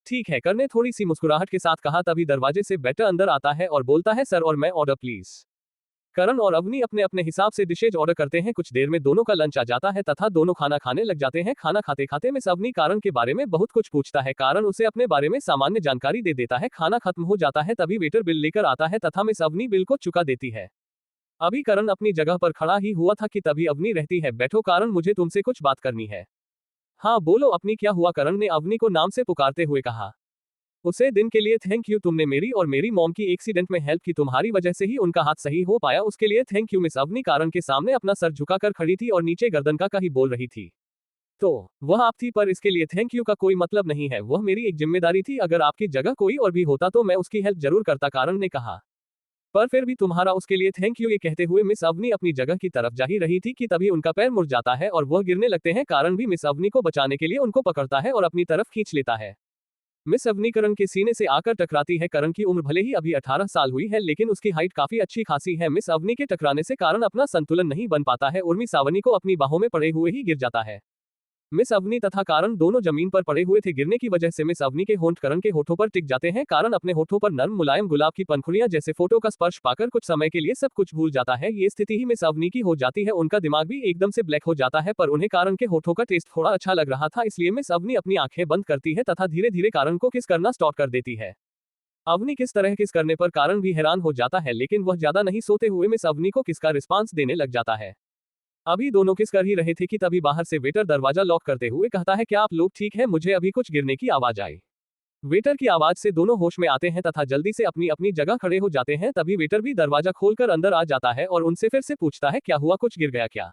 ठीक है, करण ने थोड़ी सी मुस्कुराहट के साथ कहा। तभी दरवाजे से वेटर अंदर आता है और बोलता है, सर और मैं ऑर्डर प्लीज। करण और अवनी अपने अपने हिसाब से डिशेज ऑर्डर करते हैं। कुछ देर में दोनों का लंच आ जाता है तथा दोनों खाना खाने लग जाते हैं। खाना खाते खाते मिस अवनी कारण के बारे में बहुत कुछ पूछता है। कारण उसे अपने बारे में सामान्य जानकारी दे देता है। खाना खत्म हो जाता है, तभी वेटर बिल लेकर आता है तथा मिस अवनी बिल को चुका देती है। अभी करण अपनी जगह पर खड़ा ही हुआ था कि तभी अवनी रहती है, बैठो कारण मुझे तुमसे कुछ बात करनी है। हाँ बोलो अपनी, क्या हुआ? करण ने अवनी को नाम से पुकारते हुए कहा। उसे दिन के लिए थैंक यू, तुमने मेरी और मेरी मॉम की एक्सीडेंट में हेल्प की, तुम्हारी वजह से ही उनका हाथ सही हो पाया, उसके लिए थैंक यू। मिस अवनी कारण के सामने अपना सर झुकाकर खड़ी थी और नीचे गर्दन का कहीं बोल रही थी। तो वह आप थी, पर इसके लिए थैंक यू का कोई मतलब नहीं है, वह मेरी एक जिम्मेदारी थी, अगर आपकी जगह कोई और भी होता तो मैं उसकी हेल्प जरूर करता, कारण ने कहा। पर फिर भी तुम्हारा उसके लिए थैंक यू। ये कहते हुए मिस अवनी अपनी जगह की तरफ जा ही रही थी कि तभी उनका पैर मुड़ जाता है और वह गिरने लगते हैं। कारण भी मिस अवनी को बचाने के लिए उनको पकड़ता है और अपनी तरफ खींच लेता है। मिस अवनी करण के सीने से आकर टकराती है। करण की उम्र भले ही अभी 18 साल हुई है, लेकिन उसकी हाइट काफी अच्छी खासी है। मिस अवनी के टकराने से कारण अपना संतुलन नहीं बन पाता है, उर्मी सावनी को अपनी बाहों में पड़े हुए ही गिर जाता है। मिस अवनी तथा कारण दोनों जमीन पर पड़े हुए थे। गिरने की वजह से मिस अवनी के होंठ करण के होठों पर टिक जाते हैं। कारण अपने होठों पर नर्म मुलायम गुलाब की पंखुड़ियां जैसे फोटो का स्पर्श पाकर कुछ समय के लिए सब कुछ भूल जाता है। ये स्थिति ही मिस अवनी की हो जाती है, उनका दिमाग भी एकदम से ब्लैक हो जाता है। पर उन्हें कारण के होठों का टेस्ट थोड़ा अच्छा लग रहा था, इसलिए मिस अवनी अपनी आंखें बंद करती है तथा धीरे धीरे कारण को किस करना स्टार्ट कर देती है। अवनी किस तरह किस करने पर कारण भी हैरान हो जाता है, लेकिन वह ज्यादा नहीं सोते हुए मिस अवनी को किसका रिस्पांस देने लग जाता है। अभी दोनों किस कर ही रहे थे कि तभी बाहर से वेटर दरवाजा लॉक करते हुए कहता है, क्या आप लोग ठीक है? मुझे अभी कुछ गिरने की आवाज आई। वेटर की आवाज से दोनों होश में आते हैं तथा जल्दी से अपनी अपनी जगह खड़े हो जाते हैं। तभी वेटर भी दरवाजा खोलकर अंदर आ जाता है और उनसे फिर से पूछता है, क्या हुआ? कुछ गिर गया क्या?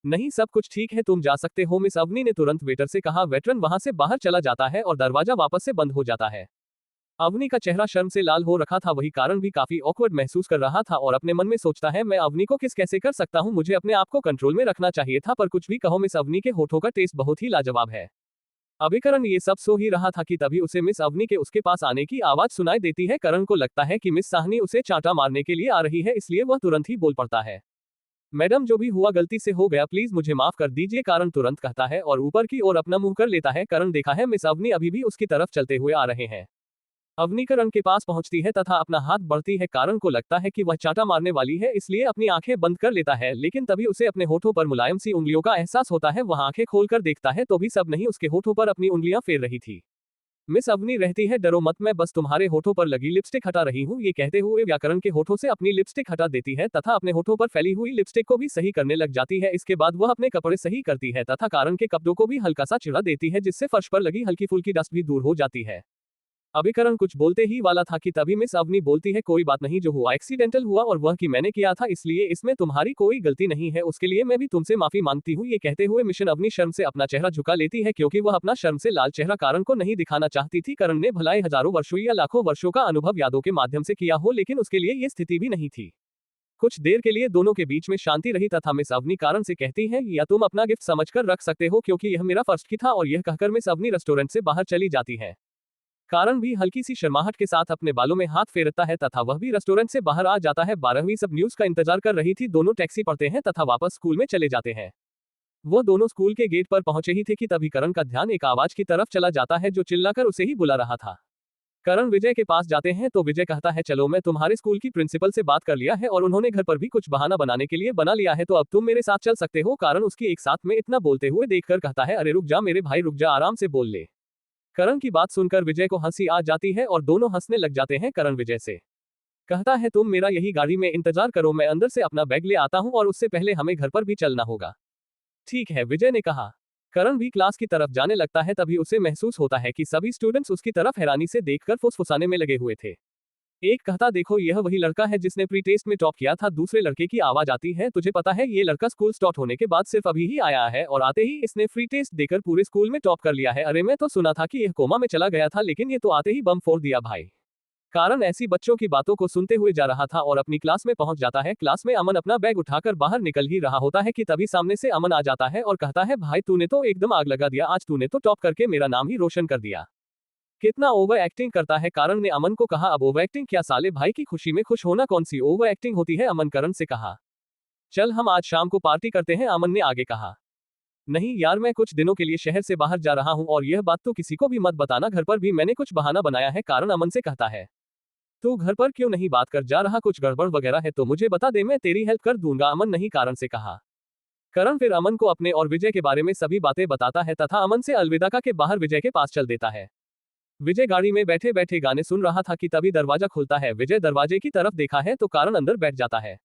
नहीं, सब कुछ ठीक है, तुम जा सकते हो, मिस अवनी ने तुरंत वेटर से कहा। वेटरन वहां से बाहर चला जाता है और दरवाजा वापस से बंद हो जाता है। अवनी का चेहरा शर्म से लाल हो रखा था, वही कारण भी काफी ऑकवर्ड महसूस कर रहा था और अपने मन में सोचता है, मैं अवनी को किस कैसे कर सकता हूँ, मुझे अपने आप को कंट्रोल में रखना चाहिए था। पर कुछ भी कहो, मिस अवनी के होठों का टेस्ट बहुत ही लाजवाब है। अभी करण ये सब सो ही रहा था कि तभी उसे मिस अवनी के उसके पास आने की आवाज सुनाई देती है। करण को लगता है कि मिस साहनी उसे चांटा मारने के लिए आ रही है, इसलिए वह तुरंत ही बोल पड़ता है, मैडम जो भी हुआ गलती से हो गया, प्लीज मुझे माफ कर दीजिए, कारण तुरंत कहता है और ऊपर की ओर अपना मुंह कर लेता है। करण देखा है मिस अवनी अभी भी उसकी तरफ चलते हुए आ रहे हैं। अवनी करण के पास पहुंचती है तथा अपना हाथ बढ़ती है। कारण को लगता है कि वह चांटा मारने वाली है, इसलिए अपनी आंखें बंद कर लेता है, लेकिन तभी उसे अपने होठों पर मुलायम सी उंगलियों का एहसास होता है। वह आंखें खोलकर देखता है तो भी सब नहीं, उसके होठों पर अपनी उंगलियां फेर रही थी। मिस अवनी रहती है, डरो मत, मैं बस तुम्हारे होठों पर लगी लिपस्टिक हटा रही हूँ। ये कहते हुए व्याकरण के होठों से अपनी लिपस्टिक हटा देती है तथा अपने होठों पर फैली हुई लिपस्टिक को भी सही करने लग जाती है। इसके बाद वह अपने कपड़े सही करती है तथा कारण के कपड़ों को भी हल्का सा चिढ़ा देती है, जिससे फर्श पर लगी हल्की फुल्की डस्ट भी दूर हो जाती है। अभी करण कुछ बोलते ही वाला था कि तभी मिस अवनी बोलती है, कोई बात नहीं, जो हुआ एक्सीडेंटल हुआ और वह कि मैंने किया था, इसलिए इसमें तुम्हारी कोई गलती नहीं है, उसके लिए मैं भी तुमसे माफी मांगती हूँ। ये कहते हुए मिशन अवनी शर्म से अपना चेहरा झुका लेती है, क्योंकि वह अपना शर्म से लाल चेहरा कारण को नहीं दिखाना चाहती थी। करण ने भलाई हजारों वर्षों या लाखों वर्षों का अनुभव यादों के माध्यम से किया हो, लेकिन उसके लिए ये स्थिति भी नहीं थी। कुछ देर के लिए दोनों के बीच में शांति रही तथा मिस अवनी कारण से कहती है, या तुम अपना गिफ्ट समझकर रख सकते हो, क्योंकि यह मेरा फर्स्ट की था, और यह कहकर मिस अवनी रेस्टोरेंट से बाहर चली जाती है। कारण भी हल्की सी शर्माहट के साथ अपने बालों में हाथ फेरता है तथा वह भी रेस्टोरेंट से बाहर आ जाता है। 12वीं सब न्यूज का इंतजार कर रही थी, दोनों टैक्सी पढ़ते हैं तथा वापस स्कूल में चले जाते हैं। वो दोनों स्कूल के गेट पर पहुंचे ही थे कि तभी करण का ध्यान एक आवाज की तरफ चला जाता है, जो चिल्लाकर उसे ही बुला रहा था। करण विजय के पास जाते हैं तो विजय कहता है चलो मैं तुम्हारे स्कूल की प्रिंसिपल से बात कर लिया है और उन्होंने घर पर भी कुछ बहाना बनाने के लिए बना लिया है, तो अब तुम मेरे साथ चल सकते हो। करण उसकी एक साथ में इतना बोलते हुए देखकर कहता है अरे रुक जा मेरे भाई, रुक जा, आराम से बोल ले। करण की बात सुनकर विजय को हंसी आ जाती है और दोनों हंसने लग जाते हैं। करण विजय से कहता है तुम मेरा यही गाड़ी में इंतजार करो, मैं अंदर से अपना बैग ले आता हूँ और उससे पहले हमें घर पर भी चलना होगा। ठीक है, विजय ने कहा। करण भी क्लास की तरफ जाने लगता है, तभी उसे महसूस होता है कि सभी स्टूडेंट्स उसकी तरफ हैरानी से देखकर फुसफुसाने में लगे हुए थे। एक कहता देखो यह वही लड़का है जिसने प्री टेस्ट में टॉप किया था। दूसरे लड़के की आवाज आती है तुझे पता है ये लड़का स्कूल स्टार्ट होने के बाद सिर्फ अभी ही आया है और आते ही इसने फ्री टेस्ट देकर पूरे स्कूल में टॉप कर लिया है। अरे मैं तो सुना था कि यह कोमा में चला गया था, लेकिन ये तो आते ही बम फोड़ दिया भाई। कारण ऐसी बच्चों की बातों को सुनते हुए जा रहा था और अपनी क्लास में पहुंच जाता है। क्लास में अमन अपना बैग उठाकर बाहर निकल ही रहा होता है कि तभी सामने से अमन आ जाता है और कहता है भाई तूने तो एकदम आग लगा दिया, आज तूने तो टॉप करके मेरा नाम ही रोशन कर दिया। कितना ओवर एक्टिंग करता है, कारण ने अमन को कहा। अब ओवर एक्टिंग क्या, साले भाई की खुशी में खुश होना कौन सी ओवर एक्टिंग होती है। अमन करण से कहा चल हम आज शाम को पार्टी करते हैं। अमन ने आगे कहा नहीं यार, मैं कुछ दिनों के लिए शहर से बाहर जा रहा हूं और यह बात तो किसी को भी मत बताना, घर पर भी मैंने कुछ बहाना बनाया है। कारण अमन से कहता है तू घर पर क्यों नहीं बात कर जा रहा, कुछ गड़बड़ वगैरह है तो मुझे बता दे, मैं तेरी हेल्प कर दूंगा। अमन नहीं, कारण से कहा। करण फिर अमन को अपने और विजय के बारे में सभी बातें बताता है तथा अमन से अलविदा का के बाहर विजय के पास चल देता है। विजय गाड़ी में बैठे बैठे गाने सुन रहा था कि तभी दरवाजा खुलता है। विजय दरवाजे की तरफ देखा है तो कारण अंदर बैठ जाता है।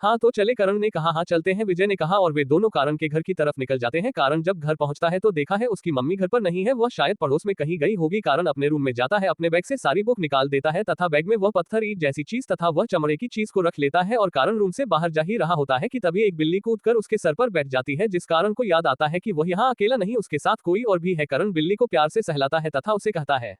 हाँ तो चले, करण ने कहा। हाँ चलते हैं, विजय ने कहा और वे दोनों कारण के घर की तरफ निकल जाते हैं। कारण जब घर पहुंचता है तो देखा है उसकी मम्मी घर पर नहीं है, वह शायद पड़ोस में कहीं गई होगी। कारण अपने रूम में जाता है, अपने बैग से सारी बुक निकाल देता है तथा बैग में वह पत्थर ईंट जैसी चीज तथा वह चमड़े की चीज को रख लेता है और कारण रूम से बाहर जा ही रहा होता है कि तभी एक बिल्ली कूदकर उसके सर पर बैठ जाती है, जिस कारण को याद आता है कि वह यहाँ अकेला नहीं, उसके साथ कोई और भी है। कारण बिल्ली को प्यार से सहलाता है तथा उसे कहता है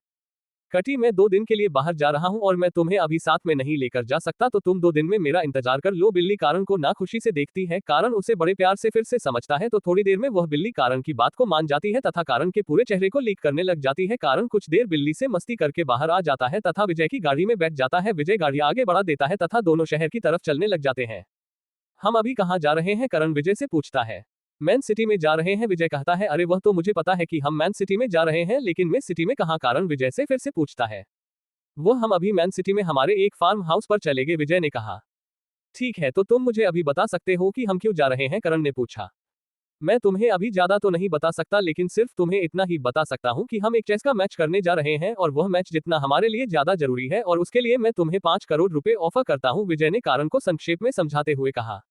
कटी मैं 2 दिन के लिए बाहर जा रहा हूं और मैं तुम्हें अभी साथ में नहीं लेकर जा सकता, तो तुम 2 दिन में मेरा इंतजार कर लो। बिल्ली कारण को नाखुशी से देखती है। कारण उसे बड़े प्यार से फिर से समझता है तो थोड़ी देर में वह बिल्ली कारण की बात को मान जाती है तथा कारण के पूरे चेहरे को लीक करने लग जाती है। कारण कुछ देर बिल्ली से मस्ती करके बाहर आ जाता है तथा विजय की गाड़ी में बैठ जाता है। विजय गाड़ी आगे बढ़ा देता है तथा दोनों शहर की तरफ चलने लग जाते हैं। हम अभी कहाँ जा रहे हैं, करण विजय से पूछता है। मैन सिटी में जा रहे हैं, विजय कहता है। अरे वह तो मुझे पता है कि हम मैन सिटी में जा रहे हैं, लेकिन मैं सिटी में कहाँ, कारण विजय से फिर से पूछता है। वो हम अभी मैन सिटी में हमारे एक फार्म हाउस पर चलेंगे, विजय ने कहा। ठीक है, तो तुम मुझे अभी बता सकते हो कि हम क्यों जा रहे हैं, करण ने पूछा। मैं तुम्हें अभी ज्यादा तो नहीं बता सकता, लेकिन सिर्फ तुम्हें इतना ही बता सकता हूं कि हम एक चेस का मैच करने जा रहे हैं और वह मैच जितना हमारे लिए ज्यादा जरूरी है और उसके लिए मैं तुम्हें 5 करोड़ रुपए ऑफर करता हूं, विजय ने कारण को संक्षेप में समझाते हुए कहा।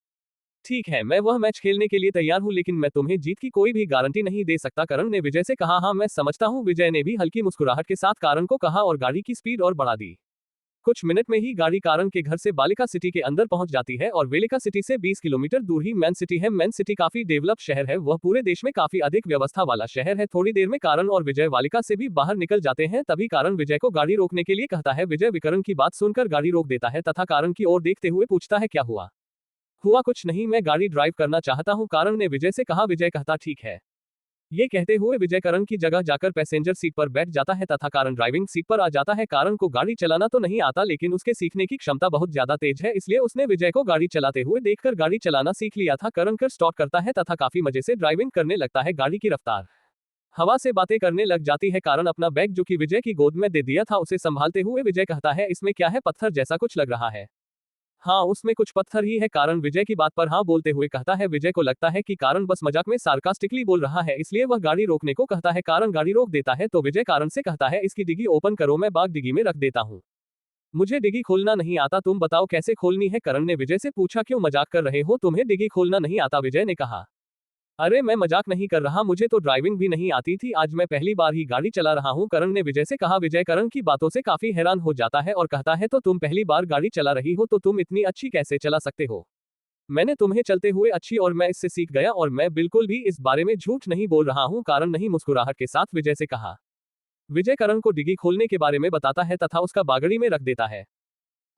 ठीक है, मैं वह मैच खेलने के लिए तैयार हूं, लेकिन मैं तुम्हें जीत की कोई भी गारंटी नहीं दे सकता, करण ने विजय से कहा। हाँ मैं समझता हूं, विजय ने भी हल्की मुस्कुराहट के साथ कारण को कहा और गाड़ी की स्पीड और बढ़ा दी। कुछ मिनट में ही गाड़ी कारण के घर से बालिका सिटी के अंदर पहुंच जाती है और वेलिका सिटी से 20 किलोमीटर दूर ही मैन सिटी है। मैन सिटी काफी डेवलप शहर है, वह पूरे देश में काफी अधिक व्यवस्था वाला शहर है। थोड़ी देर में कारण और विजय बालिका से भी बाहर निकल जाते हैं। तभी कारण विजय को गाड़ी रोकने के लिए कहता है। विजय विकरण की बात सुनकर गाड़ी रोक देता है तथा कारण की ओर देखते हुए पूछता है क्या हुआ। हुआ कुछ नहीं, मैं गाड़ी ड्राइव करना चाहता हूं, कारण ने विजय से कहा। विजय कहता ठीक है। ये कहते हुए विजय करण की जगह जाकर पैसेंजर सीट पर बैठ जाता है तथा कारण ड्राइविंग सीट पर आ जाता है। कारण को गाड़ी चलाना तो नहीं आता, लेकिन उसके सीखने की क्षमता बहुत ज्यादा तेज है, इसलिए उसने विजय को गाड़ी चलाते हुए देखकर गाड़ी चलाना सीख लिया था। करण कर स्टार्ट करता है तथा काफी मजे से ड्राइविंग करने लगता है। गाड़ी की रफ्तार हवा से बातें करने लग जाती है। कारण अपना बैग जो कि विजय की गोद में दे दिया था उसे संभालते हुए विजय कहता है इसमें क्या है, पत्थर जैसा कुछ लग रहा है। हाँ उसमें कुछ पत्थर ही है, कारण विजय की बात पर हाँ बोलते हुए कहता है। विजय को लगता है कि कारण बस मजाक में सार्कास्टिकली बोल रहा है, इसलिए वह गाड़ी रोकने को कहता है। कारण गाड़ी रोक देता है तो विजय कारण से कहता है इसकी डिग्गी ओपन करो, मैं बाग डिग्गी में रख देता हूँ। मुझे डिग्गी खोलना नहीं आता, तुम बताओ कैसे खोलनी है, करण ने विजय से पूछा। क्यों मजाक कर रहे हो, तुम्हें डिग्गी खोलना नहीं आता, विजय ने कहा। अरे मैं मजाक नहीं कर रहा, मुझे तो ड्राइविंग भी नहीं आती थी, आज मैं पहली बार ही गाड़ी चला रहा हूं, करण ने विजय से कहा। विजय करण की बातों से काफी हैरान हो जाता है और कहता है तो तुम पहली बार गाड़ी चला रही हो तो तुम इतनी अच्छी कैसे चला सकते हो। मैंने तुम्हें चलते हुए अच्छी और मैं इससे सीख गया और मैं बिल्कुल भी इस बारे में झूठ नहीं बोल रहा हूं, कारण नहीं मुस्कुराहट के साथ विजय से कहा। विजय करण को डिग्गी खोलने के बारे में बताता है तथा उसका बागड़ी में रख देता है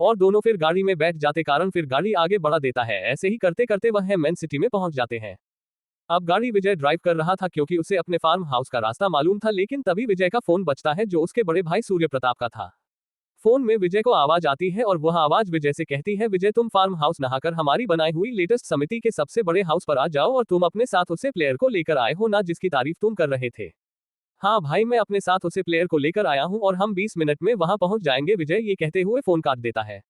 और दोनों फिर गाड़ी में बैठ जाते। कारण फिर गाड़ी आगे बढ़ा देता है। ऐसे ही करते करते वह मैन सिटी में पहुंच जाते हैं। अब गाड़ी विजय ड्राइव कर रहा था क्योंकि उसे अपने फार्म हाउस का रास्ता मालूम था, लेकिन तभी विजय का फोन बजता है जो उसके बड़े भाई सूर्य प्रताप का था। फोन में विजय को आवाज आती है और वह आवाज विजय से कहती है विजय तुम फार्म हाउस नहाकर हमारी बनाई हुई लेटेस्ट समिति के सबसे बड़े हाउस पर आ जाओ और तुम अपने साथ उसे प्लेयर को लेकर आए हो ना, जिसकी तारीफ तुम कर रहे थे। हाँ भाई, मैं अपने साथ उसे प्लेयर को लेकर आया हूँ और हम 20 मिनट में वहां पहुंच जाएंगे, विजय ये कहते हुए फोन काट देता है।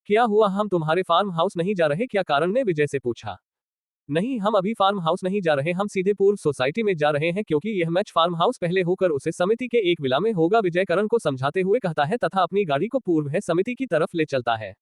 क्या हुआ, हम तुम्हारे फार्म हाउस नहीं जा रहे क्या? कारण ने विजय से पूछा। नहीं, हम अभी फार्म हाउस नहीं जा रहे, हम सीधे पूर्व सोसाइटी में जा रहे हैं क्योंकि यह मैच फार्म हाउस पहले होकर उसे समिति के एक विला में होगा, विजय करण को समझाते हुए कहता है तथा अपनी गाड़ी को पूर्व है समिति की तरफ ले चलता है।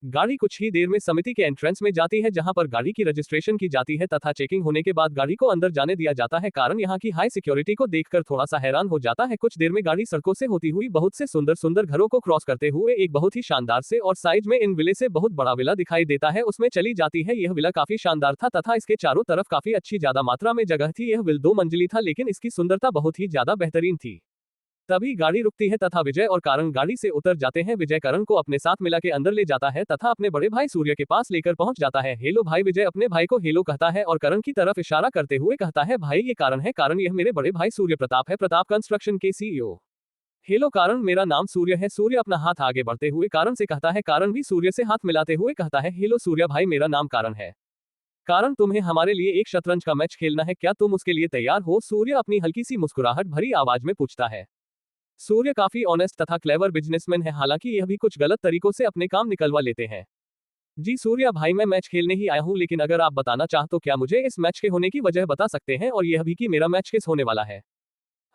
गाड़ी कुछ ही देर में समिति के एंट्रेंस में जाती है जहां पर गाड़ी की रजिस्ट्रेशन की जाती है तथा चेकिंग होने के बाद गाड़ी को अंदर जाने दिया जाता है। कारण यहां की हाई सिक्योरिटी को देखकर थोड़ा सा हैरान हो जाता है। कुछ देर में गाड़ी सड़कों से होती हुई बहुत से सुंदर सुंदर घरों को क्रॉस करते हुए एक बहुत ही शानदार से और साइज में इन विले से बहुत बड़ा विला दिखाई देता है, उसमें चली जाती है। यह विला काफी शानदार था तथा इसके चारों तरफ काफी अच्छी ज्यादा मात्रा में जगह थी। यह विल 2 मंजिली था लेकिन इसकी सुंदरता बहुत ही ज्यादा बेहतरीन थी। तभी गाड़ी रुकती है तथा विजय और कारण गाड़ी से उतर जाते हैं। विजय करण को अपने साथ मिला के अंदर ले जाता है तथा अपने बड़े भाई सूर्य के पास लेकर पहुंच जाता है। हेलो भाई, विजय अपने भाई को हेलो कहता है और करण की तरफ इशारा करते हुए कहता है भाई ये कारण है, कारण यह मेरे बड़े भाई सूर्य प्रताप है, प्रताप कंस्ट्रक्शन के सीईओ। हेलो कारण, मेरा नाम सूर्य है। सूर्य अपना हाथ आगे बढ़ते हुए कारण से कहता है, कारण भी सूर्य से हाथ मिलाते हुए कहता है हेलो सूर्य भाई, मेरा नाम कारण है। कारण, तुम्हें हमारे लिए एक शतरंज का मैच खेलना है, क्या तुम उसके लिए तैयार हो? सूर्य अपनी हल्की सी मुस्कुराहट भरी आवाज में पूछता है। सूर्य काफी ऑनेस्ट तथा क्लेवर बिजनेसमैन है, हालांकि यह भी कुछ गलत तरीकों से अपने काम निकलवा लेते हैं। जी सूर्या भाई, मैं मैच खेलने ही आया हूं, लेकिन अगर आप बताना चाह तो क्या मुझे इस मैच के होने की वजह बता सकते हैं और यह भी कि मेरा मैच किस होने वाला है?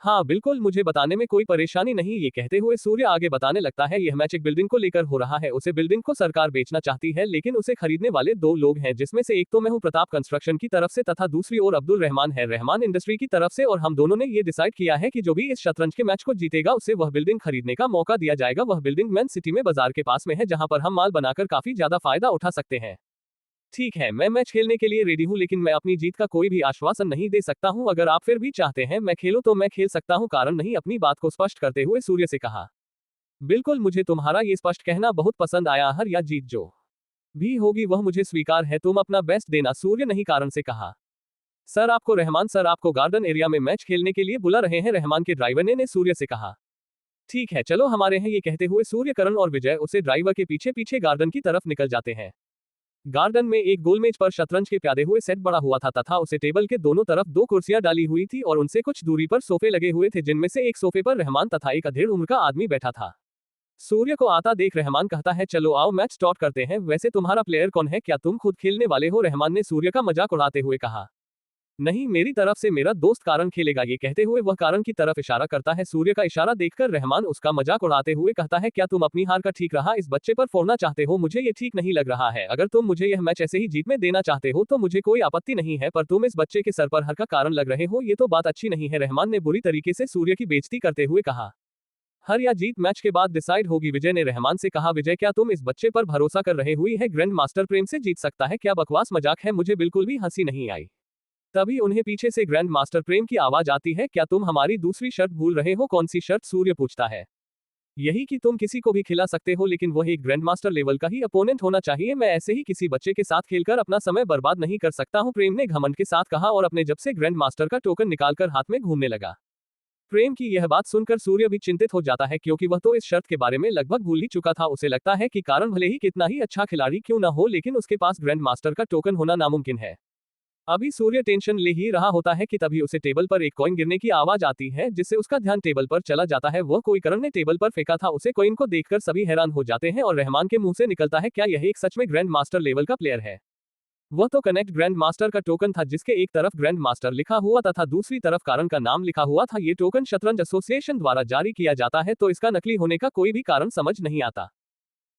हाँ बिल्कुल, मुझे बताने में कोई परेशानी नहीं, ये कहते हुए सूर्य आगे बताने लगता है। यह मैच एक बिल्डिंग को लेकर हो रहा है, उसे बिल्डिंग को सरकार बेचना चाहती है लेकिन उसे खरीदने वाले 2 लोग हैं, जिसमें से एक तो मैं हूं प्रताप कंस्ट्रक्शन की तरफ से तथा दूसरी ओर अब्दुल रहमान है रहमान इंडस्ट्री की तरफ से, और हम दोनों ने ये डिसाइड किया है कि जो भी इस शतरंज के मैच को जीतेगा उसे वह बिल्डिंग खरीदने का मौका दिया जाएगा। वह बिल्डिंग मेन सिटी में बाजार के पास में है जहां पर हम माल बनाकर काफी ज्यादा फायदा उठा सकते हैं। ठीक है, मैं मैच खेलने के लिए रेडी हूं, लेकिन मैं अपनी जीत का कोई भी आश्वासन नहीं दे सकता हूं। अगर आप फिर भी चाहते हैं मैं खेलूं तो मैं खेल सकता हूं, कारण नहीं अपनी बात को स्पष्ट करते हुए सूर्य से कहा। बिल्कुल, मुझे तुम्हारा ये स्पष्ट कहना बहुत पसंद आया, हार या जीत जो भी होगी वह मुझे स्वीकार है, तुम अपना बेस्ट देना, सूर्य नहीं कारण से कहा। सर आपको गार्डन एरिया में मैच खेलने के लिए बुला रहे हैं, रहमान के ड्राइवर ने सूर्य से कहा। ठीक है चलो हमारे हैं, ये कहते हुए सूर्य, करण और विजय उसे ड्राइवर के पीछे पीछे गार्डन की तरफ निकल जाते हैं। गार्डन में एक गोलमेज पर शतरंज के प्यादे हुए सेट बड़ा हुआ था तथा उसे टेबल के दोनों तरफ 2 कुर्सियां डाली हुई थी और उनसे कुछ दूरी पर सोफे लगे हुए थे, जिनमें से एक सोफे पर रहमान तथा एक अधेड़ उम्र का आदमी बैठा था। सूर्य को आता देख रहमान कहता है चलो आओ मैच स्टार्ट करते हैं, वैसे तुम्हारा प्लेयर कौन है, क्या तुम खुद खेलने वाले हो? रहमान ने सूर्य का मजाक उड़ाते हुए कहा। नहीं, मेरी तरफ से मेरा दोस्त कारण खेलेगा, ये कहते हुए वह कारण की तरफ इशारा करता है। सूर्य का इशारा देखकर रहमान उसका मजाक उड़ाते हुए कहता है क्या तुम अपनी हार का ठीक रहा इस बच्चे पर फोड़ना चाहते हो? मुझे ये ठीक नहीं लग रहा है। अगर तुम मुझे यह मैच ऐसे ही जीत में देना चाहते हो तो मुझे कोई आपत्ति नहीं है, पर तुम इस बच्चे के सर पर हर का कारण लग रहे हो, ये तो बात अच्छी नहीं है। रहमान ने बुरी तरीके से सूर्य की बेइज्जती करते हुए कहा। हर या जीत मैच के बाद डिसाइड होगी, विजय ने रहमान से कहा। विजय, क्या तुम इस बच्चे पर भरोसा कर रहे हुई है? ग्रैंड मास्टर प्रेम से जीत सकता है, क्या बकवास मजाक है? मुझे बिल्कुल भी हंसी नहीं आई। तभी उन्हें पीछे से ग्रैंड मास्टर प्रेम की आवाज आती है। क्या तुम हमारी दूसरी शर्त भूल रहे हो? कौन सी शर्त? सूर्य पूछता है। यही कि तुम किसी को भी खिला सकते हो, लेकिन वह एक ग्रैंड मास्टर लेवल का ही अपोनेंट होना चाहिए। मैं ऐसे ही किसी बच्चे के साथ खेलकर अपना समय बर्बाद नहीं कर सकता हूं, प्रेम ने घमंड के साथ कहा और अपने जब से ग्रैंड मास्टर का टोकन निकालकर हाथ में घूमने लगा। प्रेम की यह बात सुनकर सूर्य भी चिंतित हो जाता है, क्योंकि वह तो इस शर्त के बारे में लगभग भूल ही चुका था। उसे लगता है कि कारण भले ही कितना ही अच्छा खिलाड़ी क्यों न हो, लेकिन उसके पास ग्रैंड मास्टर का टोकन होना नामुमकिन है। अभी सूर्य टेंशन ले ही रहा होता है कि तभी उसे टेबल पर एक कॉइन गिरने की आवाज आती है, जिससे उसका ध्यान टेबल पर चला जाता है। वह कोई करण ने टेबल पर फेंका था, उसे कॉइन को देखकर सभी हैरान हो जाते हैं और रहमान के मुंह से निकलता है, क्या यह एक सच में ग्रैंड मास्टर लेवल का प्लेयर है? वह तो कनेक्ट ग्रैंड मास्टर का टोकन था, जिसके एक तरफ ग्रैंड मास्टर लिखा हुआ तथा दूसरी तरफ कारण का नाम लिखा हुआ था। ये टोकन शतरंज एसोसिएशन द्वारा जारी किया जाता है, तो इसका नकली होने का कोई भी कारण समझ नहीं आता।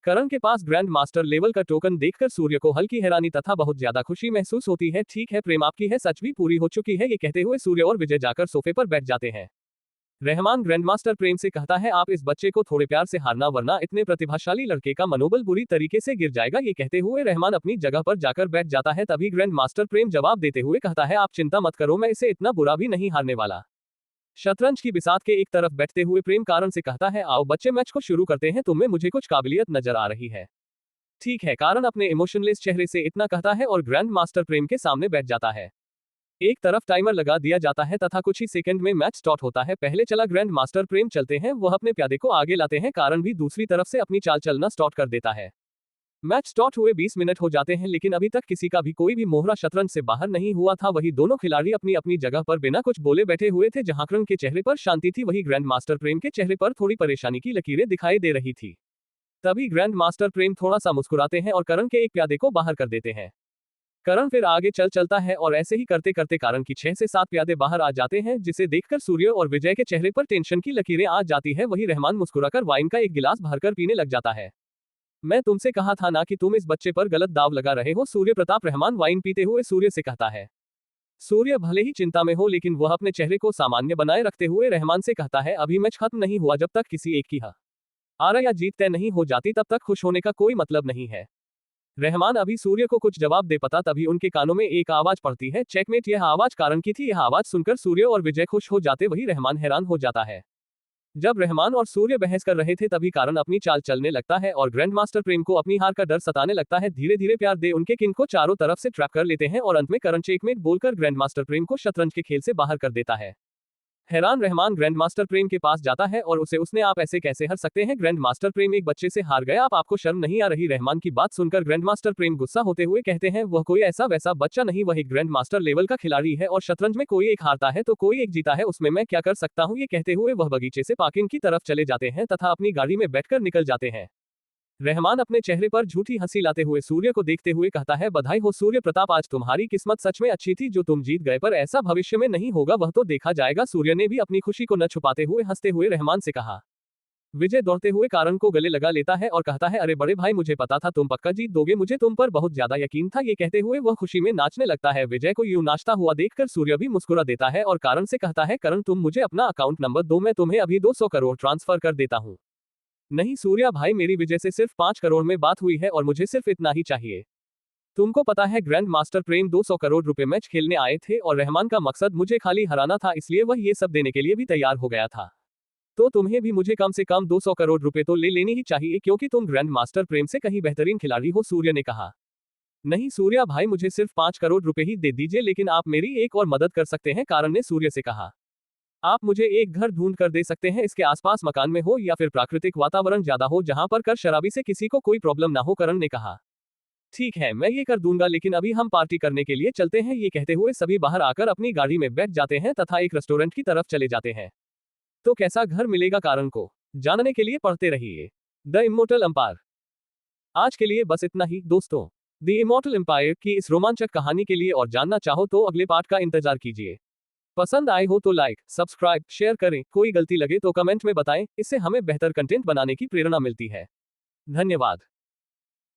करण के पास ग्रैंड मास्टर लेवल का टोकन देखकर सूर्य को हल्की हैरानी तथा बहुत ज्यादा खुशी महसूस होती है। ठीक है प्रेम, आपकी है सच भी पूरी हो चुकी है, ये कहते हुए सूर्य और विजय जाकर सोफे पर बैठ जाते हैं। रहमान ग्रैंड मास्टर प्रेम से कहता है, आप इस बच्चे को थोड़े प्यार से हारना, वरना इतने प्रतिभाशाली लड़के का मनोबल बुरी तरीके से गिर जाएगा। ये कहते हुए रहमान अपनी जगह पर जाकर बैठ जाता है। तभी ग्रैंड मास्टर प्रेम जवाब देते हुए कहता है, आप चिंता मत करो, मैं इसे इतना बुरा भी नहीं हारने वाला। शतरंज की बिसात के एक तरफ बैठते हुए प्रेम कारण से कहता है, आओ बच्चे मैच को शुरू करते हैं, तुम में मुझे कुछ काबिलियत नजर आ रही है। ठीक है, कारण अपने इमोशनलेस चेहरे से इतना कहता है और ग्रैंड मास्टर प्रेम के सामने बैठ जाता है। एक तरफ टाइमर लगा दिया जाता है तथा कुछ ही सेकंड में मैच स्टार्ट होता है। पहले चला ग्रैंड मास्टर प्रेम चलते हैं, वह अपने प्यादे को आगे लाते हैं, कारण भी दूसरी तरफ से अपनी चाल चलना स्टार्ट कर देता है। मैच स्टार्ट हुए 20 मिनट हो जाते हैं लेकिन अभी तक किसी का भी कोई भी मोहरा शतरंज से बाहर नहीं हुआ था। वही दोनों खिलाड़ी अपनी अपनी जगह पर बिना कुछ बोले बैठे हुए थे। जहां करण के चेहरे पर शांति थी वही ग्रैंड मास्टर प्रेम के चेहरे पर थोड़ी परेशानी की लकीरें दिखाई दे रही थी। तभी ग्रैंड मास्टर प्रेम थोड़ा सा मुस्कुराते हैं और करण के एक प्यादे को बाहर कर देते हैं। करण फिर आगे चलता है और ऐसे ही करते करते करण की 6 से 7 प्यादे बाहर आ जाते हैं, जिसे देखकर सूर्य और विजय के चेहरे पर टेंशन की लकीरें आ जाती है। वही रहमान मुस्कुराकर वाइन का एक गिलास भरकर पीने लग जाता है। मैं तुमसे कहा था ना कि तुम इस बच्चे पर गलत दाव लगा रहे हो, सूर्य प्रताप रहमान वाइन पीते हुए सूर्य से कहता है। सूर्य भले ही चिंता में हो लेकिन वह अपने चेहरे को सामान्य बनाए रखते हुए रहमान से कहता है, अभी मैच खत्म नहीं हुआ, जब तक किसी एक की हार या जीत तय नहीं हो जाती तब तक खुश होने का कोई मतलब नहीं है। रहमान अभी सूर्य को कुछ जवाब दे पाता तभी उनके कानों में एक आवाज पड़ती है, चेकमेट। यह आवाज कारण की थी। यह आवाज सुनकर सूर्य और विजय खुश हो जाते वही रहमान हैरान हो जाता है। जब रहमान और सूर्य बहस कर रहे थे तभी कारण अपनी चाल चलने लगता है और ग्रैंड मास्टर प्रेम को अपनी हार का डर सताने लगता है। धीरे धीरे प्यार दे उनके किंग को चारों तरफ से ट्रैप कर लेते हैं और अंत में करण चेकमेट बोलकर ग्रैंड मास्टर प्रेम को शतरंज के खेल से बाहर कर देता है। हैरान रहमान ग्रैंड मास्टर प्रेम के पास जाता है और उसने आप ऐसे कैसे हार सकते हैं, ग्रैंड मास्टर प्रेम एक बच्चे से हार गए, आपको शर्म नहीं आ रही। रहमान की बात सुनकर ग्रैंड मास्टर प्रेम गुस्सा होते हुए कहते हैं, वह कोई ऐसा वैसा बच्चा नहीं, वह एक ग्रैंड मास्टर लेवल का खिलाड़ी है और शतरंज में कोई एक हारता है तो कोई एक जीता है, उसमें मैं क्या कर सकता हूँ। ये कहते हुए वह बगीचे से पार्किंग की तरफ चले जाते हैं तथा अपनी गाड़ी में बैठकर निकल जाते हैं। रहमान अपने चेहरे पर झूठी हंसी लाते हुए सूर्य को देखते हुए कहता है, बधाई हो सूर्य प्रताप, आज तुम्हारी किस्मत सच में अच्छी थी जो तुम जीत गए, पर ऐसा भविष्य में नहीं होगा, वह तो देखा जाएगा। सूर्य ने भी अपनी खुशी को न छुपाते हुए हंसते हुए रहमान से कहा। विजय दौड़ते हुए कारण को गले लगा लेता है और कहता है, अरे बड़े भाई, मुझे पता था तुम पक्का जीत दोगे, मुझे तुम पर बहुत ज्यादा यकीन था। ये कहते हुए वह खुशी में नाचने लगता है। विजय को यूं नाचता हुआ देखकर सूर्य भी मुस्कुरा देता है और कारण से कहता है, करण तुम मुझे अपना अकाउंट नंबर दो, मैं तुम्हें अभी 200 करोड़ ट्रांसफर कर देता हूँ। नहीं सूर्या भाई, मेरी विजय से सिर्फ 5 करोड़ में बात हुई है और मुझे सिर्फ इतना ही चाहिए। तुमको पता है ग्रैंड मास्टर प्रेम 200 करोड़ रुपए मैच खेलने आए थे और रहमान का मकसद मुझे खाली हराना था, इसलिए वह ये सब देने के लिए भी तैयार हो गया था। तो तुम्हें भी मुझे कम से कम 200 करोड़ रुपए तो ले लेनी ही चाहिए क्योंकि तुम ग्रैंड मास्टर प्रेम से कहीं बेहतरीन खिलाड़ी हो, सूर्य ने कहा। नहीं सूर्या भाई, मुझे सिर्फ 5 करोड़ रुपए ही दे दीजिए, लेकिन आप मेरी एक और मदद कर सकते हैं, कारण ने सूर्य से कहा। आप मुझे एक घर ढूंढ कर दे सकते हैं, इसके आसपास मकान में हो या फिर प्राकृतिक वातावरण ज्यादा हो जहां पर कर शराबी से किसी को कोई प्रॉब्लम ना हो, करण ने कहा। ठीक है, मैं ये कर दूंगा, लेकिन अभी हम पार्टी करने के लिए चलते हैं। ये कहते हुए सभी बाहर आकर अपनी गाड़ी में बैठ जाते हैं तथा एक रेस्टोरेंट की तरफ चले जाते हैं। तो कैसा घर मिलेगा कारण को जानने के लिए पढ़ते रहिए द इमोर्टल एम्पायर। आज के लिए बस इतना ही दोस्तों। द इमोर्टल एम्पायर की इस रोमांचक कहानी के लिए और जानना चाहो तो अगले पार्ट का इंतजार कीजिए। पसंद आए हो तो लाइक, सब्सक्राइब, शेयर करें, कोई गलती लगे तो कमेंट में बताएं, इससे हमें बेहतर कंटेंट बनाने की प्रेरणा मिलती है। धन्यवाद।